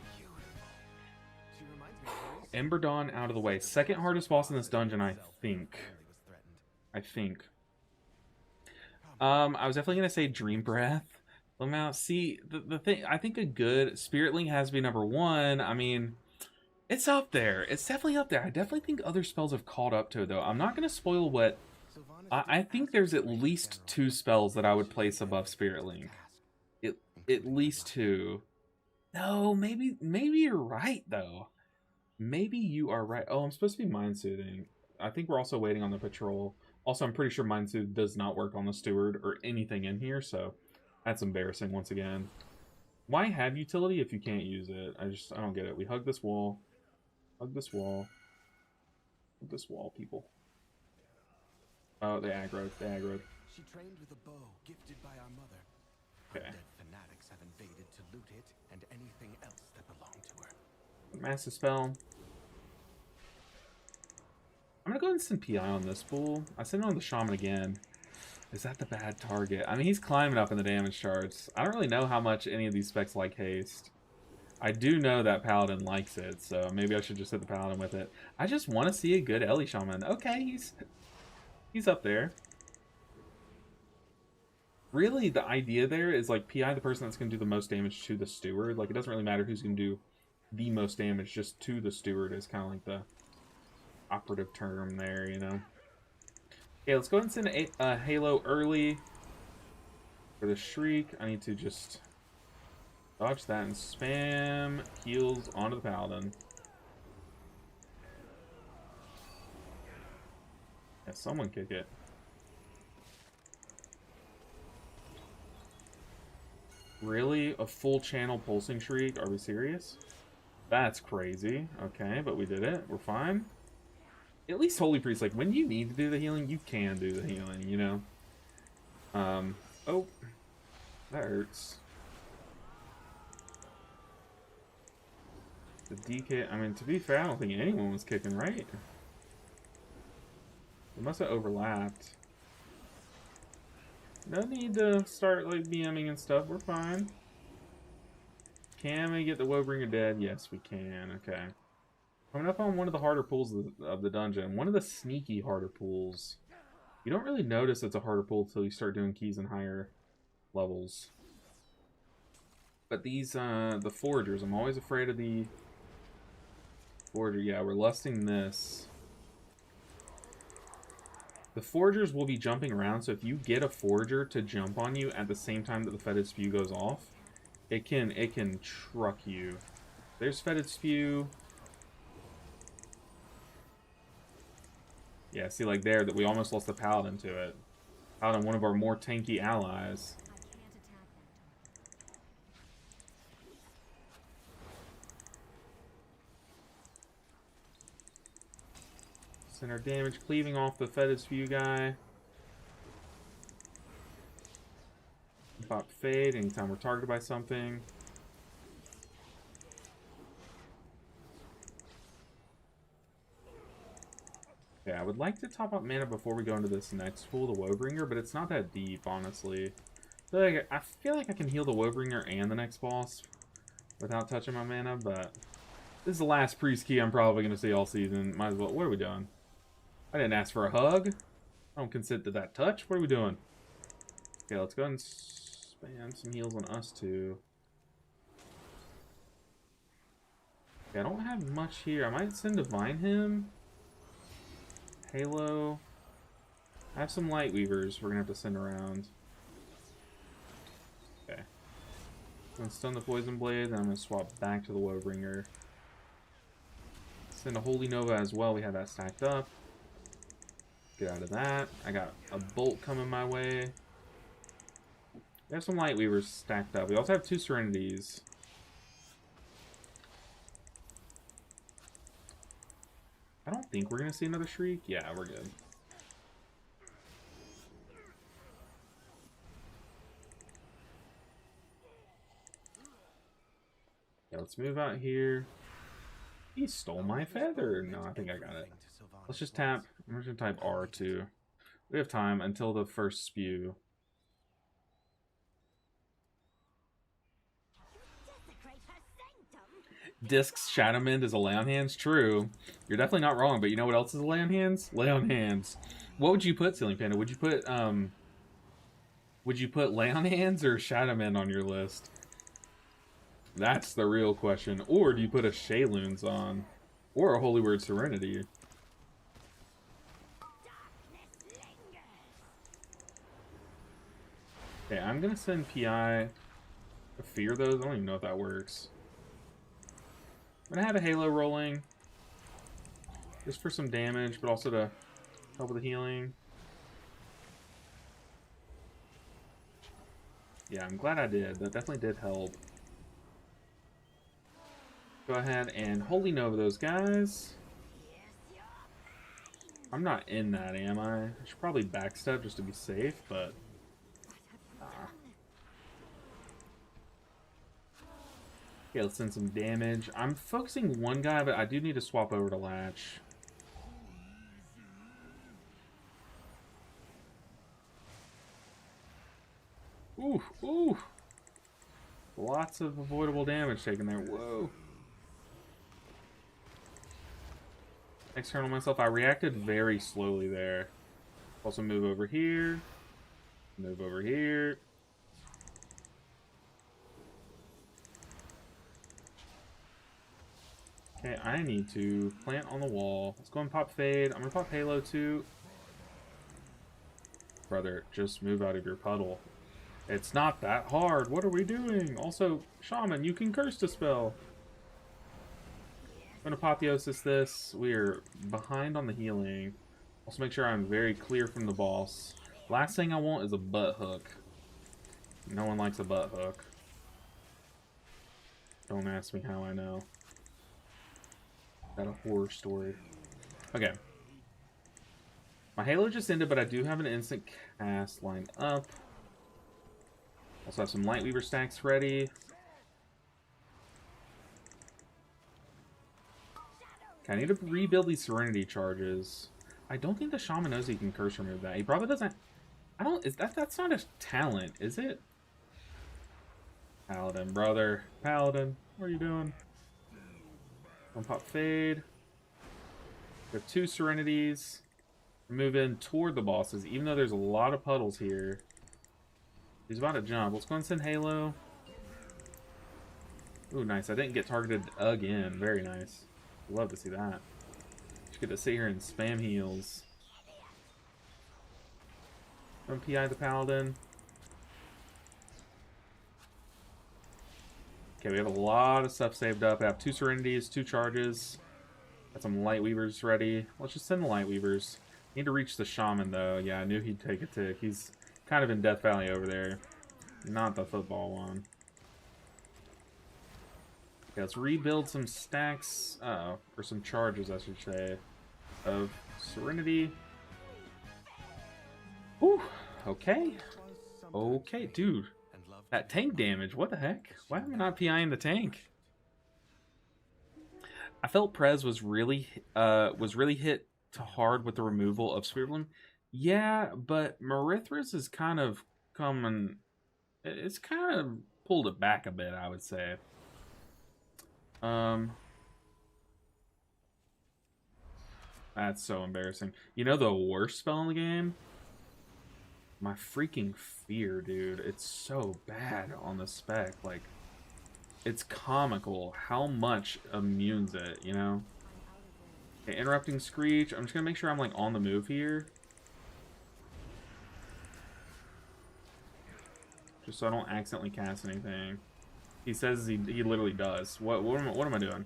A: Ember Dawn out of the way. Second hardest boss in this dungeon, I think. I was definitely gonna say Dream Breath. Now, see, the thing, I think a good Spirit Link has to be number one. I mean, it's up there. It's definitely up there. I definitely think other spells have caught up to it, though. I'm not going to spoil what... I think there's at least 2 spells that I would place above Spirit Link. At least 2. No, maybe you're right, though. Maybe you are right. Oh, I'm supposed to be Mind Soothing. I think we're also waiting on the patrol. Also, I'm pretty sure Mindsu does not work on the Steward or anything in here, so that's embarrassing once again. Why have utility if you can't use it? I don't get it. We hug this wall. Hug this wall. Hug this wall, people. Oh, they aggroed. They aggroed.
C: She trained with a bow gifted by our mother.
A: Okay.
C: Undead fanatics have invaded to loot it and anything else that belonged to her.
A: Massive spell. I'm gonna go ahead and send PI on this fool. I send it on the Shaman again. Is that the bad target? I mean, he's climbing up in the damage charts. I don't really know how much any of these specs like haste. I do know that Paladin likes it, so maybe I should just hit the Paladin with it. I just want to see a good Ellie Shaman. Okay, he's up there. Really, the idea there is like PI the person that's going to do the most damage to the Steward. Like, it doesn't really matter who's going to do the most damage, just to the Steward is kind of like the operative term there, you know? Okay, let's go ahead and send a Halo early for the Shriek. I need to just dodge that and spam heals onto the Paladin. Yeah, someone kick it. Really? A full channel pulsing Shriek? Are we serious? That's crazy. Okay, but we did it. We're fine. At least Holy Priest, like, when you need to do the healing, you can do the healing, you know? Oh. That hurts. The DK, I mean, to be fair, I don't think anyone was kicking, right? It must have overlapped. No need to start, like, BMing and stuff. We're fine. Can we get the Woebringer dead? Yes, we can. Okay. Coming up on one of the harder pools of the dungeon. One of the sneaky harder pools. You don't really notice it's a harder pool until you start doing keys in higher levels. But these, the Foragers, I'm always afraid of the Forager. Yeah, we're lusting this. The Foragers will be jumping around, so if you get a Forager to jump on you at the same time that the Fetid Spew goes off, it can truck you. There's Fetid Spew. Yeah, see, like there, that we almost lost the Paladin to it. Paladin, one of our more tanky allies.
B: I can't attack that target.
A: Send our damage cleaving off the Fetid Spew guy. Pop Fade anytime we're targeted by something. Yeah, I would like to top up mana before we go into this next pool, the Woebringer, but it's not that deep, honestly. I feel like I can heal the Woebringer and the next boss without touching my mana, but this is the last priest key I'm probably going to see all season. Might as well. What are we doing? I didn't ask for a hug. I don't consent to that touch. What are we doing? Okay, let's go ahead and spam some heals on us too. Okay, I don't have much here. I might send Divine him. Halo. I have some Light Weavers we're going to have to send around. Okay. I'm going to stun the Poison Blade, then I'm going to swap back to the Woebringer. Send a Holy Nova as well. We have that stacked up. Get out of that. I got a Bolt coming my way. We have some Light Weavers stacked up. We also have 2 Serenities. I don't think we're going to see another Shriek. Yeah, we're good. Yeah, let's move out here. He stole my feather. No, I think I got it. Let's just tap. I'm just going to type R2. We have time until the first spew. Discs Shadowmend is a lay on hands. True. You're definitely not wrong, but you know what else is a lay on hands? Lay on hands. What would you put, Ceiling Panda? Would you put lay on hands or Shadowmend on your list? That's the real question. Or do you put a Shayloons on? Or a Holy Word Serenity? Okay, I'm gonna send PI to fear those. I don't even know if that works. I'm gonna have a Halo rolling, just for some damage, but also to help with the healing. Yeah, I'm glad I did. That definitely did help. Go ahead and Holy Nova those guys. I'm not in that, am I? I should probably backstep just to be safe, but... Okay, let's send some damage. I'm focusing one guy, but I do need to swap over to Latch. Ooh, ooh! Lots of avoidable damage taken there. Whoa. External myself. I reacted very slowly there. Also move over here. Move over here. Okay, I need to plant on the wall. Let's go and pop Fade. I'm gonna pop Halo too. Brother, just move out of your puddle. It's not that hard. What are we doing? Also, Shaman, you can curse to spell. I'm gonna Apotheosis this. We're behind on the healing. Also make sure I'm very clear from the boss. Last thing I want is a butt hook. No one likes a butt hook. Don't ask me how I know. Got a horror story. Okay. My Halo just ended, but I do have an instant cast lined up. Also have some Lightweaver stacks ready. Okay, I need to rebuild these Serenity charges. I don't think the Shaman knows he can curse remove that. He probably doesn't. I don't. That's not a talent, is it? Paladin, brother. Paladin, what are you doing? One pop Fade. We have 2 Serenities. Move in toward the bosses, even though there's a lot of puddles here. He's about to jump. Let's go and send Halo. Ooh, nice. I didn't get targeted again. Very nice. Love to see that. Just get to sit here and spam heals. Don't PI the Paladin. Okay, we have a lot of stuff saved up. I have 2 Serenities, 2 charges. Got some Lightweavers ready. Let's just send the Lightweavers. Need to reach the Shaman, though. Yeah, I knew he'd take a tick. He's kind of in Death Valley over there. Not the football one. Okay, let's rebuild some stacks. Uh-oh. Or some charges, I should say. Of Serenity. Whew. Okay. Okay, dude. That tank damage, what the heck? Why am I not PIing the tank? I felt Prez was really hit to hard with the removal of Spirit. Yeah, but Marithras is kind of coming. It's kind of pulled it back a bit, I would say. That's so embarrassing. You know the worst spell in the game? My freaking Fear, dude. It's so bad on the spec. Like, it's comical how much immunes it, you know? Okay, interrupting Screech. I'm just gonna make sure I'm like on the move here. Just so I don't accidentally cast anything. He says he literally does. What am I doing?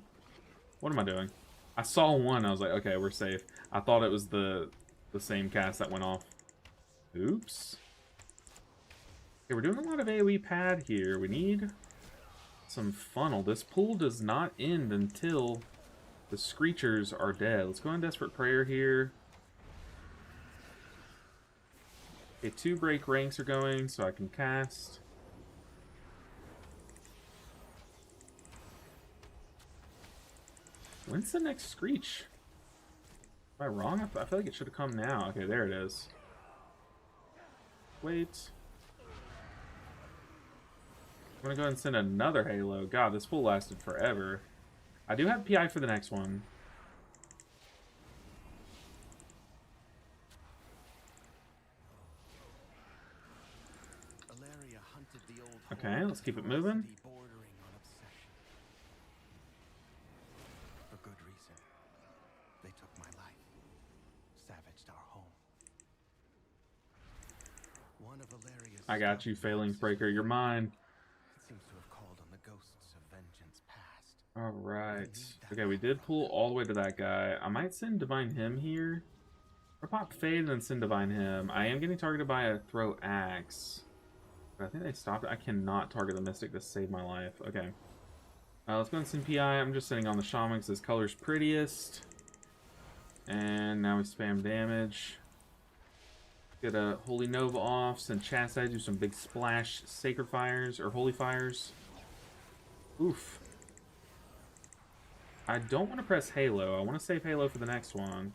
A: What am I doing? I saw one, I was like, okay, we're safe. I thought it was the same cast that went off. Oops. Okay, we're doing a lot of AoE pad here. We need some funnel. This pool does not end until the Screechers are dead. Let's go on Desperate Prayer here. Okay, 2 break ranks are going, so I can cast. When's the next Screech? Am I wrong? I feel like it should have come now. Okay, there it is. Wait. I'm gonna go ahead and send another Halo. God, this pool lasted forever. I do have PI for the next one. Okay, let's keep it moving.
C: For good reason. They took my life. Savaged our home. One of Valeria's
A: I got you, Phalanx Breaker. You're mine.
C: It seems to have called on the ghosts of vengeance past.
A: Alright. Okay, we did pull all the way to that guy. I might send Divine Him here. Or pop Fade and then send Divine Him. I am getting targeted by a Throw Axe. I think they stopped it. I cannot target the Mystic to save my life. Okay. Let's go and send PI. I'm just sitting on the Shaman because his color's prettiest. And now we spam damage. Get a Holy Nova off. Send Chastise. Do some big splash Sacred Fires or Holy Fires. Oof. I don't want to press Halo. I want to save Halo for the next one.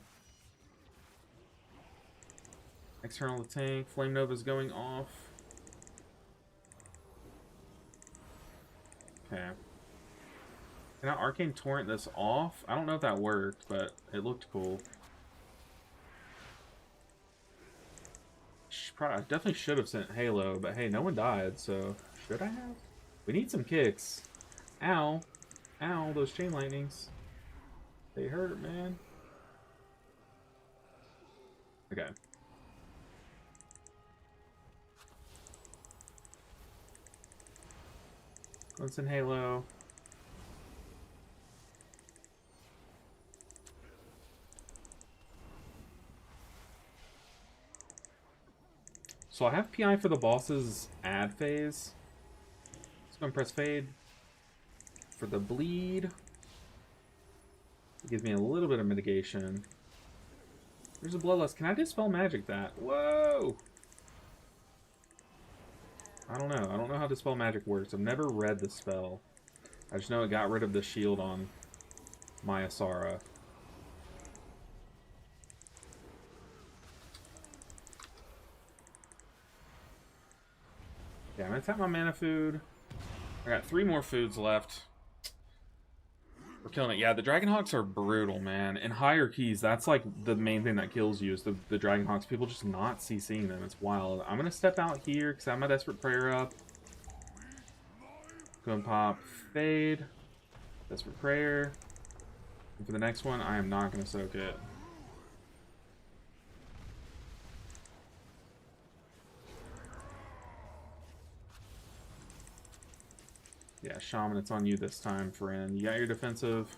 A: External tank. Flame Nova's going off. Okay. Can I Arcane Torrent this off? I don't know if that worked, but it looked cool. I definitely should have sent Halo, but hey, no one died, so should I have? We need some kicks. Ow. Ow, those chain lightnings. They hurt, man. Okay. Let's send Halo. So I have PI for the boss's ad phase. Let's go and press fade. For the bleed, it gives me a little bit of mitigation. There's a bloodlust. Can I dispel magic that? Whoa! I don't know. I don't know how dispel magic works. I've never read the spell. I just know it got rid of the shield on Maya Sara. Yeah, I'm gonna tap my mana food. I got 3 more foods left. We're killing it. Yeah, the Dragonhawks are brutal, man. In higher keys, that's like the main thing that kills you is the Dragonhawks. People just not CCing them. It's wild. I'm going to step out here because I have my Desperate Prayer up. Go and pop Fade. Desperate Prayer. And for the next one, I am not going to soak it. Yeah, Shaman, it's on you this time, friend. You got your defensive.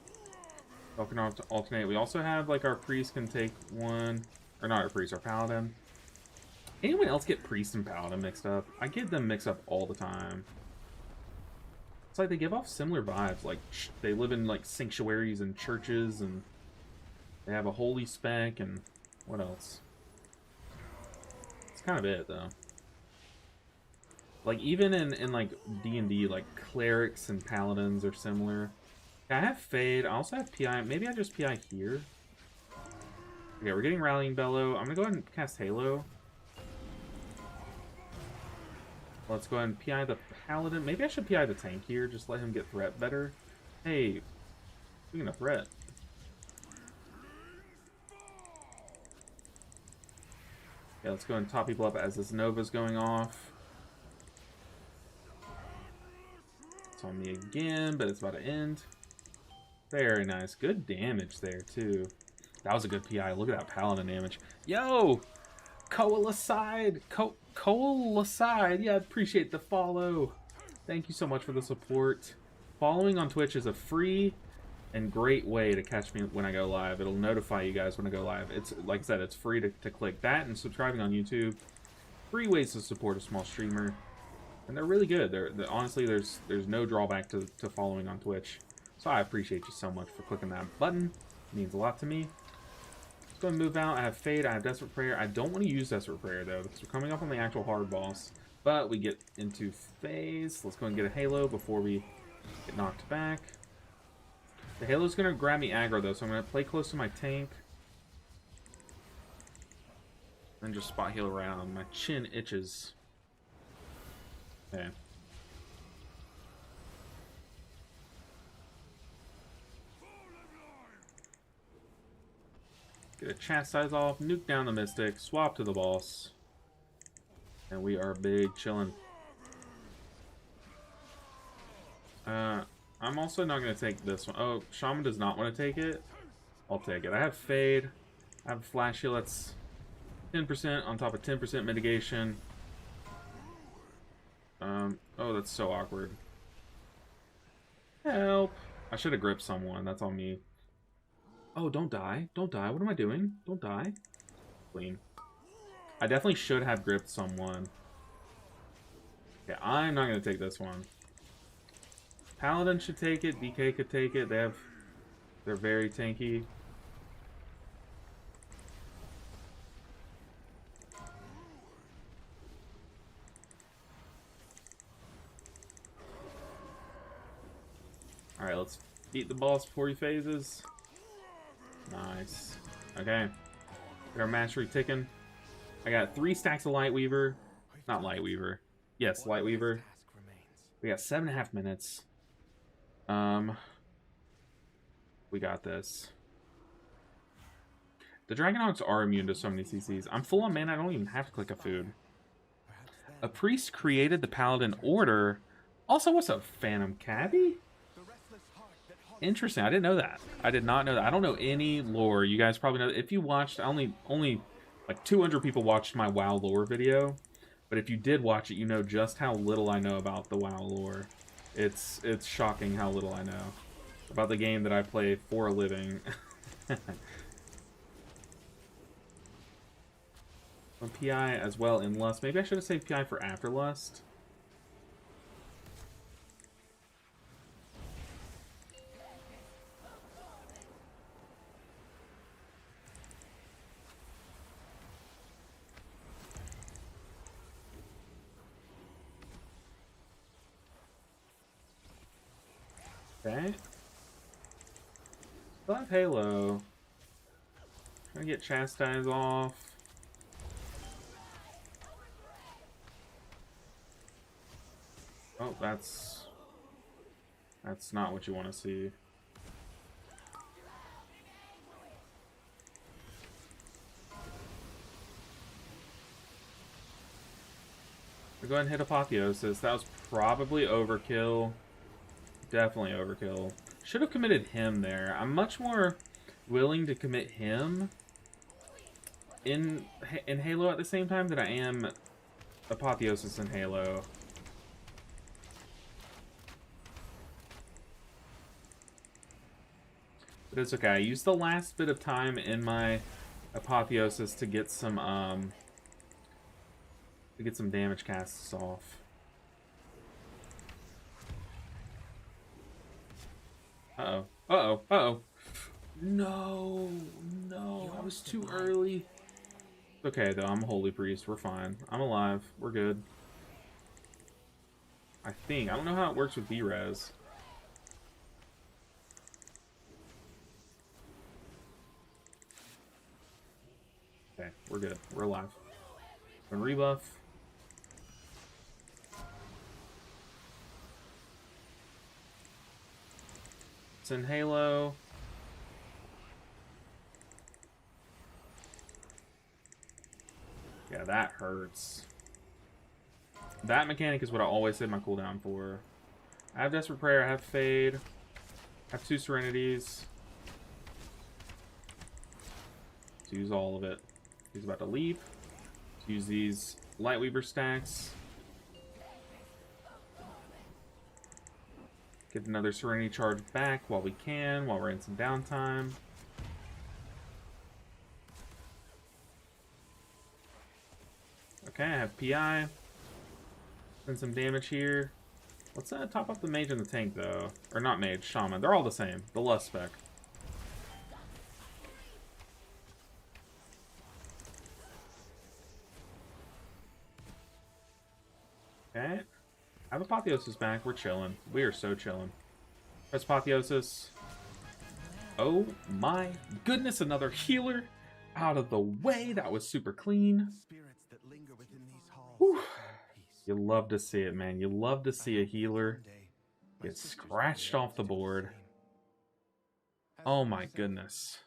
A: Y'all can alternate. We also have, like, our Priest can take one. Or not our Priest, our Paladin. Anyone else get Priest and Paladin mixed up? I get them mixed up all the time. It's like they give off similar vibes. Like, they live in, like, sanctuaries and churches, and they have a holy spec, and what else? That's kind of it, though. Like, even in like, D&D, like, clerics and paladins are similar. I have Fade. I also have PI. Maybe I just PI here. Okay, we're getting Rallying Bellow. I'm going to go ahead and cast Halo. Let's go ahead and PI the Paladin. Maybe I should PI the tank here. Just let him get threat better. Hey, speaking of threat. Yeah, let's go ahead and top people up as this Nova's going off. It's on me again, but it's about to end. Very nice. Good damage there, too. That was a good PI. Look at that Paladin damage. Yo! Coalescide! Coalescide! Yeah, I appreciate the follow. Thank you so much for the support. Following on Twitch is a free and great way to catch me when I go live. It'll notify you guys when I go live. It's, like I said, it's free to click that, and subscribing on YouTube. Free ways to support a small streamer. And they're really good. They're honestly, there's no drawback to following on Twitch. So I appreciate you so much for clicking that button. It means a lot to me. Let's go and move out. I have Fade. I have Desperate Prayer. I don't want to use Desperate Prayer, though, because we're coming up on the actual hard boss. But we get into phase. Let's go and get a Halo before we get knocked back. The Halo's going to grab me aggro, though, so I'm going to play close to my tank. And just spot heal around. My chin itches. Okay. Get a Chastise off, nuke down the Mystic, swap to the boss. And we are big chillin'. I'm also not going to take this one. Oh, Shaman does not want to take it. I'll take it. I have Fade. I have Flash Heal. That's 10% on top of 10% mitigation. Oh, that's so awkward. Help! I should have gripped someone. That's on me. Oh, don't die. Don't die. What am I doing? Don't die. Clean. I definitely should have gripped someone. Yeah, I'm not going to take this one. Paladin should take it. DK could take it. They're very tanky. Alright, let's beat the boss before he phases. Nice. Okay. Got our mastery ticking. I got 3 stacks of Lightweaver. Not Lightweaver. Yes, Lightweaver. We got 7.5 minutes. We got this. The Dragonauts are immune to so many CCs. I'm full on mana. I don't even have to click a food. A priest created the Paladin Order. Also, what's up, Phantom Cabby? Interesting. I didn't know that. I did not know that. I don't know any lore. You guys probably know. If you watched, only like 200 people watched my WoW lore video. But if you did watch it, you know just how little I know about the WoW lore. It's shocking how little I know about the game that I play for a living. On PI as well in Lust. Maybe I should have saved PI for after Lust. Okay. Still have Halo. Trying to get Chastise off. Oh, that's not what you want to see. We'll go ahead and hit Apotheosis. That was probably overkill. Definitely overkill. Should have committed him there. I'm much more willing to commit him in Halo at the same time than I am Apotheosis in Halo. But it's okay. I used the last bit of time in my Apotheosis to get some damage casts off. Uh-oh. Uh-oh. Uh-oh. No. No. I was too early. Okay, though. I'm a Holy Priest. We're fine. I'm alive. We're good. I think. I don't know how it works with B-Res. Okay. We're good. We're alive. And rebuff. It's in Halo. Yeah, that hurts. That mechanic is what I always save my cooldown for. I have Desperate Prayer, I have Fade, I have 2 Serenities. Let's use all of it. He's about to leap. Let's use these Lightweaver stacks. Get another Serenity charge back while we can, while we're in some downtime. Okay, I have PI. Send some damage here. Let's top up the mage and the tank, though. Or not mage, shaman. They're all the same. The Lust spec. Okay. I have Apotheosis back. We're chilling. We are so chilling. Press Apotheosis. Oh my goodness, another healer. Out of the way. That was super clean.
C: Spirits that linger within these halls.
A: Whew. You love to see it, man. You love to see a healer get scratched off the board. Oh my goodness.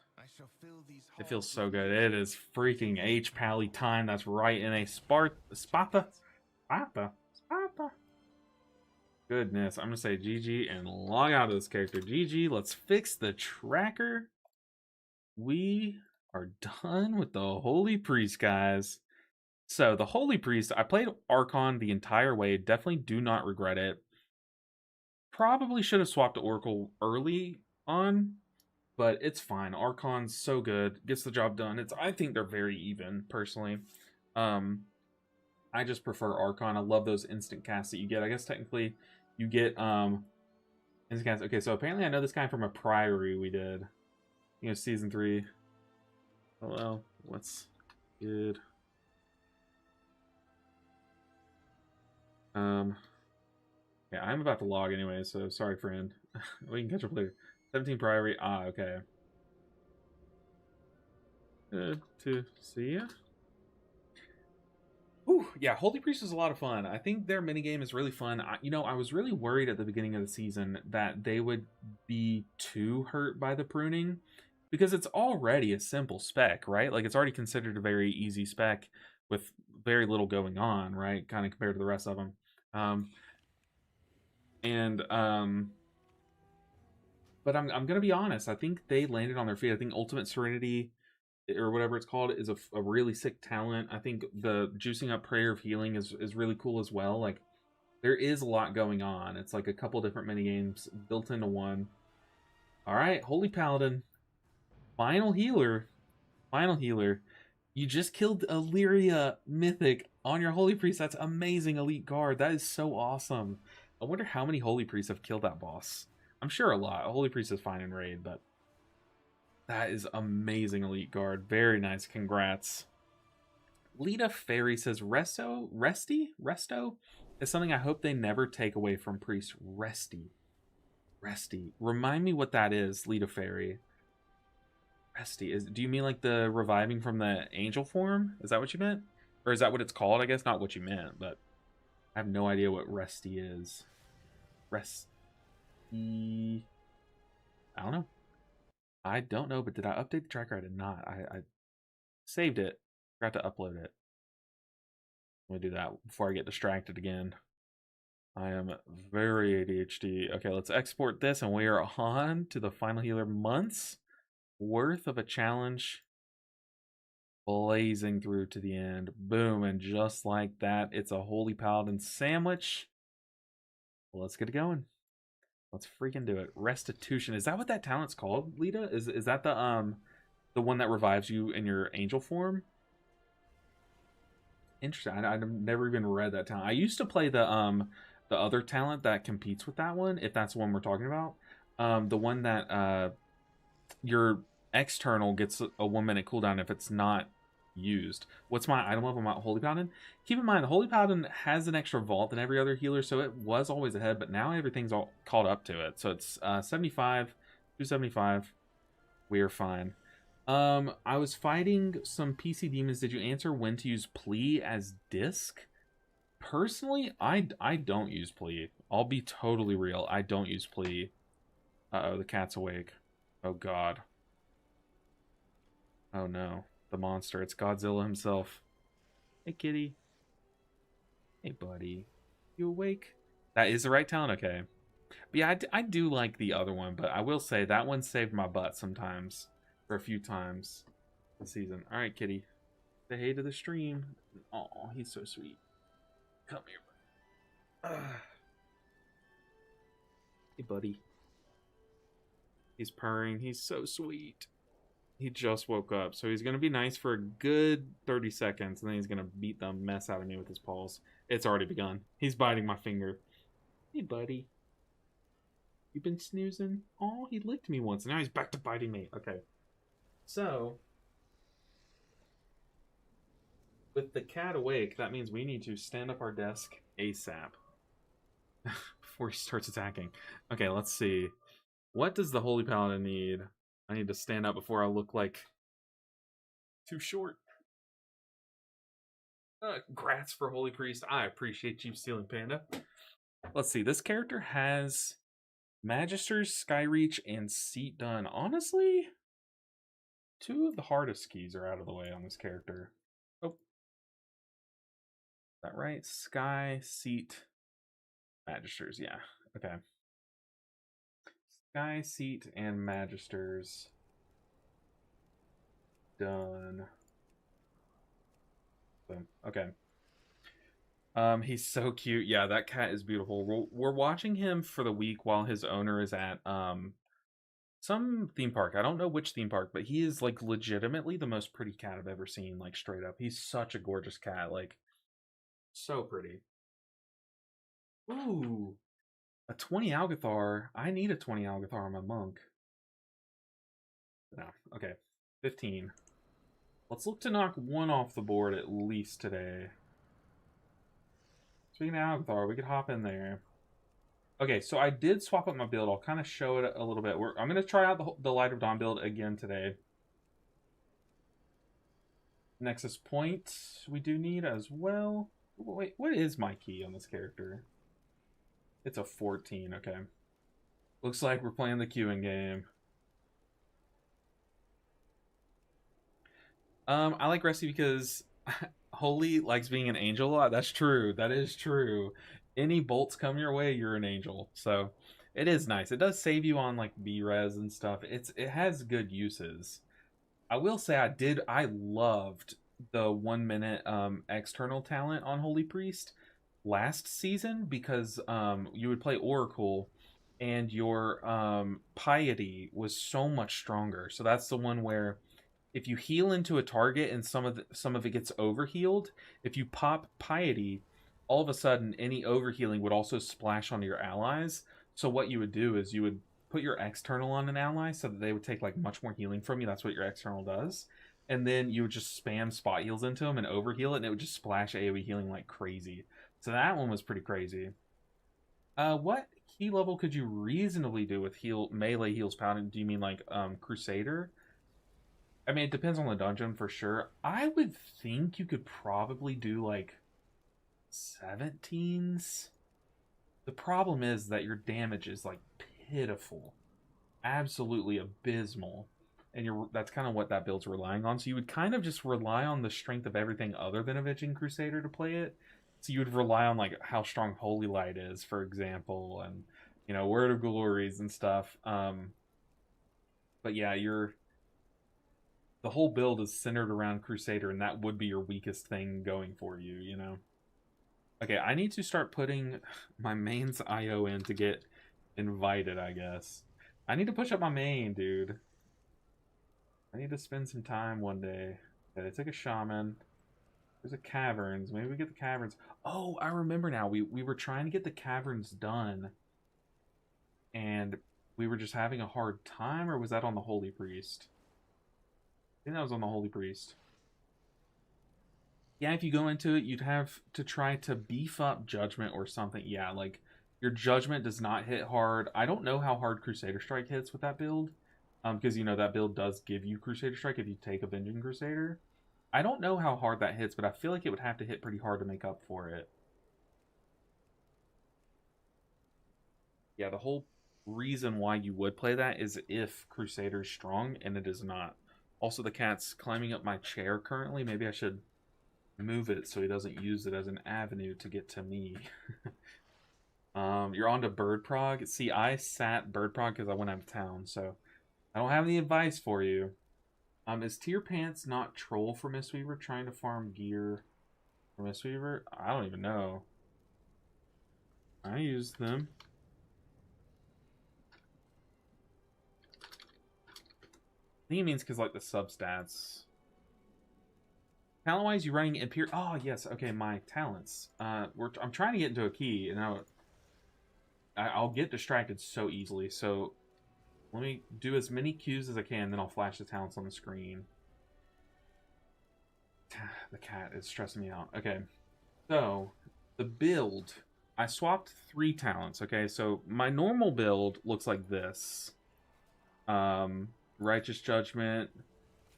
A: It feels so good. It is freaking H-Pally time. That's right, in a Sparta. Goodness, I'm gonna say GG and log out of this character. GG, let's fix the tracker. We are done with the Holy Priest, guys. So, the Holy Priest, I played Archon the entire way. Definitely do not regret it. Probably should have swapped to Oracle early on, but it's fine. Archon's so good. Gets the job done. I think they're very even, personally. I just prefer Archon. I love those instant casts that you get. I guess technically you get instant casts. Okay, so apparently I know this guy from a Priory we did. Season 3. Hello, what's good? Yeah, I'm about to log anyway, so sorry, friend. We can catch up later. 17 Priory. Ah, okay. Good to see you. Whew, yeah, Holy Priest is a lot of fun. I think their minigame is really fun. I was really worried at the beginning of the season that they would be too hurt by the pruning, because it's already a simple spec, right? Like, it's already considered a very easy spec with very little going on, right? Kind of compared to the rest of them. But I'm gonna be honest. I think they landed on their feet. I think Ultimate Serenity, or whatever it's called, is a really sick talent. I think the juicing up Prayer of Healing is really cool as well. Like, there is a lot going on. It's like a couple different mini games built into one. All right, Holy Paladin, final healer. You just killed Illyria Mythic on your Holy Priest. That's amazing, Elite Guard. That is so awesome. I wonder how many Holy Priests have killed that boss. I'm sure a lot. Holy Priest is fine in raid, but that is amazing, Elite Guard. Very nice. Congrats. Lita Fairy says Resto is something I hope they never take away from Priest. Resty. Remind me what that is, Lita Fairy. Resty. Do you mean like the reviving from the angel form? Is that what you meant? Or is that what it's called? I guess not what you meant, but I have no idea what Resty is. I don't know, but did I update the tracker? I did not. I saved it. Forgot to upload it. Let me do that before I get distracted again. I am very ADHD. Okay, let's export this, and we are on to the final healer. Months worth of a challenge. Blazing through to the end. Boom, and just like that, it's a Holy Paladin sandwich. Well, let's get it going. Let's freaking do it. Restitution. Is that what that talent's called, Lita? Is that the one that revives you in your angel form? Interesting. I've never even read that talent. I used to play the other talent that competes with that one, if that's the one we're talking about. The one that your external gets a 1 minute cooldown if it's not used. What's my item level? My Holy Paladin. Keep in mind, the Holy Paladin has an extra vault than every other healer, so it was always ahead, but now everything's all caught up to it. So it's 75, 275. We are fine. I was fighting some PC demons. Did you answer when to use plea as disc? Personally, I don't use plea. I'll be totally real. I don't use plea. Uh-oh, the cat's awake. Oh god. Oh no. The monster. It's Godzilla himself. Hey, kitty. Hey, buddy. You awake? That is the right talent? Okay. But yeah, I do like the other one, but I will say that one saved my butt sometimes. For a few times this season. Alright, kitty. Say hey to the stream. Oh, he's so sweet. Come here. Hey, buddy. He's purring. He's so sweet. He just woke up, so he's going to be nice for a good 30 seconds, and then he's going to beat the mess out of me with his paws. It's already begun. He's biting my finger. Hey, buddy. You been snoozing? Oh, he licked me once, and now he's back to biting me. Okay. So, with the cat awake, that means we need to stand up our desk ASAP. Before he starts attacking. Okay, let's see. What does the Holy Paladin need? I need to stand up before I look like too short. Grats for Holy Priest. I appreciate you, Stealing Panda. Let's see. This character has Magisters, Skyreach, and Seat done. Honestly, 2 of the hardest keys are out of the way on this character. Oh. Is that right? Sky, Seat, Magisters. Yeah. Okay. Sky, Seat, and Magisters. Done. Boom. Okay. He's so cute. Yeah, that cat is beautiful. We're watching him for the week while his owner is at some theme park. I don't know which theme park, but he is like legitimately the most pretty cat I've ever seen, like straight up. He's such a gorgeous cat. Like, So pretty. Ooh, a 20 Algathar. I need a 20 Algathar on my monk. No, okay. 15. Let's look to knock one off the board at least today. Speaking of Algathar, we could hop in there. Okay, so I did swap up my build. I'll kind of show it a little bit. I'm going to try out the Light of Dawn build again today. Nexus Point we do need as well. Wait, what is my key on this character? It's a 14, okay. Looks like we're playing the queuing game. I like Rusty because Holy likes being an angel a lot. That's true. That is true. Any bolts come your way, you're an angel. So it is nice. It does save you on like B-res and stuff. It has good uses. I will say I loved the 1 minute external talent on Holy Priest last season because you would play Oracle and your piety was so much stronger. So that's the one where if you heal into a target and some of it gets overhealed, if you pop piety, all of a sudden any overhealing would also splash onto your allies. So what you would do is you would put your external on an ally so that they would take like much more healing from you. That's what your external does. And then you would just spam spot heals into them and overheal it, and it would just splash AoE healing like crazy. So that one was pretty crazy. What key level could you reasonably do with melee heals paladin? Do you mean like Crusader? I mean, it depends on the dungeon for sure. I would think you could probably do like 17s. The problem is that your damage is like pitiful, absolutely abysmal, and that's kind of what that build's relying on. So you would kind of just rely on the strength of everything other than Avenging Crusader to play it. So you would rely on like how strong Holy Light is, for example, and Word of Glories and stuff. But yeah, the whole build is centered around Crusader, and that would be your weakest thing going for you, Okay, I need to start putting my main's IO in to get invited, I guess. I need to push up my main, dude. I need to spend some time one day. Okay, they took a shaman. There's a caverns. Maybe we get the caverns. Oh, I remember now. We were trying to get the caverns done. And we were just having a hard time, or was that on the Holy Priest? I think that was on the Holy Priest. Yeah, if you go into it, you'd have to try to beef up Judgment or something. Yeah, like, your Judgment does not hit hard. I don't know how hard Crusader Strike hits with that build. Because, that build does give you Crusader Strike if you take Avenging Crusader. I don't know how hard that hits, but I feel like it would have to hit pretty hard to make up for it. Yeah, the whole reason why you would play that is if Crusader's strong, and it is not. Also, the cat's climbing up my chair currently. Maybe I should move it so he doesn't use it as an avenue to get to me. You're on to Bird Prog. See, I sat Bird Prog because I went out of town, so I don't have any advice for you. Is Tier Pants not troll for Mistweaver trying to farm gear for Mistweaver? I don't even know. I use them. I think it means because, like, the substats. Talent-wise, you running Imperial... Oh, yes. Okay, my talents. I'm trying to get into a key, and I'll get distracted so easily. So let me do as many Qs as I can, then I'll flash the talents on the screen. The cat is stressing me out. Okay. So, the build... I swapped 3 talents, okay? So, my normal build looks like this. Righteous Judgment,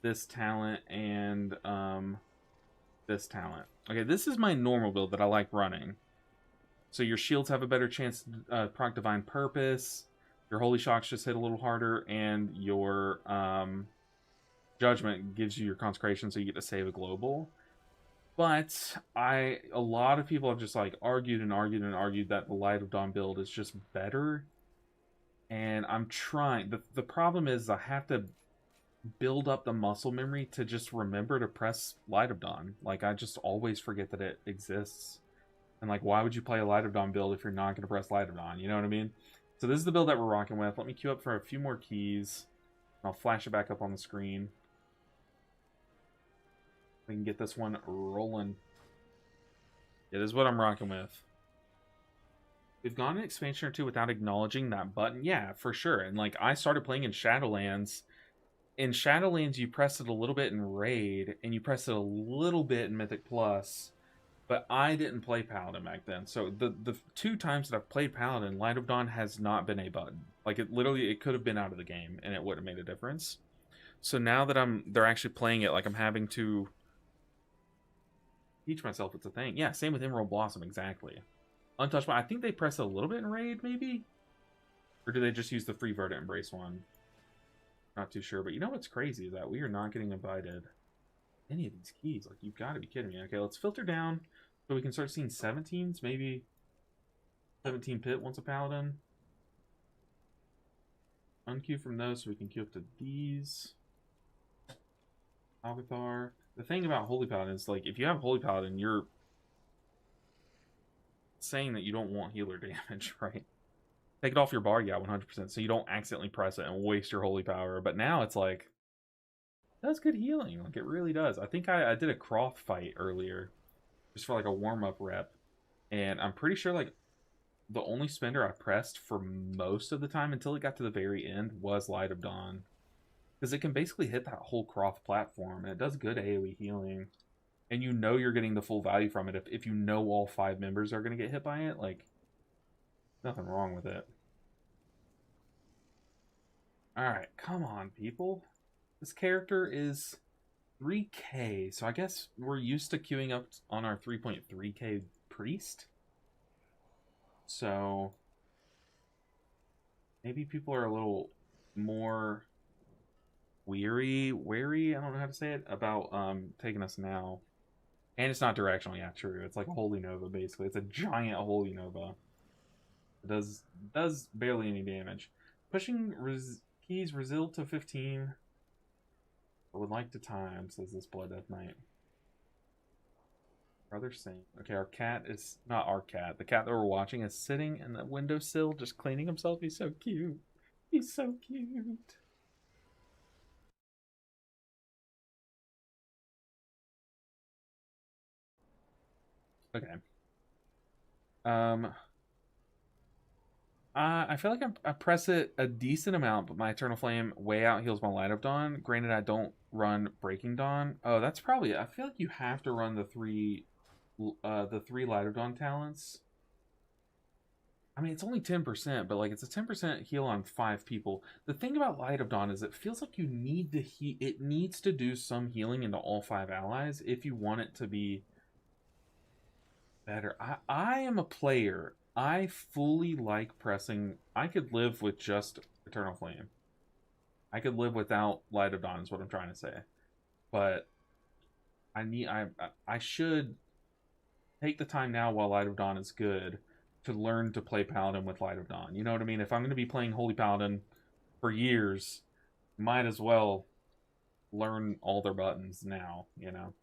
A: this talent, and this talent. Okay, this is my normal build that I like running. So your shields have a better chance to proc Divine Purpose, your Holy Shocks just hit a little harder, and your Judgment gives you your Consecration so you get to save a global. But a lot of people have just like argued and argued and argued that the Light of Dawn build is just better. And I'm trying. The problem is I have to build up the muscle memory to just remember to press Light of Dawn. Like, I just always forget that it exists. And, like, why would you play a Light of Dawn build if you're not going to press Light of Dawn? You know what I mean? So this is the build that we're rocking with. Let me queue up for a few more keys. I'll flash it back up on the screen. We can get this one rolling. It is what I'm rocking with. We've gone an expansion or two without acknowledging that button. Yeah, for sure. And like I started playing in Shadowlands. In Shadowlands, you press it a little bit in Raid, and you press it a little bit in Mythic Plus. But I didn't play Paladin back then. So the 2 times that I've played Paladin, Light of Dawn has not been a button. Like it could have been out of the game and it would have made a difference. So now that they're actually playing it, like I'm having to teach myself it's a thing. Yeah, same with Emerald Blossom, exactly. Untouchable. I think they press it a little bit in Raid, maybe? Or do they just use the free Verdant Embrace one? Not too sure. But you know what's crazy is that we are not getting invited any of these keys. Like, you've got to be kidding me. Okay, let's filter down so we can start seeing 17s. Maybe 17 Pit wants a Paladin. Unqueue from those so we can queue up to these. Alcathar. The thing about Holy Paladin is, like, if you have Holy Paladin, you're saying that you don't want healer damage, right? Take it off your bar, yeah, 100%. So you don't accidentally press it and waste your Holy Power. But now it's like, it does good healing. Like, it really does. I think I did a Croft fight earlier, just for like a warm-up rep. And I'm pretty sure, like, the only spender I pressed for most of the time until it got to the very end was Light of Dawn. Because it can basically hit that whole Croft platform, and it does good AoE healing. And you know you're getting the full value from it. If you know all 5 members are going to get hit by it, like, nothing wrong with it. Alright, come on, people. This character is 3k, so I guess we're used to queuing up on our 3.3k priest. So maybe people are a little more wary, I don't know how to say it, about taking us now. And it's not directional, yeah, true. It's like a Holy Nova, basically. It's a giant Holy Nova. It does barely any damage. Pushing keys Resil to 15. I would like to time, says this Blood Death Knight. Brother Saint. Okay, our cat is not our cat. The cat that we're watching is sitting in the windowsill just cleaning himself. He's so cute. He's so cute. Okay. I feel like I press it a decent amount, but my Eternal Flame way out heals my Light of Dawn. Granted, I don't run Breaking Dawn. Oh, that's probably it. I feel like you have to run the three Light of Dawn talents. I mean, it's only 10%, but like it's a 10% heal on 5 people. The thing about Light of Dawn is it feels like you need to it needs to do some healing into all 5 allies if you want it to be better. I am a player. I fully like pressing. I could live with just Eternal Flame. I could live without Light of Dawn is what I'm trying to say. But I should take the time now while Light of Dawn is good to learn to play Paladin with Light of Dawn. You know what I mean? If I'm going to be playing Holy Paladin for years, might as well learn all their buttons now, you know?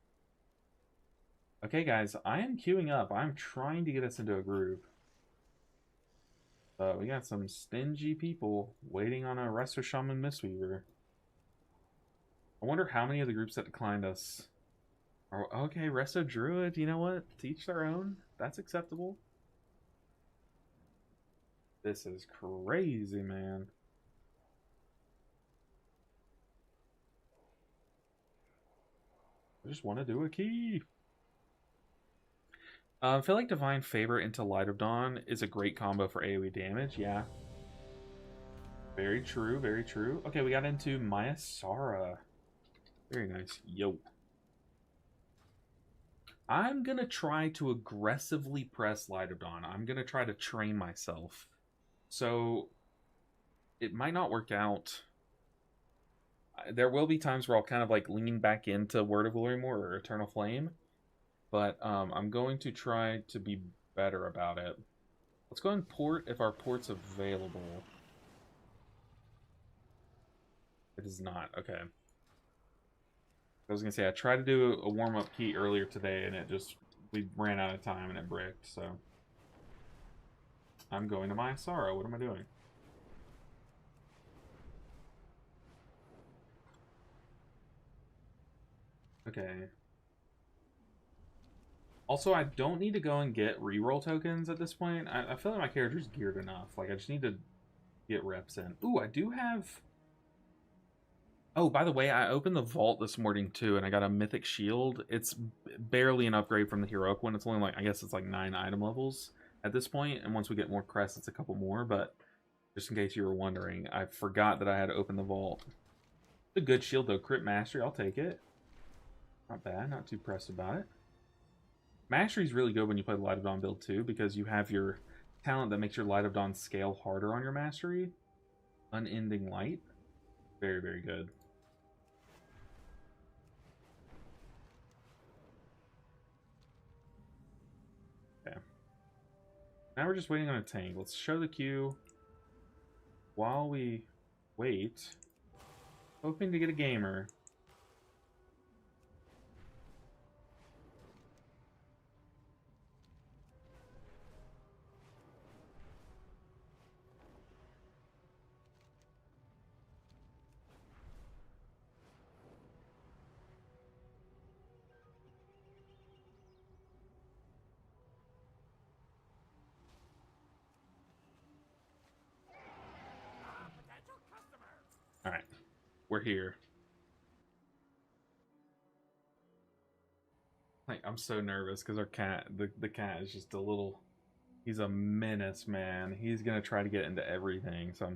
A: Okay, guys, I am queuing up. I'm trying to get us into a group. But we got some stingy people waiting on a Resto Shaman Mistweaver. I wonder how many of the groups that declined us are... Okay, Resto Druid, you know what? Teach their own. That's acceptable. This is crazy, man. I just want to do a key. I feel like Divine Favor into Light of Dawn is a great combo for AoE damage, yeah. Very true, very true. Okay, we got into Maya Sara. Very nice. Yo. I'm going to try to aggressively press Light of Dawn. I'm going to try to train myself. So, it might not work out. There will be times where I'll kind of like lean back into Word of Glory more or Eternal Flame. But I'm going to try to be better about it. Let's go and port if our port's available. It is not. Okay. I was going to say, I tried to do a warm-up key earlier today, and we ran out of time, and it bricked, so. I'm going to Maya Sara. What am I doing? Okay. Also, I don't need to go and get reroll tokens at this point. I feel like my character's geared enough. Like, I just need to get reps in. Ooh, I do have... Oh, by the way, I opened the vault this morning, too, and I got a mythic shield. It's barely an upgrade from the heroic one. It's only like, I guess it's like 9 item levels at this point, and once we get more crests, it's a couple more, but just in case you were wondering, I forgot that I had to open the vault. It's a good shield, though. Crit Mastery, I'll take it. Not bad, not too pressed about it. Mastery is really good when you play the Light of Dawn build, too, because you have your talent that makes your Light of Dawn scale harder on your Mastery. Unending Light. Very, very good. Okay. Now we're just waiting on a tank. Let's show the queue while we wait. Hoping to get a gamer. Alright. We're here. Like, I'm so nervous because our cat, the cat is just a little... He's a menace, man. He's gonna try to get into everything. So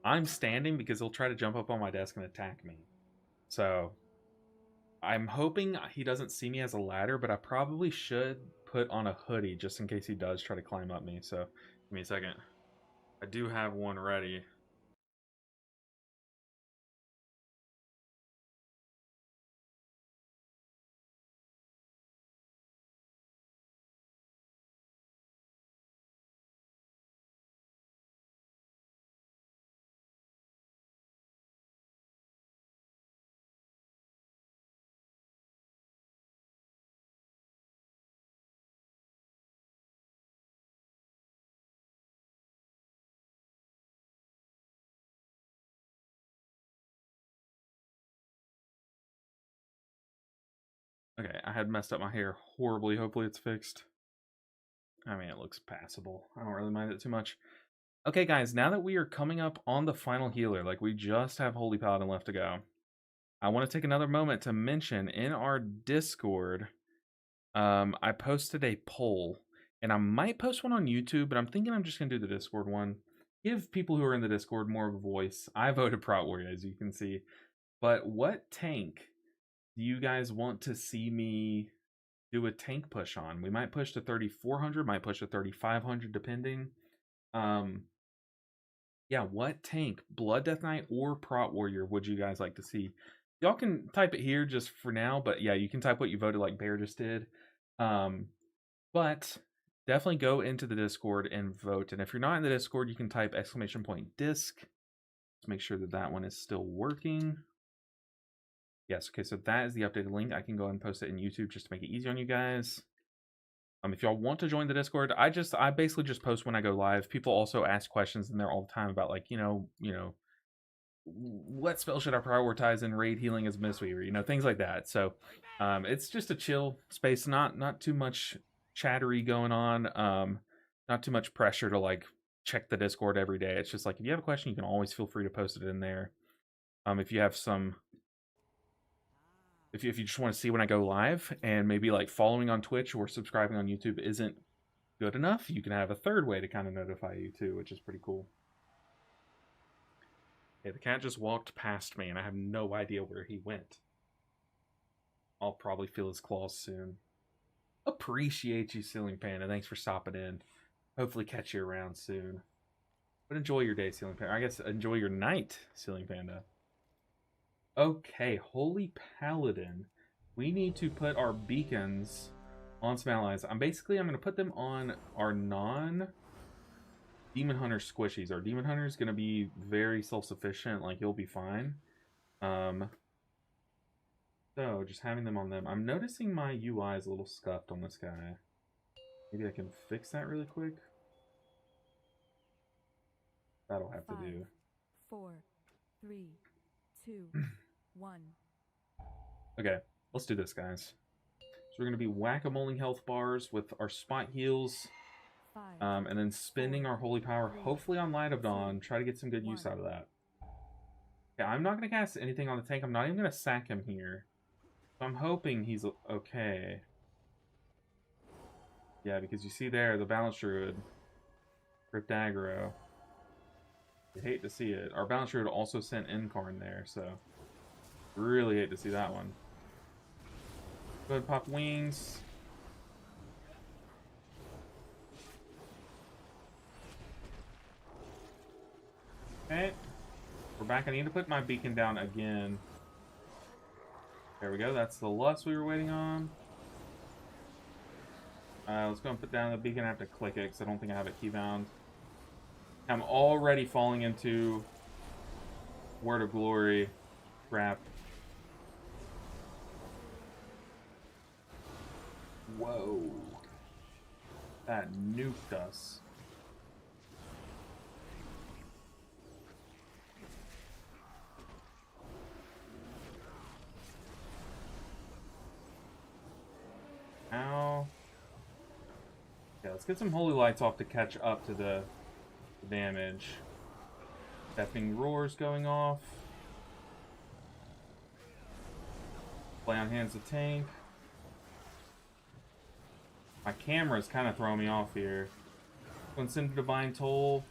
A: I'm standing because he'll try to jump up on my desk and attack me. So I'm hoping he doesn't see me as a ladder, but I probably should put on a hoodie just in case he does try to climb up me. So give me a second. I do have one ready. Okay, I had messed up my hair horribly. Hopefully it's fixed. I mean, it looks passable. I don't really mind it too much. Okay, guys, now that we are coming up on the final healer, like we just have Holy Paladin left to go, I want to take another moment to mention in our Discord, I posted a poll, and I might post one on YouTube, but I'm thinking I'm just going to do the Discord one. Give people who are in the Discord more of a voice. I voted Prot Warrior, as you can see. But what tank do you guys want to see me do a tank push on? We might push to 3,400, might push to 3,500, depending. Yeah, what tank, Blood Death Knight or Prot Warrior, would you guys like to see? Y'all can type it here just for now, but yeah, you can type what you voted like Bear just did. But definitely go into the Discord and vote. And if you're not in the Discord, you can type !disc. Let's make sure that that one is still working. Yes, okay, so that is the updated link. I can go ahead and post it in YouTube just to make it easy on you guys. If y'all want to join the Discord, I basically just post when I go live. People also ask questions in there all the time about like, what spell should I prioritize in raid healing as Mistweaver, things like that. So it's just a chill space, not too much chattery going on, not too much pressure to like check the Discord every day. It's just like if you have a question, you can always feel free to post it in there. If you have some, if you just want to see when I go live, and maybe like following on Twitch or subscribing on YouTube isn't good enough, you can have a third way to kind of notify you too, which is pretty cool. Okay, the cat just walked past me and I have no idea where he went. I'll probably feel his claws soon. Appreciate you, Ceiling Panda. Thanks for stopping in. Hopefully catch you around soon. But enjoy your day, Ceiling Panda. I guess enjoy your night, Ceiling Panda. Okay, Holy Paladin. We need to put our beacons on some allies. I'm going to put them on our non-Demon Hunter squishies. Our Demon Hunter is going to be very self-sufficient. Like, he'll be fine. So, just having them on them. I'm noticing my UI is a little scuffed on this guy. Maybe I can fix that really quick. That'll have to do.
B: 4, 3, 2, 1.
A: Okay, let's do this, guys. So we're going to be whack-a-moling health bars with our spot heals.
B: 5,
A: And then spending our holy power, hopefully on Light of Dawn. Try to get some good use out of that. Yeah, I'm not going to cast anything on the tank. I'm not even going to sack him here. So I'm hoping he's okay. Yeah, because you see there, the Balance Druid ripped aggro. You hate to see it. Our Balance Druid also sent Incarn there, so really hate to see that one. Go ahead, pop wings. Okay, we're back. I need to put my beacon down again. There we go. That's the Lust we were waiting on. Let's go and put down the beacon. I have to click it because I don't think I have it keybound. I'm already falling into Word of Glory crap. Whoa. That nuked us. Ow. Yeah, let's get some holy lights off to catch up to the damage. Deafening roars going off. Play on hands the tank. My camera's kind of throwing me off here. Send Divine Toll.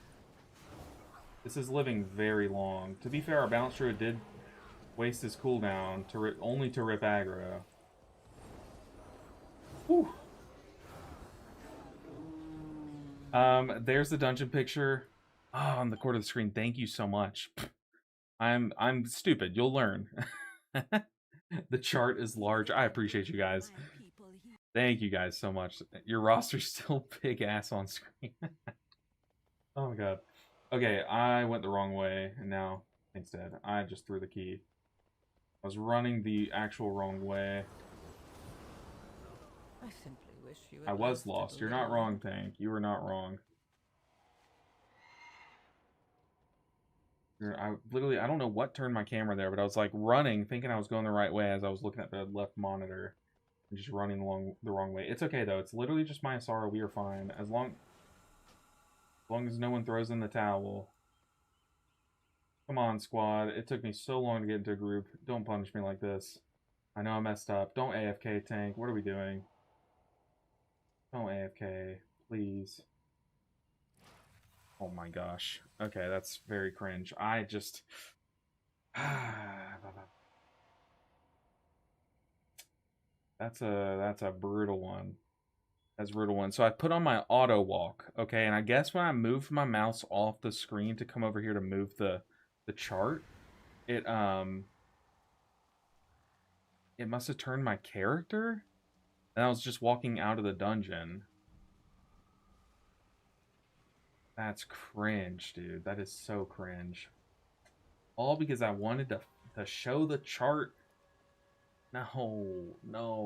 A: This is living very long. To be fair, our Balance Druid did waste his cooldown to only to rip aggro. Whew. There's the dungeon picture. Oh, on the corner of the screen. Thank you so much. I'm stupid. You'll learn. The chart is large. I appreciate you guys. Thank you guys so much. Your roster's still big ass on screen. Oh my god. Okay, I went the wrong way, and now instead I just threw the key. I was running the actual wrong way.
D: I simply wish you had
A: I was
D: lasted
A: lost.
D: a
A: You're
D: little
A: not wrong,
D: longer.
A: Tank. You were not wrong. I don't know what turned my camera there, but I was like running, thinking I was going the right way as I was looking at the left monitor. And just running along the wrong way. It's okay though. It's literally just my Asara. We are fine. As long as no one throws in the towel. Come on, squad. It took me so long to get into a group. Don't punish me like this. I know I messed up. Don't AFK, Tank. What are we doing? Don't AFK. Please. Oh my gosh. Okay, that's very cringe. I just... That's a brutal one. That's a brutal one. So I put on my auto walk, okay, and I guess when I moved my mouse off the screen to come over here to move the chart, it must have turned my character, and I was just walking out of the dungeon. That's cringe, dude. That is so cringe. All because I wanted to show the chart. No.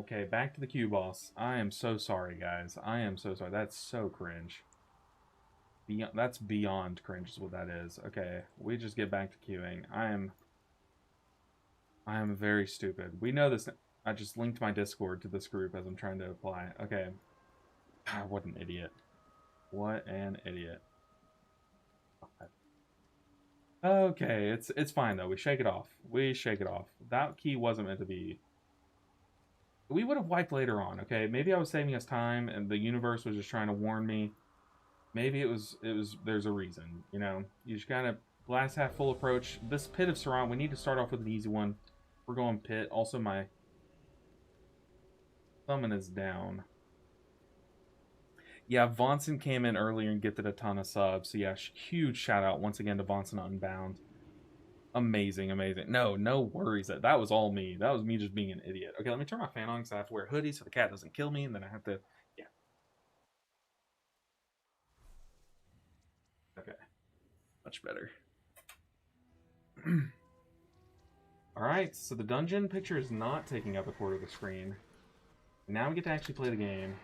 A: Okay, back to the Q boss. I am so sorry, guys. I am so sorry. That's so cringe. That's beyond cringe is what that is. Okay, we just get back to queuing. I am very stupid. We know this. I just linked my Discord to this group as I'm trying to apply. Okay. God, what an idiot. What an idiot. Okay, it's fine though. We shake it off. We shake it off. That key wasn't meant to be. We would have wiped later on, okay? Maybe I was saving us time and the universe was just trying to warn me. Maybe it was there's a reason, you know? You just gotta glass half full approach. This Pit of Saran, we need to start off with an easy one. We're going Pit. Also, my summon is down. Yeah, Vonson came in earlier and gifted a ton of subs. So yeah, huge shout out once again to Vonson Unbound. Amazing. No worries. That was all me. That was me just being an idiot. Okay, let me turn my fan on because I have to wear a hoodie so the cat doesn't kill me, and then I have to, yeah. Okay, much better. Alright, so the dungeon picture is not taking up a quarter of the screen. Now we get to actually play the game.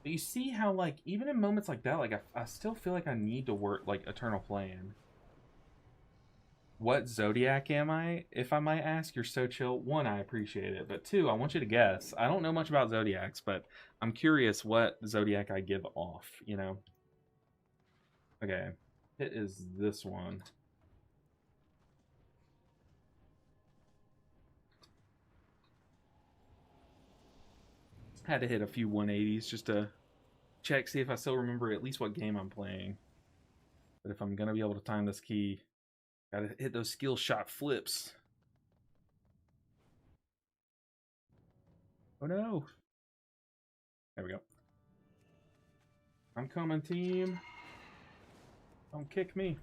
A: But you see how, like, even in moments like that, like, I still feel like I need to work, like, Eternal Flame. What zodiac am I? If I might ask, you're so chill. One, I appreciate it. But two, I want you to guess. I don't know much about zodiacs, but I'm curious what zodiac I give off, you know? Okay. It is this one. Had to hit a few 180s just to check, see if I still remember at least what game I'm playing. But if I'm going to be able to time this key, gotta hit those skill shot flips. Oh no. There we go. I'm coming, team. Don't kick me.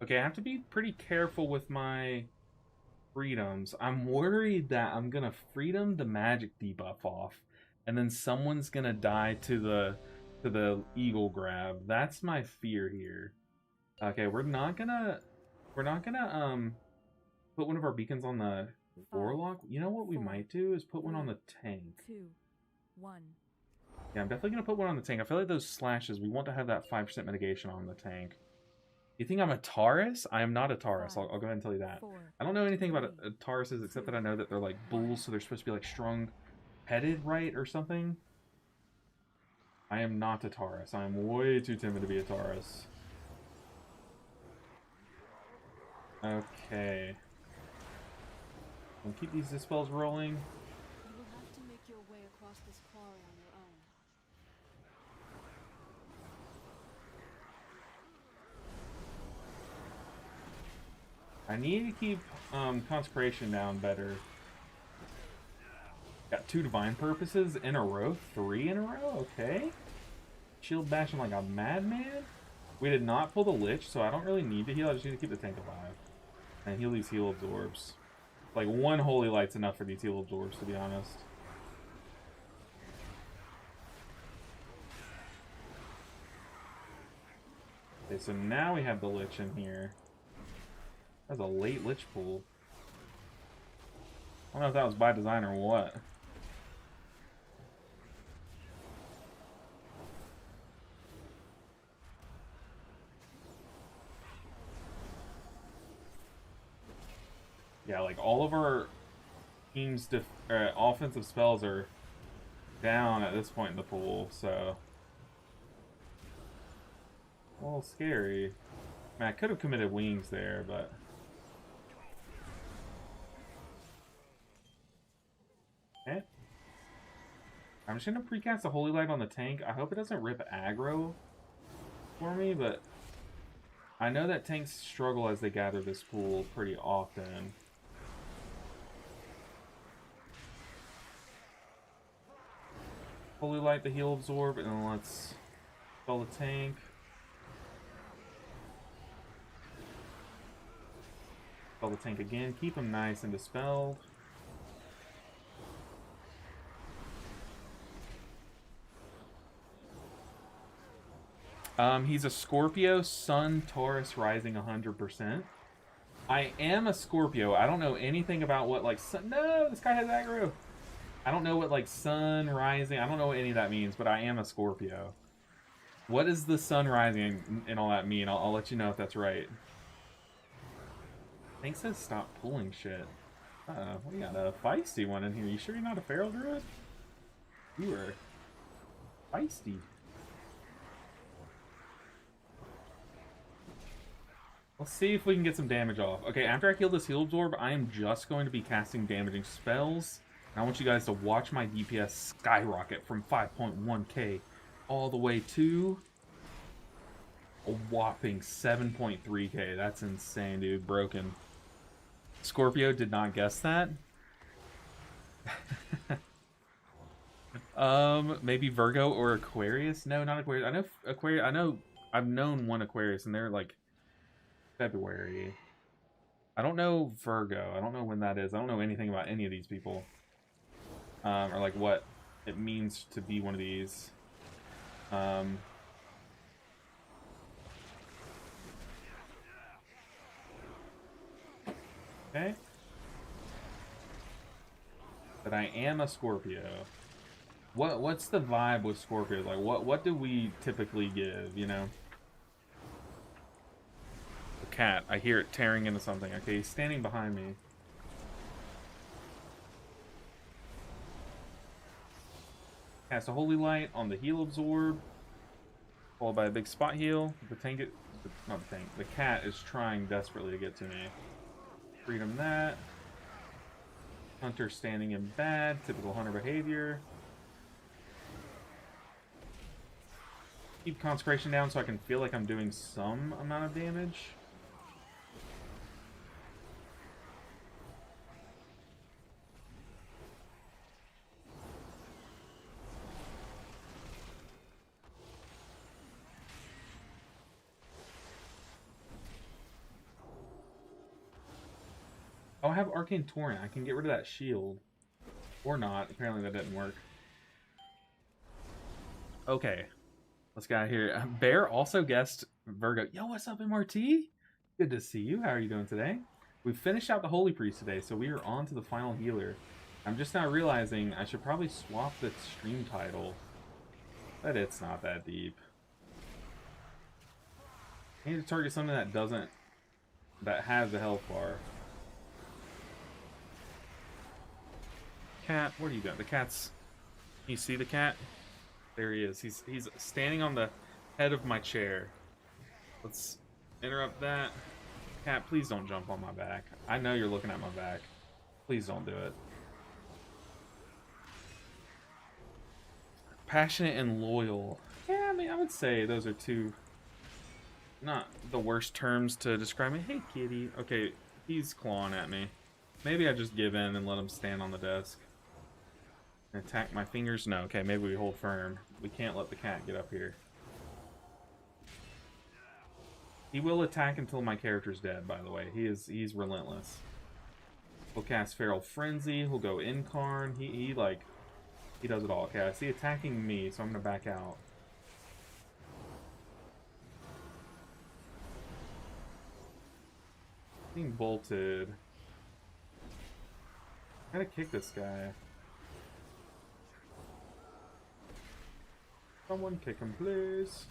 A: Okay, I have to be pretty careful with my freedoms. I'm worried that I'm gonna freedom the magic debuff off, and then someone's gonna die to the eagle grab. That's my fear here. Okay, we're not gonna put one of our beacons on the warlock. You know what we might do is put one on the tank.
B: 2, 1.
A: Yeah, I'm definitely gonna put one on the tank. I feel like those slashes, we want to have that 5% mitigation on the tank. You think I'm a Taurus? I am not a Taurus. I'll go ahead and tell you that. I don't know anything about Tauruses except that I know that they're like bulls, so they're supposed to be like strong headed, right, or something. I am not a Taurus. I am way too timid to be a Taurus. Okay. We'll keep these dispels rolling.
E: You will have to make your way across this quarry on your own.
A: I need to keep consecration down better. Got 2 divine purposes in a row, 3 in a row, okay. Shield bashing like a madman. We did not pull the Lich, so I don't really need to heal. I just need to keep the tank alive. And heal these heal absorbs. Like 1 holy light's enough for these heal absorbs, to be honest. Okay, so now we have the Lich in here. That was a late Lich pull. I don't know if that was by design or what. Yeah, like all of our team's offensive spells are down at this point in the pool, so a little scary. Man, I could have committed wings there, but okay. I'm just gonna precast a Holy Light on the tank. I hope it doesn't rip aggro for me, but I know that tanks struggle as they gather this pool pretty often. Holy Light the heal absorb, and then let's spell the tank. Spell the tank again. Keep him nice and dispelled. He's a Scorpio, Sun, Taurus, Rising 100%. I am a Scorpio. I don't know anything about what, like, sun. No, this guy has aggro. I don't know what, like, Sun, Rising. I don't know what any of that means, but I am a Scorpio. What does the Sun, Rising, and all that mean? I'll let you know if that's right. Hank says stop pulling shit. We got a feisty one in here. You sure you're not a feral druid? You are feisty. Let's see if we can get some damage off. Okay, after I kill this heal absorb, I am just going to be casting damaging spells. And I want you guys to watch my DPS skyrocket from 5.1k all the way to a whopping 7.3k. That's insane, dude. Broken. Scorpio did not guess that. Maybe Virgo or Aquarius? No, not Aquarius. I know Aquarius. I've known one Aquarius, and they're like February. I don't know Virgo. I don't know when that is. I don't know anything about any of these people. Or like what it means to be one of these. Okay. But I am a Scorpio. What's the vibe with Scorpios? Like what do we typically give, you know? cat. I hear it tearing into something. Okay, he's standing behind me. Cast a Holy Light on the heal absorb. Followed by a big spot heal. The tank, not the tank, the cat is trying desperately to get to me. Freedom that. Hunter standing in bad. Typical hunter behavior. Keep consecration down so I can feel like I'm doing some amount of damage. Oh, I have Arcane Torrent. I can get rid of that shield. Or not. Apparently that didn't work. Okay. Let's get out of here. Bear also guessed Virgo. Yo, what's up, MRT? Good to see you. How are you doing today? We finished out the Holy Priest today, so we are on to the final healer. I'm just now realizing I should probably swap the stream title. But it's not that deep. I need to target something that doesn't... that has the health bar. Cat, what are you doing? The cat's... Can you see the cat? There he is. He's standing on the head of my chair. Let's interrupt that. Cat, please don't jump on my back. I know you're looking at my back. Please don't do it. Passionate and loyal. Yeah, I mean, I would say those are two... not the worst terms to describe me. Hey, kitty. Okay, he's clawing at me. Maybe I just give in and let him stand on the desk. Attack my fingers? No. Okay, maybe we hold firm. We can't let the cat get up here. He will attack until my character's dead, by the way. He's relentless. He'll cast Feral Frenzy. He'll go Incarn. He does it all. Okay, I see attacking me, so I'm gonna back out. Being bolted. I gotta kick this guy. Someone kick him, please.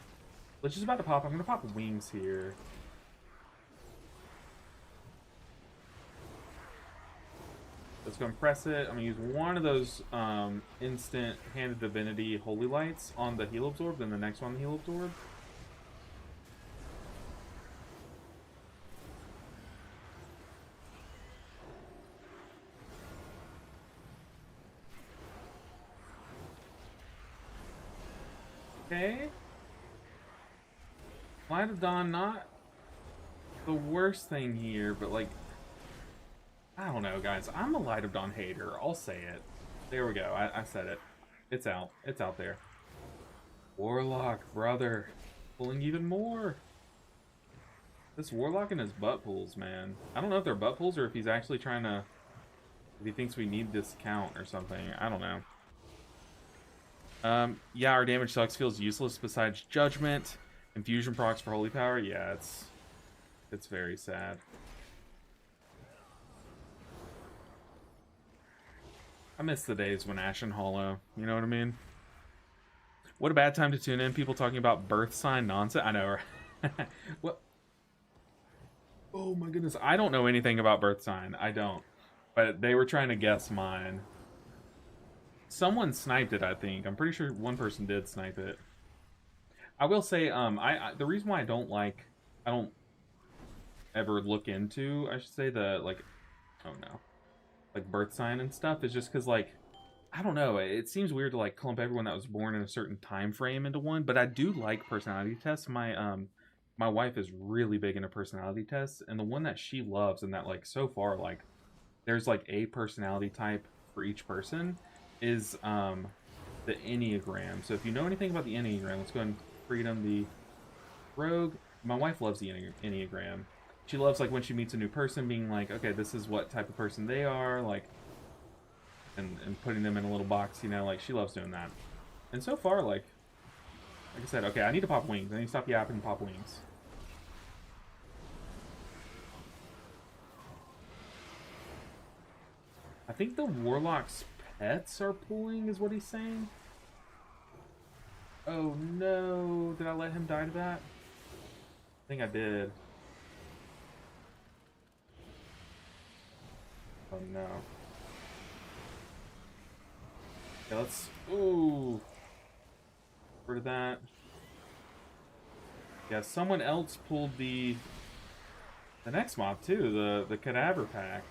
A: Lich is about to pop. I'm gonna pop wings here. Let's go and press it. I'm gonna use one of those instant Hand of Divinity Holy Lights on the heal absorb, then the next one on the heal absorb. Okay. Light of Dawn, not the worst thing here, but like, I don't know, guys. I'm a Light of Dawn hater. I'll say it. There we go. I said it. It's out. It's out there. Warlock, brother. Pulling even more. This Warlock and his butt pulls, man. I don't know if they're butt pulls or if he's actually trying to... if he thinks we need this count or something. I don't know. Yeah, our damage sucks. Feels useless besides Judgment. Infusion procs for Holy Power. Yeah, it's very sad. I miss the days when Ashen Hollow. You know what I mean? What a bad time to tune in. People talking about birth sign nonsense. I know, right? What? Oh my goodness. I don't know anything about birth sign. I don't. But they were trying to guess mine. Someone sniped it, I think. I'm pretty sure one person did snipe it. I will say, the reason why I don't ever look into, I should say, the, like, oh no, like, birth sign and stuff, is just because, like, I don't know, it seems weird to, like, clump everyone that was born in a certain time frame into one, but I do like personality tests. My wife is really big into personality tests, and the one that she loves, and that, like, so far, like, there's, like, a personality type for each person, is, the Enneagram. So if you know anything about the Enneagram, let's go ahead and freedom the rogue. My wife loves the Enneagram. She loves, like, when she meets a new person, being like, okay, this is what type of person they are, like, and putting them in a little box, you know, like, she loves doing that. And so far, like I said, okay, I need to pop wings. I need to stop yapping and pop wings. I think the Warlock's pets are pulling, is what he's saying. Oh no, did I let him die to that? I think I did. Oh no. Okay, let's. Ooh. Rid of that. Yeah, someone else pulled the next mob too, the cadaver pack.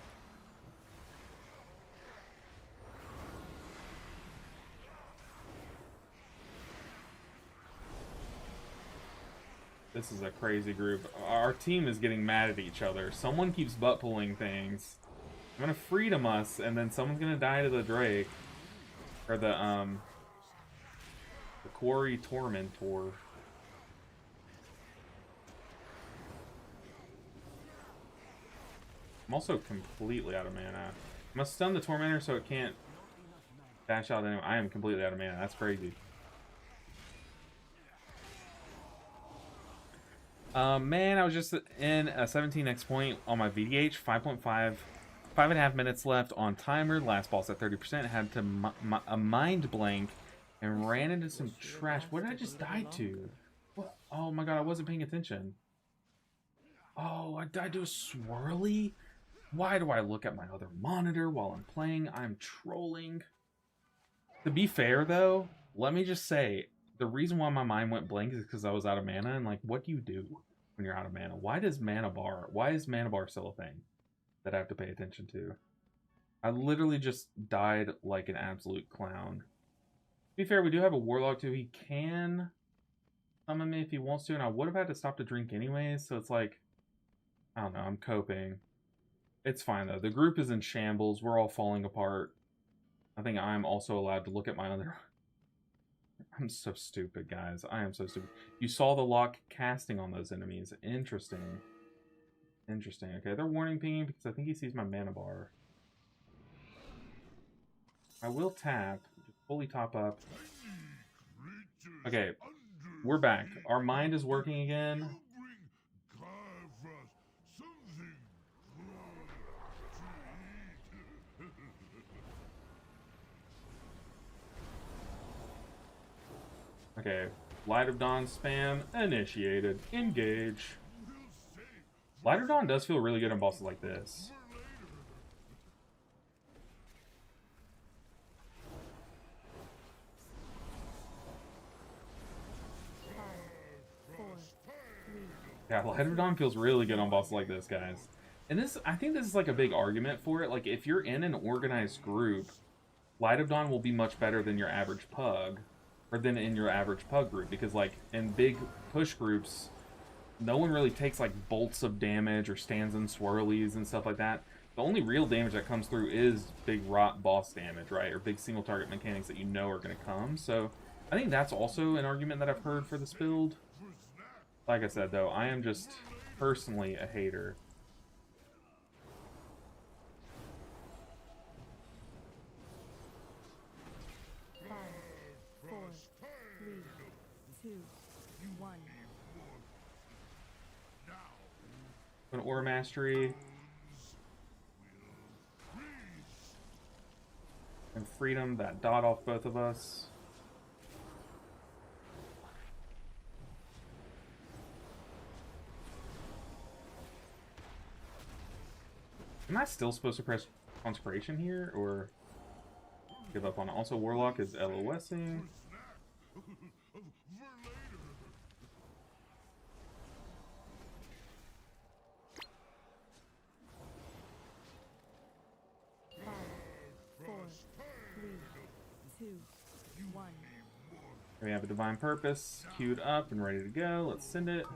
A: This is a crazy group. Our team is getting mad at each other. Someone keeps butt pulling things. I'm gonna freedom us, and then someone's gonna die to the Drake. Or the Quarry Tormentor. I'm also completely out of mana. I must stun the Tormentor so it can't dash out anyway. I am completely out of mana. That's crazy. Man, I was just in a 17x point on my VDH, 5.5, 5.5 minutes left on timer. Last boss at 30%. Had to a mind blank and ran into some trash. What did I just die to? What? Oh my god, I wasn't paying attention. Oh, I died to a swirly? Why do I look at my other monitor while I'm playing? I'm trolling. To be fair, though, let me just say, the reason why my mind went blank is because I was out of mana, and like, what do you do when you're out of mana? Why is mana bar still a thing that I have to pay attention to? I literally just died like an absolute clown. To be fair, we do have a Warlock too. He can summon me if he wants to, and I would have had to stop to drink anyways, so it's like, I don't know, I'm coping. It's fine though. The group is in shambles. We're all falling apart. I think I'm also allowed to look at my other... I'm so stupid, guys. I am so stupid. You saw the lock casting on those enemies. Interesting. Interesting. Okay, they're warning pinging because I think he sees my mana bar. I will tap. Just fully top up. Okay, we're back. Our mind is working again. Okay, Light of Dawn spam initiated. Engage. Light of Dawn does feel really good on bosses like this. Yeah, Light of Dawn feels really good on bosses like this, guys. And this, I think this is like a big argument for it. Like, if you're in an organized group, Light of Dawn will be much better than your average pug. Or than in your average pug group. Because, like, in big push groups, no one really takes, like, bolts of damage or stands in swirlies and stuff like that. The only real damage that comes through is big rot boss damage, right? Or big single target mechanics that you know are going to come. So, I think that's also an argument that I've heard for this build. Like I said, though, I am just personally a hater. An Aura Mastery. And Freedom, that dot off both of us. Am I still supposed to press Consecration here, or give up on it? Also, Warlock is LOSing. We have a Divine Purpose queued up and ready to go. Let's send it.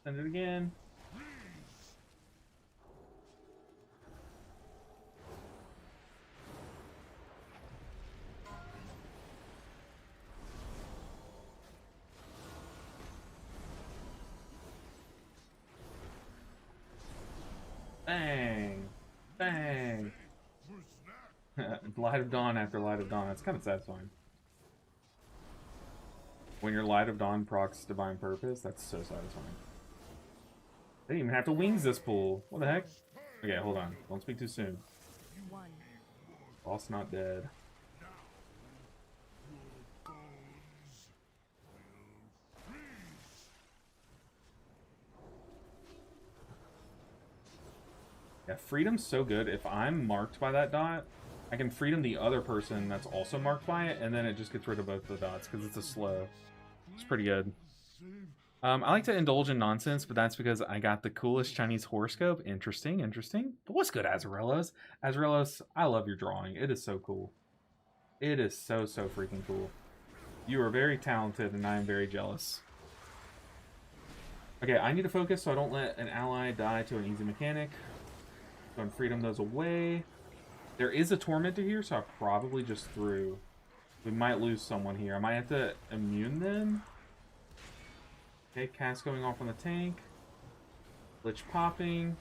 A: Send it again. Bang! Bang! Light of Dawn after Light of Dawn. That's kind of satisfying. When your Light of Dawn procs Divine Purpose, that's so satisfying. They didn't even have to wings this pool. What the heck? Okay, hold on. Don't speak too soon. Boss not dead. Yeah, freedom's so good. If I'm marked by that dot, I can freedom the other person that's also marked by it, and then it just gets rid of both the dots because it's a slow. It's pretty good. I like to indulge in nonsense, but that's because I got the coolest Chinese horoscope. Interesting, interesting. But what's good, Azarelos? Azarelos, I love your drawing. It is so cool. It is so, so freaking cool. You are very talented, and I am very jealous. Okay, I need to focus so I don't let an ally die to an easy mechanic. Go and freedom those away. There is a tormentor here, so I probably just threw. We might lose someone here. I might have to immune them. Okay, cast going off on the tank. Lich popping.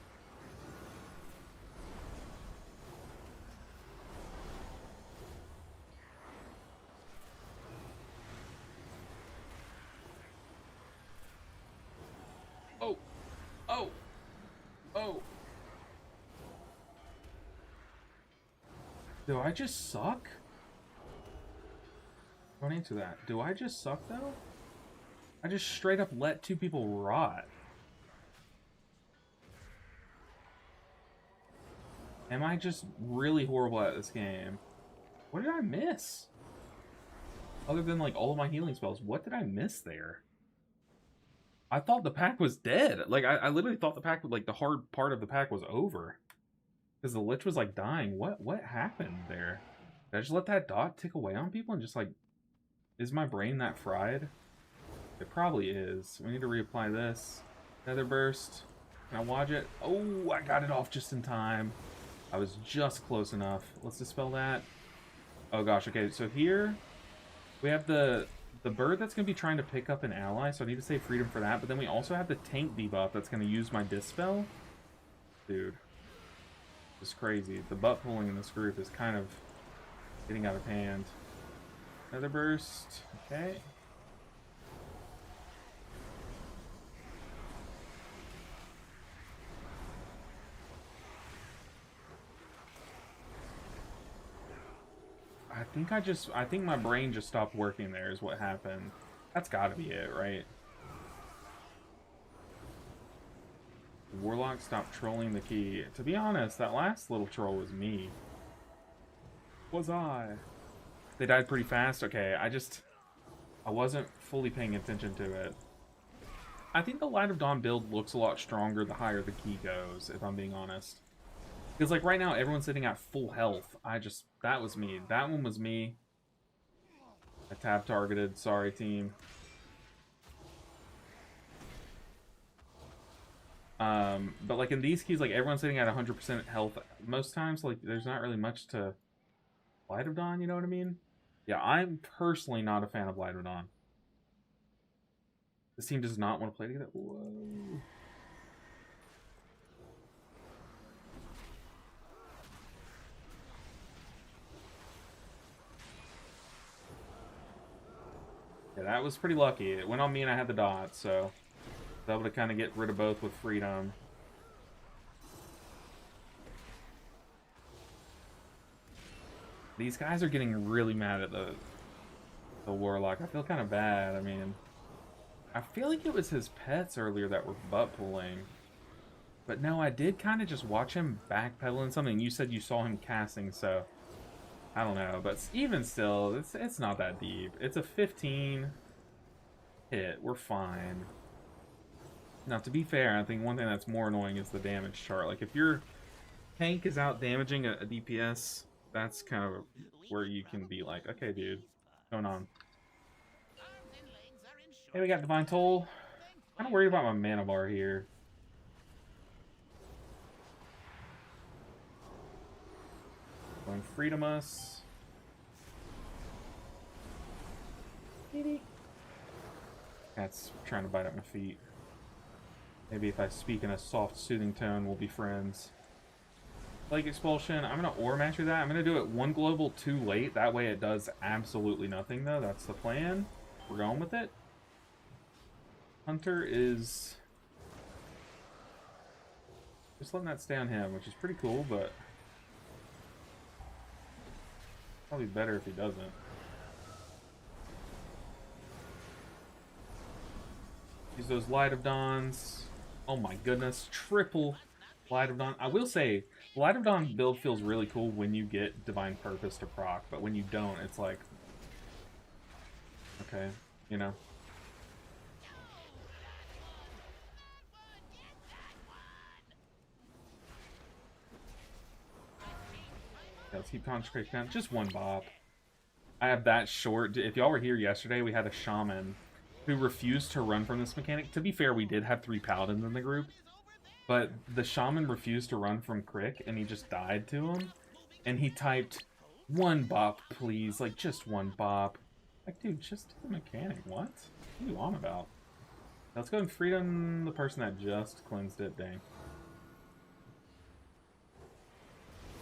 A: Oh! Oh! Oh! Do I just suck? Don't answer that. Do I just suck, though? I just straight up let two people rot. Am I just really horrible at this game? What did I miss? Other than, like, all of my healing spells, what did I miss there? I thought the pack was dead. Like, I literally thought the pack, like, the hard part of the pack was over. Because the Lich was, like, dying. What happened there? Did I just let that dot tick away on people and just, like... Is my brain that fried? It probably is. We need to reapply this. Nether Burst. Can I watch it? Oh, I got it off just in time. I was just close enough. Let's dispel that. Oh gosh, okay, so here we have the bird that's going to be trying to pick up an ally, so I need to save freedom for that. But then we also have the tank debuff that's going to use my dispel. Dude. It's crazy. The butt pulling in this group is kind of getting out of hand. Nether Burst. Okay. I think my brain just stopped working there is what happened. That's gotta be it, right? Warlock stopped trolling the key. To be honest, that last little troll was me. Was I? They died pretty fast? Okay, I wasn't fully paying attention to it. I think the Light of Dawn build looks a lot stronger the higher the key goes, if I'm being honest. Because, like, right now, everyone's sitting at full health. That was me. That one was me. I tab targeted. Sorry, team. But, like, in these keys, like, everyone's sitting at 100% health most times. Like, there's not really much to Light of Dawn, you know what I mean? Yeah, I'm personally not a fan of Light of Dawn. This team does not want to play together. Whoa. Yeah, that was pretty lucky. It went on me and I had the dot, so I was able to kind of get rid of both with freedom. These guys are getting really mad at the Warlock. I feel kind of bad. I mean, I feel like it was his pets earlier that were butt pulling. But no, I did kind of just watch him backpedaling something. You said you saw him casting, so I don't know. But even still, it's not that deep. It's a 15 hit. We're fine. Now, to be fair, I think one thing that's more annoying is the damage chart. Like, if your tank is out damaging a DPS, that's kind of where you can be like, okay, dude, what's going on? Hey, we got Divine Toll. Kind of worried about my mana bar here. Going Freedom us. That's trying to bite at my feet. Maybe if I speak in a soft, soothing tone, we'll be friends. Plague Expulsion. I'm going to Ore Master that. I'm going to do it one global too late. That way it does absolutely nothing, though. That's the plan. We're going with it. Hunter is just letting that stay on him, which is pretty cool, but probably better if he doesn't. Use those Light of Dawns. Oh my goodness. Triple Light of Dawn. I will say, Light of Dawn build feels really cool when you get Divine Purpose to proc, but when you don't, it's like, okay, you know. Yeah, let's keep Consecration down. Just one bop. I have that short. If y'all were here yesterday, we had a Shaman who refused to run from this mechanic. To be fair, we did have 3 Paladins in the group. But the Shaman refused to run from Crick, and he just died to him. And he typed, 1 bop, please. Like, just 1 bop. Like, dude, just do the mechanic. What? What are you on about? Let's go and freedom the person that just cleansed it. Dang.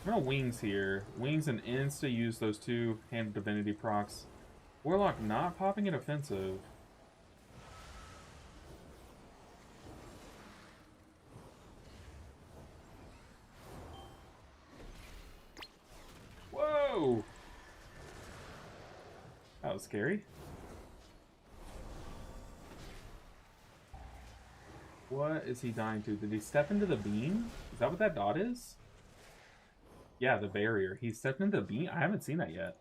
A: I'm gonna Wings here. Wings and insta use those 2 Hand of Divinity procs. Warlock not popping an offensive. Whoa! That was scary. What is he dying to? Did he step into the beam? Is that what that dot is? Yeah, the barrier. He stepped into the beam? I haven't seen that yet.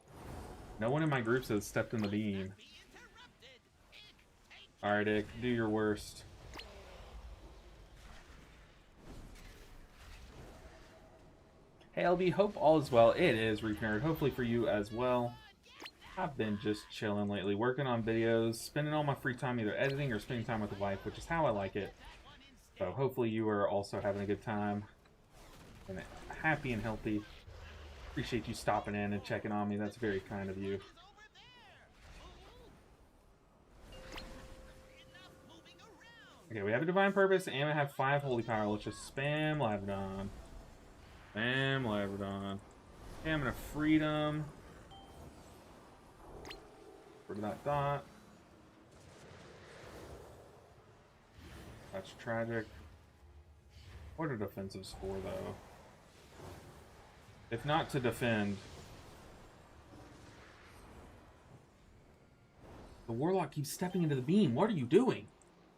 A: No one in my group says stepped in the beam. Alright, Dick. Do your worst. Hey, LB. Hope all is well. It is, Reef Nerd. Hopefully for you as well. I've been just chilling lately. Working on videos. Spending all my free time either editing or spending time with the wife, which is how I like it. So hopefully you are also having a good time. And happy and healthy. Appreciate you stopping in and checking on me. That's very kind of you. Okay, we have a Divine Purpose and we have 5 Holy Power. Let's just spam Laverdon. Spam Laverdon. Okay, I'm gonna Freedom. Rid of that dot. That's tragic. What are defensives for, though? If not to defend. The Warlock keeps stepping into the beam. What are you doing?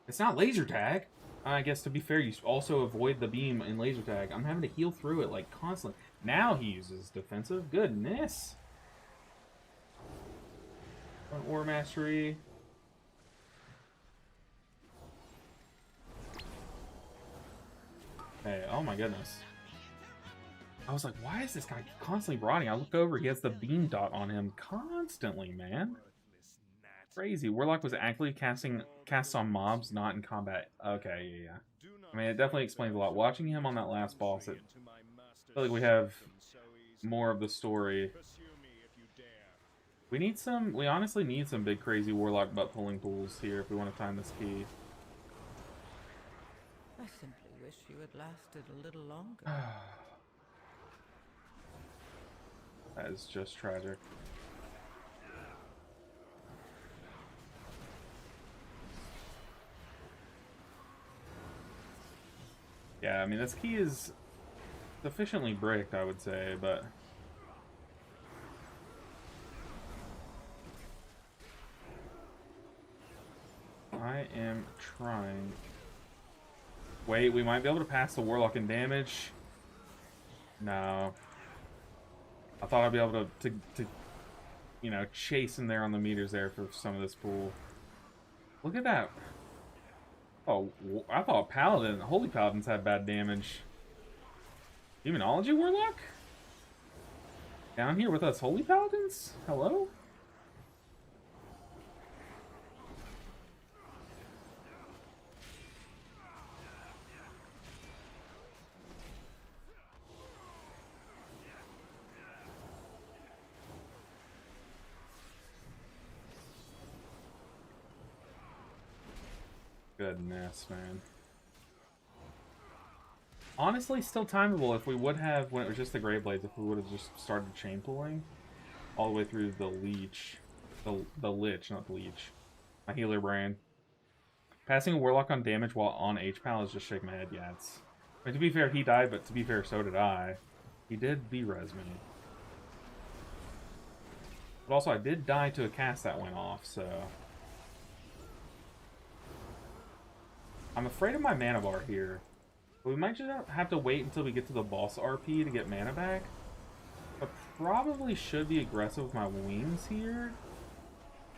A: It's not laser tag. I guess to be fair, you also avoid the beam in laser tag. I'm having to heal through it like constantly. Now he uses defensive. Goodness. One War Mastery. Hey, oh my goodness. I was like, why is this guy constantly rotting? I look over, he has the beam dot on him constantly, man. Crazy. Warlock was actively casts on mobs, not in combat. Okay, yeah. I mean, it definitely explains a lot. Watching him on that last boss, I feel like we have more of the story. We honestly need some big crazy Warlock butt pulling pools here if we want to time this key.
D: I simply wish you had lasted a little longer.
A: That is just tragic. Yeah, I mean, this key is sufficiently bricked, I would say, but... I am trying. Wait, we might be able to pass the Warlock in damage. No. I thought I'd be able to you know, chase him there on the meters there for some of this pool. Look at that. Oh, I thought Holy Paladins had bad damage. Demonology Warlock? Down here with us Holy Paladins? Hello? Goodness, man. Honestly, still timeable if we would have, when it was just the Grey Blades, if we would have just started chain pulling all the way through the Leech. The Lich, not the Leech. My healer brain. Passing a Warlock on damage while on H-Pal is just shake my head. Yeah, it's... I mean, to be fair, he died, but to be fair, so did I. He did B-res me. But also, I did die to a cast that went off, so... I'm afraid of my mana bar here. We might just have to wait until we get to the boss RP to get mana back. I probably should be aggressive with my wings here.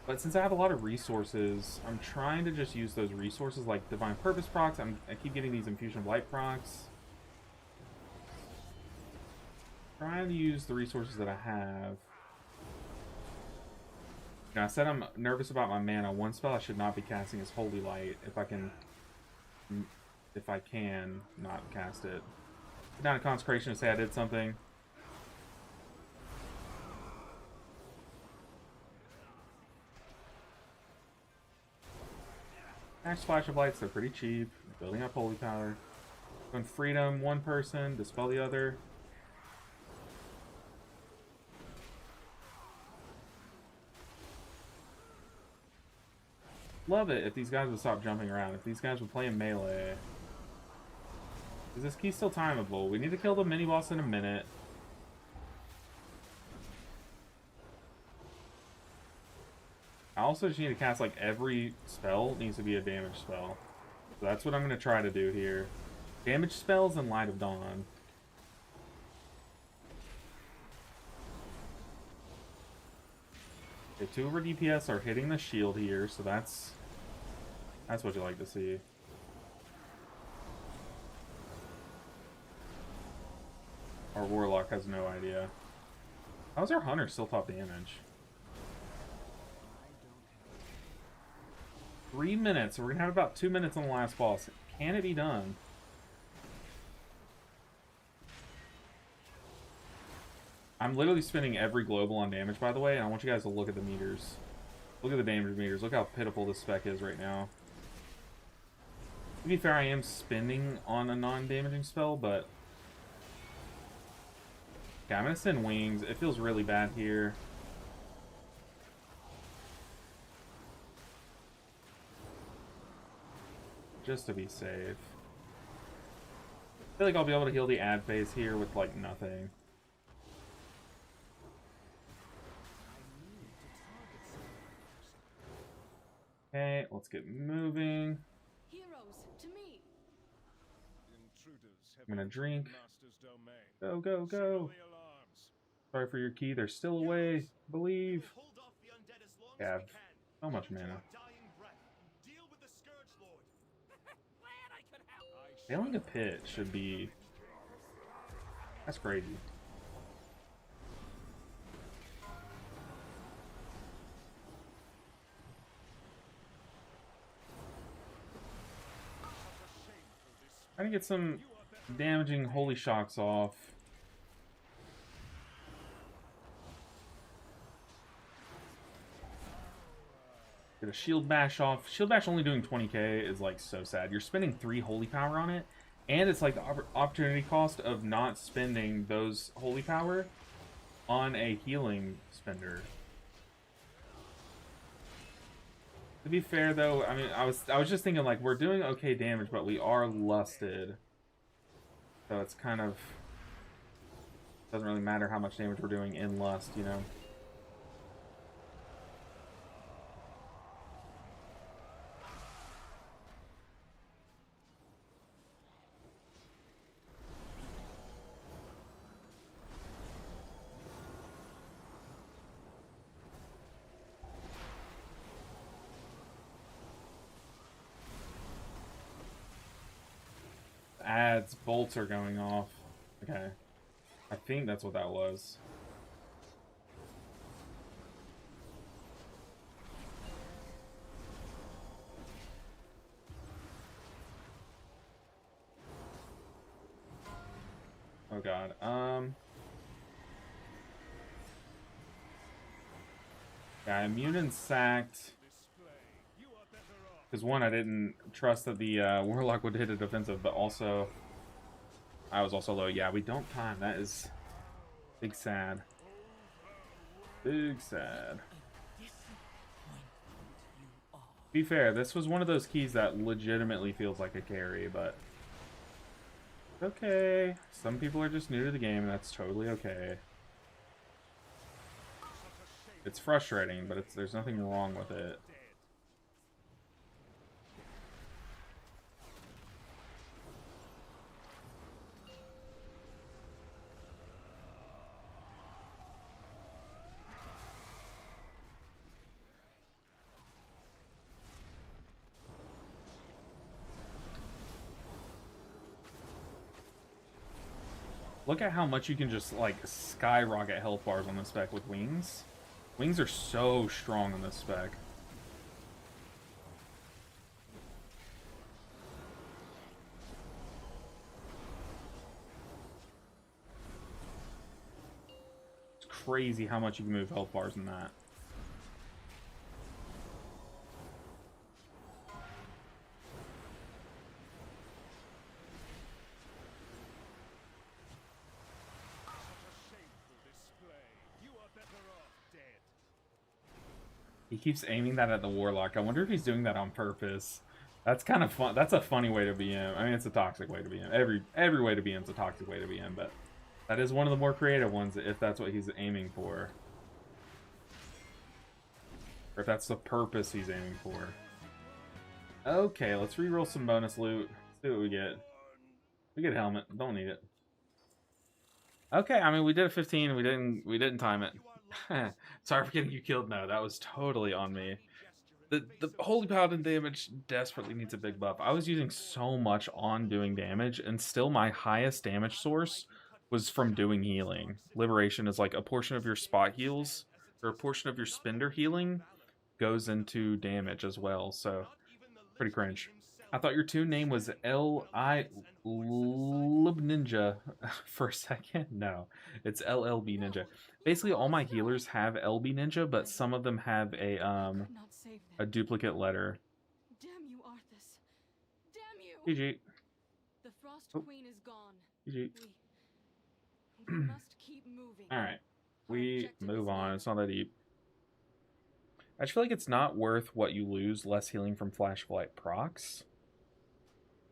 A: But since I have a lot of resources, I'm trying to just use those resources like Divine Purpose procs. I keep getting these Infusion of Light procs. Trying to use the resources that I have. Now, I said I'm nervous about my mana. One spell I should not be casting is Holy Light. If I can not cast it. Put down a Consecration to say I did something. Max Flash of Lights, they're pretty cheap. Building up Holy Power. Going Freedom, one person, Dispel the other. Love it if these guys would stop jumping around. If these guys would play in melee. Is this key still timeable? We need to kill the mini-boss in a minute. I also just need to cast, like, every spell needs to be a damage spell. So that's what I'm going to try to do here. Damage spells and Light of Dawn. Okay, 2 of our DPS are hitting the shield here, so that's what you like to see. Our Warlock has no idea. How's our Hunter still top damage? 3 minutes. So we're going to have about 2 minutes on the last boss. Can it be done? I'm literally spending every global on damage, by the way, and I want you guys to look at the meters. Look at the damage meters. Look how pitiful this spec is right now. To be fair, I am spending on a non-damaging spell, but... Okay, I'm going to send Wings. It feels really bad here. Just to be safe. I feel like I'll be able to heal the ad phase here with, like, nothing. Okay, let's get moving.
E: Heroes, to me.
A: I'm gonna drink. Go, go, go. Sorry for your key. They're still away. Believe. Yeah, so much mana. Failing a pit should be... That's crazy. Trying to get some damaging Holy Shocks off. Get a Shield Bash off. Shield Bash only doing 20k is like so sad. You're spending 3 Holy Power on it, and it's like the opportunity cost of not spending those Holy Power on a healing spender. To be fair, though, I mean, I was just thinking, like, we're doing okay damage, but we are lusted. So it's kind of... Doesn't really matter how much damage we're doing in lust, you know? Ads, bolts are going off. Okay. I think that's what that was. Oh god. Yeah, immune and sacked. Because one, I didn't trust that the Warlock would hit a defensive, but also I was also low. Yeah, we don't time. That is big sad. Big sad. To be fair, this was one of those keys that legitimately feels like a carry, but okay. Some people are just new to the game, and that's totally okay. It's frustrating, but there's nothing wrong with it. Look at how much you can just, like, skyrocket health bars on this spec with wings. Wings are so strong on this spec. It's crazy how much you can move health bars in that. He keeps aiming that at the Warlock. I wonder if he's doing that on purpose. That's kind of fun. That's a funny way to be him. I mean, it's a toxic way to be him. Every way to be him is a toxic way to be him, but that is one of the more creative ones if that's what he's aiming for. Or if that's the purpose he's aiming for. Okay, let's reroll some bonus loot. See what we get. We get a helmet. Don't need it. Okay, I mean, we did a 15. We didn't time it. Sorry for getting you killed. No, that was totally on me. The Holy Paladin damage desperately needs a big buff. I was using so much on doing damage, and still my highest damage source was from doing healing. Liberation is like a portion of your spot heals, or a portion of your spender healing goes into damage as well, so pretty cringe. I thought your tune name was L.I. Ninja for a second. No, it's LLB Ninja. Basically, all my healers have LB Ninja, but some of them have a duplicate letter.
E: Damn you, Arthas. Damn you.
A: GG.
E: The Frost Queen is gone.
A: GG.
E: We must keep moving.
A: Alright. We move on. It's not that deep. I just feel like it's not worth what you lose. Less healing from Flash Flight procs.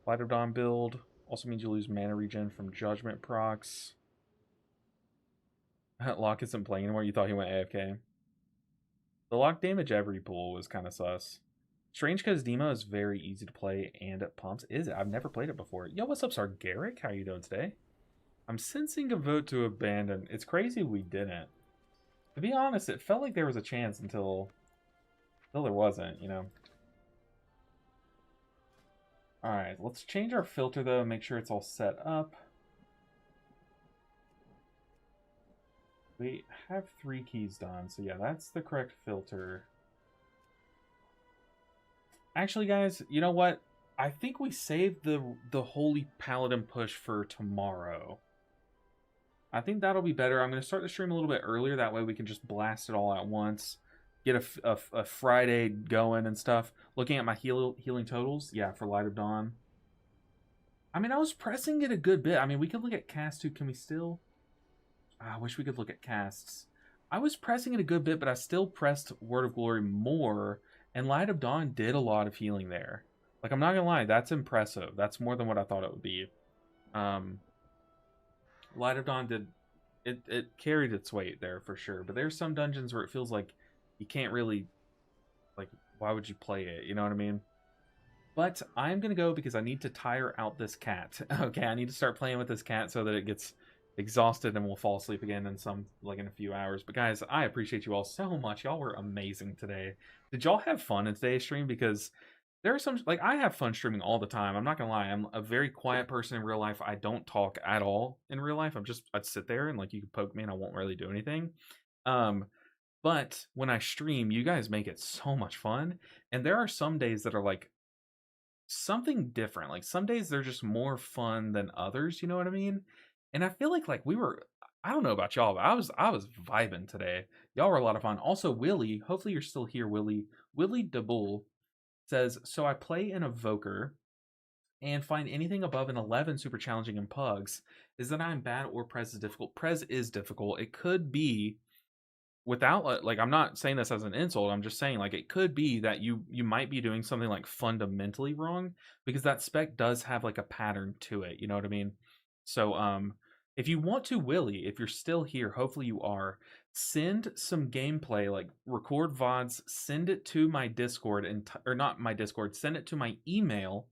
A: Light of Dawn build also means you lose mana regen from Judgment procs. Locke isn't playing anymore. You thought he went AFK. The Locke damage every pull was kind of sus. Strange because Demo is very easy to play and it pumps. Is it? I've never played it before. Yo, what's up, Sargaric? How you doing today? I'm sensing a vote to abandon. It's crazy we didn't. To be honest, it felt like there was a chance until there wasn't, you know. Alright, let's change our filter though, make sure it's all set up. We have 3 keys done, so yeah, that's the correct filter. Actually, guys, you know what? I think we saved the Holy Paladin push for tomorrow. I think that'll be better. I'm going to start the stream a little bit earlier, that way we can just blast it all at once. Get a Friday going and stuff. Looking at my healing totals, yeah, for Light of Dawn. I mean, I was pressing it a good bit. I mean, we could look at cast too. Can we still? I wish we could look at casts. I was pressing it a good bit, but I still pressed Word of Glory more, and Light of Dawn did a lot of healing there. Like, I'm not gonna lie, that's impressive. That's more than what I thought it would be. Light of Dawn did it carried its weight there for sure. But there's some dungeons where it feels like you can't really, like, why would you play it? You know what I mean? But I'm gonna go because I need to tire out this cat. Okay, I need to start playing with this cat so that it gets exhausted and we'll fall asleep again in a few hours. But guys, I appreciate you all so much. Y'all were amazing today. Did y'all have fun in today's stream? Because there are some, like, I have fun streaming all the time. I'm not gonna lie, I'm a very quiet person in real life. I don't talk at all in real life. I'd sit there and, like, you can poke me and I won't really do anything. But when I stream, you guys make it so much fun. And there are some days that are like something different. Like, some days they're just more fun than others, you know what I mean? And I feel like we were, I don't know about y'all, but I was vibing today. Y'all were a lot of fun. Also, Willie, hopefully you're still here, Willie DeBull says, so I play an Evoker and find anything above an 11 super challenging in Pugs. Is that I'm bad or Prez is difficult? Prez is difficult. It could be, without, like, I'm not saying this as an insult, I'm just saying, like, it could be that you might be doing something, like, fundamentally wrong, because that spec does have, like, a pattern to it, you know what I mean? So, if you want to, Willie, if you're still here, hopefully you are, send some gameplay, like, record VODs, send it to my Discord, or not my Discord, send it to my email,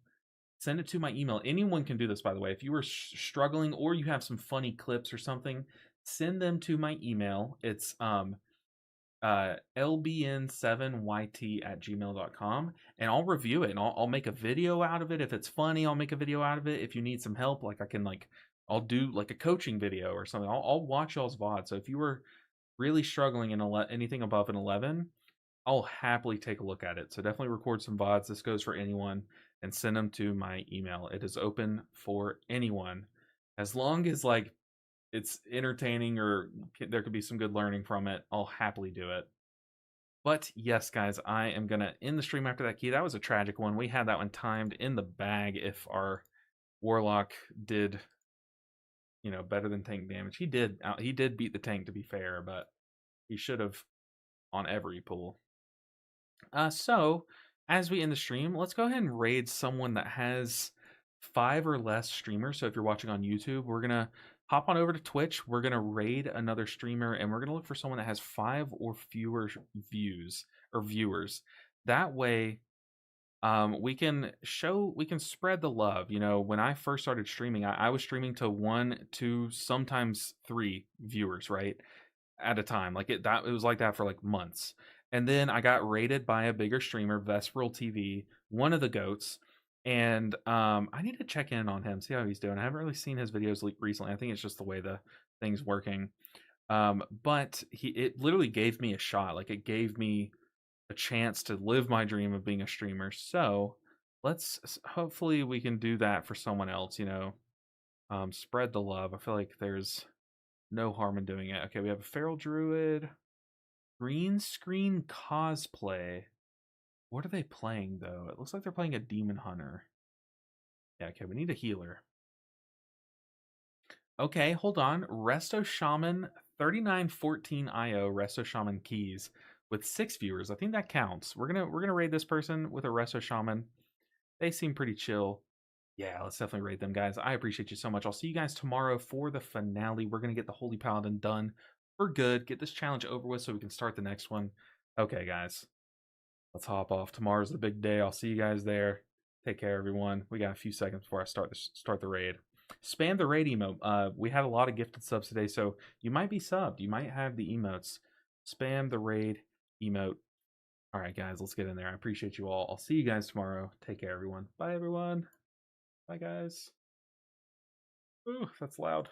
A: anyone can do this, by the way. If you were struggling, or you have some funny clips or something, send them to my email. It's lbn7yt@gmail.com, and I'll review it, and I'll make a video out of it. If it's funny, I'll make a video out of it. If you need some help, like, I can, like, I'll do like a coaching video or something. I'll watch y'all's VOD. So if you were really struggling in anything above an 11, I'll happily take a look at it. So definitely record some VODs. This goes for anyone and send them to my email. It is open for anyone. As long as like it's entertaining or there could be some good learning from it, I'll happily do it. But yes, guys, I am going to end the stream after that key. That was a tragic one. We had that one timed in the bag if our Warlock did, you know, better than tank damage. He did beat the tank, to be fair, but he should have on every pull. So, as we end the stream, let's go ahead and raid someone that has 5 or less streamers. So if you're watching on YouTube, we're going to hop on over to Twitch. We're going to raid another streamer, and we're going to look for someone that has 5 or fewer views or viewers. That way, we can spread the love. You know, when I first started streaming, I was streaming to 1, 2, sometimes 3 viewers, right, at a time. Like it was like that for like months. And then I got rated by a bigger streamer, Vesperal TV, one of the goats. And I need to check in on him, see how he's doing. I haven't really seen his videos recently. I think it's just the way the thing's working. But it literally gave me a shot. Like it gave me a chance to live my dream of being a streamer. So hopefully we can do that for someone else, you know. Spread the love. I feel like there's no harm in doing it. Okay, we have a feral druid. Green screen cosplay. What are they playing, though? It looks like they're playing a demon hunter. Yeah, okay, we need a healer. Okay, hold on. Resto Shaman, 3914 IO, Resto Shaman keys with 6 viewers. I think that counts. We're gonna raid this person with a Resto Shaman. They seem pretty chill. Yeah, let's definitely raid them, guys. I appreciate you so much. I'll see you guys tomorrow for the finale. We're gonna get the Holy Paladin done for good. Get this challenge over with so we can start the next one. Okay, guys. Let's hop off. Tomorrow's the big day. I'll see you guys there. Take care, everyone. We got a few seconds before I start the raid. Spam the raid emote. We had a lot of gifted subs today, so you might be subbed. You might have the emotes. Spam the raid emote. All right, guys, let's get in there. I appreciate you all. I'll see you guys tomorrow. Take care, everyone. Bye, everyone. Bye, guys. Ooh, that's loud.